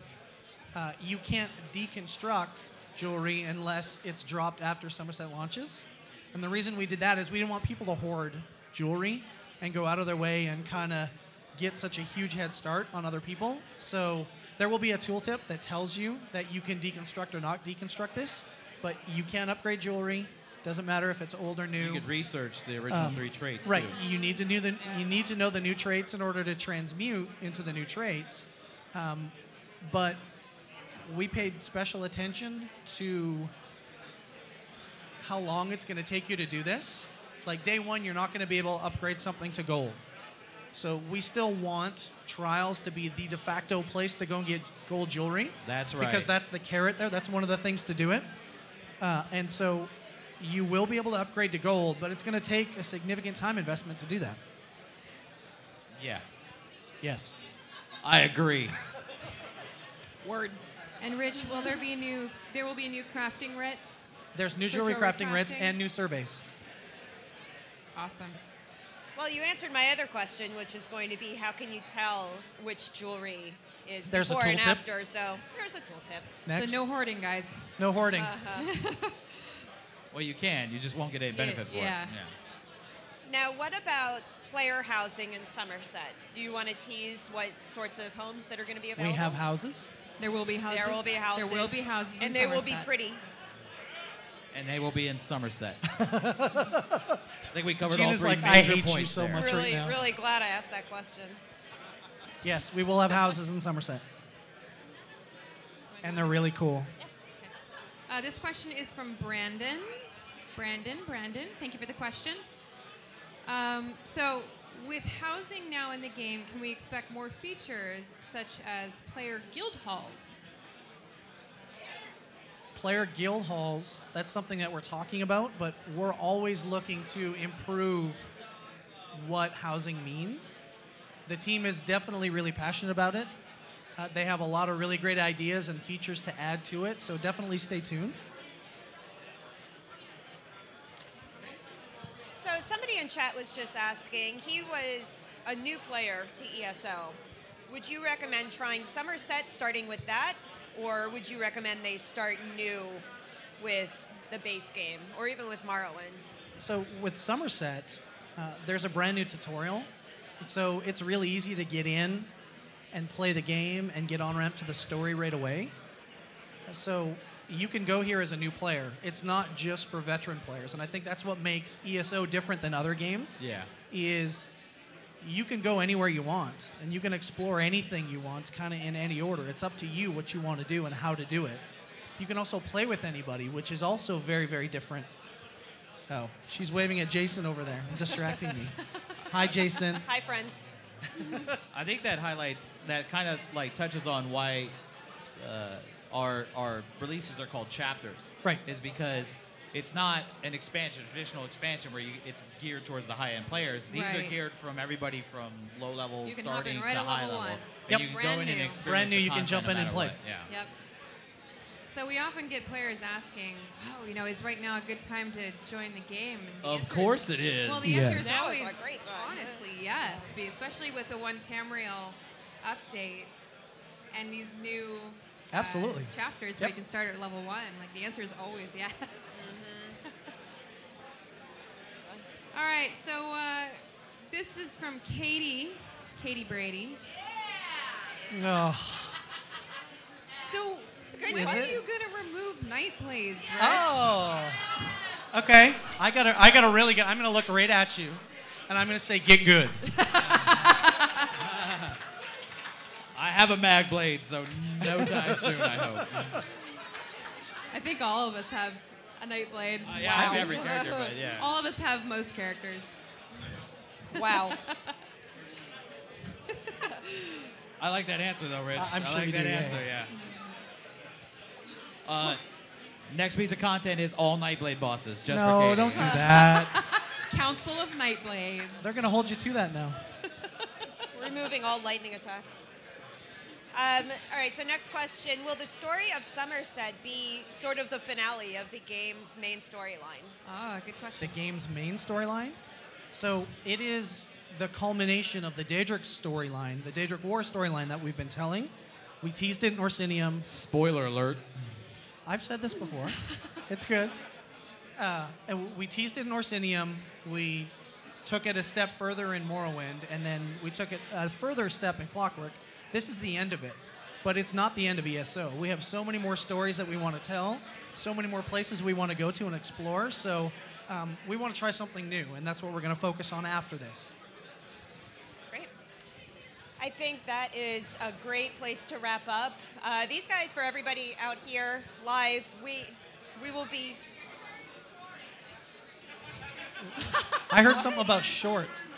You can't deconstruct jewelry unless it's dropped after Somerset launches. And the reason we did that is we didn't want people to hoard jewelry and go out of their way and kind of get such a huge head start on other people. So there will be a tooltip that tells you that you can deconstruct or not deconstruct this, but you can upgrade jewelry. Doesn't matter if it's old or new. You could research the original 3 traits, right. too. You need to know the new traits in order to transmute into the new traits. But we paid special attention to how long it's going to take you to do this. Like day one, you're not going to be able to upgrade something to gold. So we still want trials to be the de facto place to go and get gold jewelry. That's right. Because that's the carrot there. That's one of the things to do it. And so you will be able to upgrade to gold, but it's going to take a significant time investment to do that. Yeah. Yes. I agree. Word. And Rich, will there be there will be a new crafting writs? There's new jewelry crafting writs and new surveys. Awesome. Well, you answered my other question, which is going to be how can you tell which jewelry is There's a before and tooltip. after? So there's a tooltip. Next. So no hoarding, guys. No hoarding. Well, you can. You just won't get any benefit for yeah. it. Now, what about player housing in Somerset? Do you want to tease what sorts of homes that are going to be available? We have houses. There will be houses. There will be houses. There will be houses. And in they will be Somerset. pretty. And they will be in Somerset. I think we covered Gina's all three like, major I hate points you so there. much Really, right now. really glad I asked that question. Yes, we will have houses in Somerset. And they're really cool. This question is from Brandon. Brandon, thank you for the question. So with housing now in the game, can we expect more features such as player guild halls? Player guild halls, that's something that we're talking about, but we're always looking to improve what housing means. The team is definitely really passionate about it. They have a lot of really great ideas and features to add to it, so definitely stay tuned. So somebody in chat was just asking, he was a new player to ESO. Would you recommend trying Somerset, starting with that, or would you recommend they start new with the base game, or even with Morrowind? So with Somerset, there's a brand new tutorial, so it's really easy to get in and play the game and get on-ramp to the story right away. So you can go here as a new player. It's not just for veteran players, and I think that's what makes ESO different than other games. Yeah. Is you can go anywhere you want, and you can explore anything you want, kind of in any order. It's up to you what you want to do and how to do it. You can also play with anybody, which is also very, very different. Oh, she's waving at Jason over there, distracting me. Hi, Jason. Hi, friends. I think that highlights, that kind of like touches on why our releases are called chapters. Right. Is because it's not an expansion, traditional expansion where it's geared towards the high-end players. These are geared from everybody from low level You can hop starting in right to at high level level. one. And Yep. you can Brand go in and new. experience Brand new, the you can content jump no in and matter play. what. Yeah. Yep. So we often get players asking, oh, is right now a good time to join the game? And the Of answer course it is. Well, the answer is Now always, is a great time. honestly, yes. Especially with the one Tamriel update and these new Absolutely. chapters where Yep. you can start at level 1. Like, the answer is always yes. All right, so this is from Katie Brady. Oh. So, good when are question. you going to remove Nightblades, Rich? Oh. Okay. I gotta really get. I'm gonna look right at you, and I'm gonna say, get good. I have a mag blade, so no time soon, I hope. I think all of us have a Nightblade. Yeah, I have every character, but yeah. All of us have most characters. Wow. I like that answer, though, Rich. I'm sure I like you that do, yeah, answer, yeah. Next piece of content is all Nightblade bosses, just for No, Katie. don't do that. Council of Nightblades. They're gonna hold you to that now. Removing all lightning attacks. All right, so next question. Will the story of Somerset be sort of the finale of the game's main storyline? Oh, good The question. game's main storyline. So it is the culmination of the Daedric storyline, the Daedric War storyline that we've been telling. We teased it in Orsinium. Spoiler alert. I've said this before. It's good. And we teased it in Orsinium. We took it a step further in Morrowind, and then we took it a further step in Clockwork. This is the end of it, but it's not the end of ESO. We have so many more stories that we want to tell, so many more places we want to go to and explore, so we want to try something new, and that's what we're going to focus on after this. Great. I think that is a great place to wrap up. These guys, for everybody out here live, we will be... I heard something about shorts.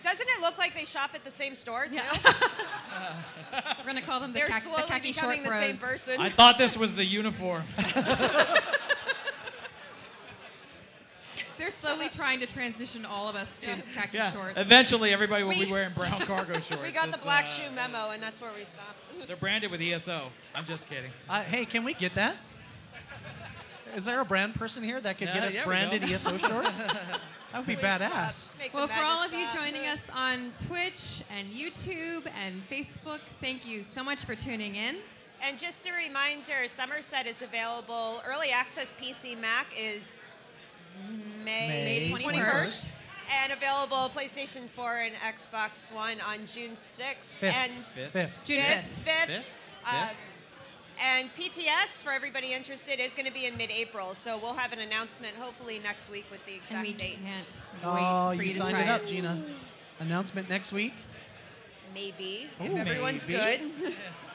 Doesn't it look like they shop at the same store, too? We're going to call them the, They're the slowly khaki short becoming the bros. same person. I thought this was the uniform. They're slowly trying to transition all of us to khaki shorts. Eventually, everybody will be wearing brown cargo shorts. We got the It's, black shoe memo, and that's where we stopped. They're branded with ESO. I'm just kidding. Hey, can we get that? Is there a brand person here that could get us yeah, we branded go. ESO shorts? That would be badass. Well, for all of you joining us on Twitch and YouTube and Facebook, thank you so much for tuning in. And just a reminder, Somerset is available. Early access PC Mac is May 21st. And available PlayStation 4 and Xbox One on June 6th. Fifth. And Fifth. June 5th. 5th. And PTS, for everybody interested, is going to be in mid-April. So we'll have an announcement hopefully next week with the exact And we date. can't Oh, wait for you you to signed try it up, Gina. Announcement next week. Maybe, Ooh, if everyone's maybe.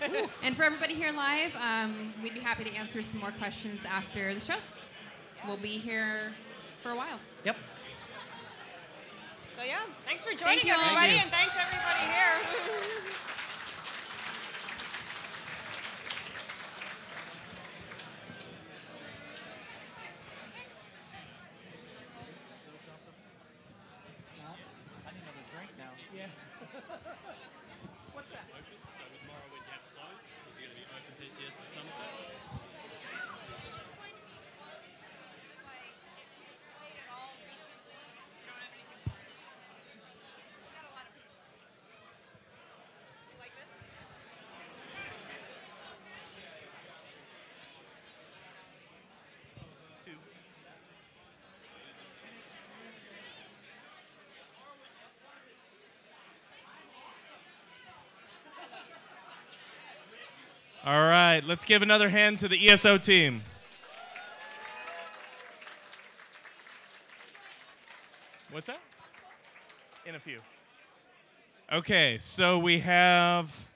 good. And for everybody here live, we'd be happy to answer some more questions after the show. We'll be here for a while. Yep. So yeah, thanks for joining you all. everybody, Thank you. and thanks everybody here. What's that? Open, so with Morrowind yet closed, is it going to be open PTS for Sunset? All right, let's give another hand to the ESO team. What's that? In a few. Okay, so we have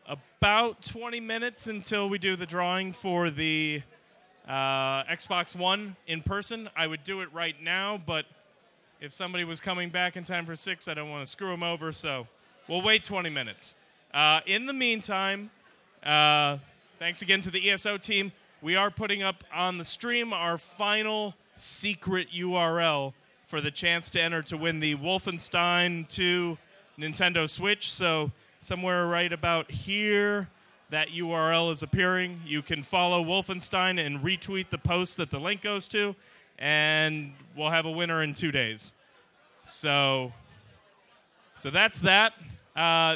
about 20 minutes until we do the drawing for the Xbox One in person. I would do it right now, but if somebody was coming back in time for 6, I don't want to screw them over, so we'll wait 20 minutes. In the meantime, thanks again to the ESO team. We are putting up on the stream our final secret URL for the chance to enter to win the Wolfenstein 2 Nintendo Switch. So somewhere right about here, that URL is appearing. You can follow Wolfenstein and retweet the post that the link goes to, and we'll have a winner in 2 days. So that's that.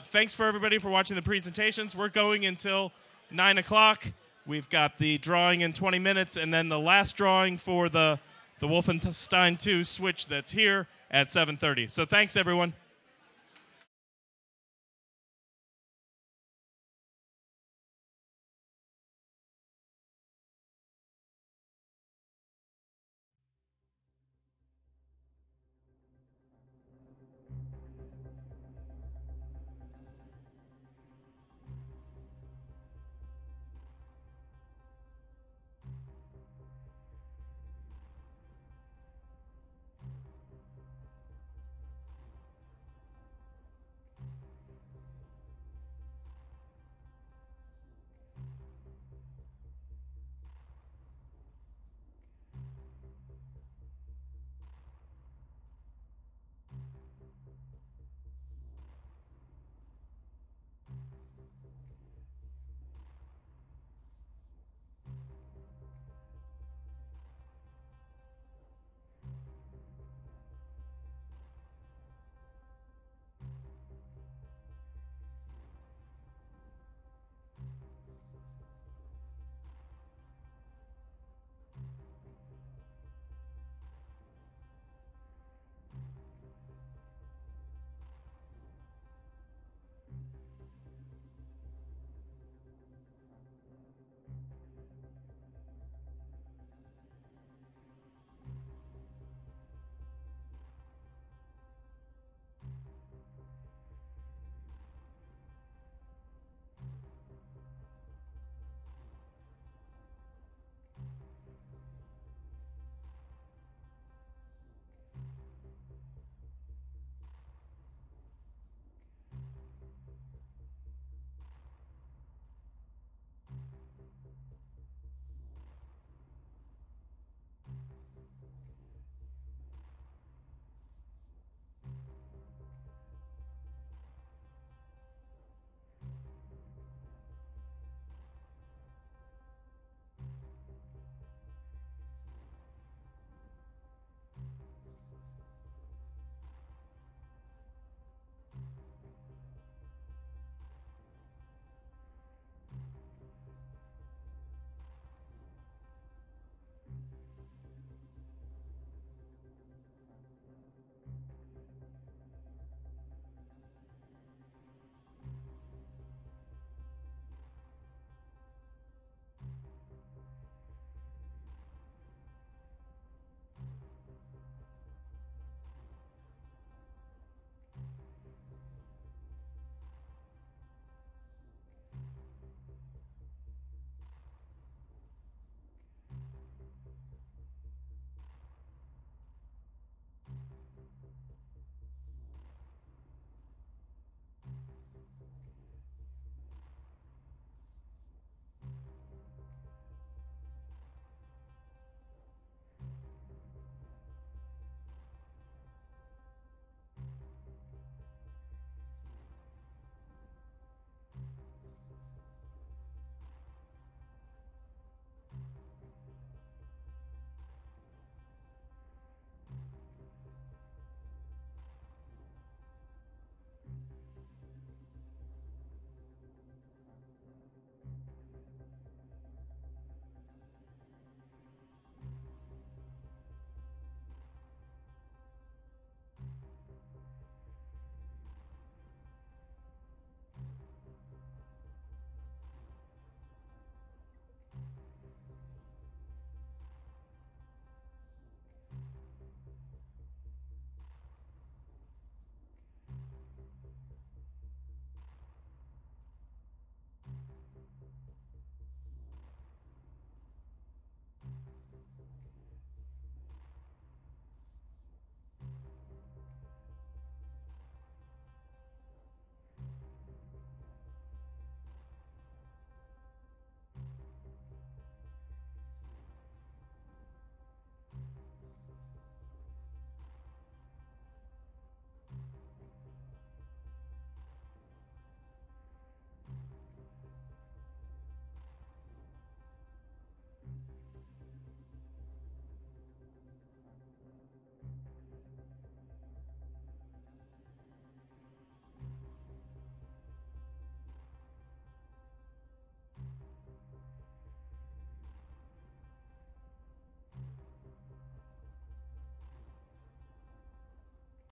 Thanks for everybody for watching the presentations. We're going until 9 o'clock. We've got the drawing in 20 minutes, and then the last drawing for the Wolfenstein 2 Switch that's here at 7:30. So thanks, everyone.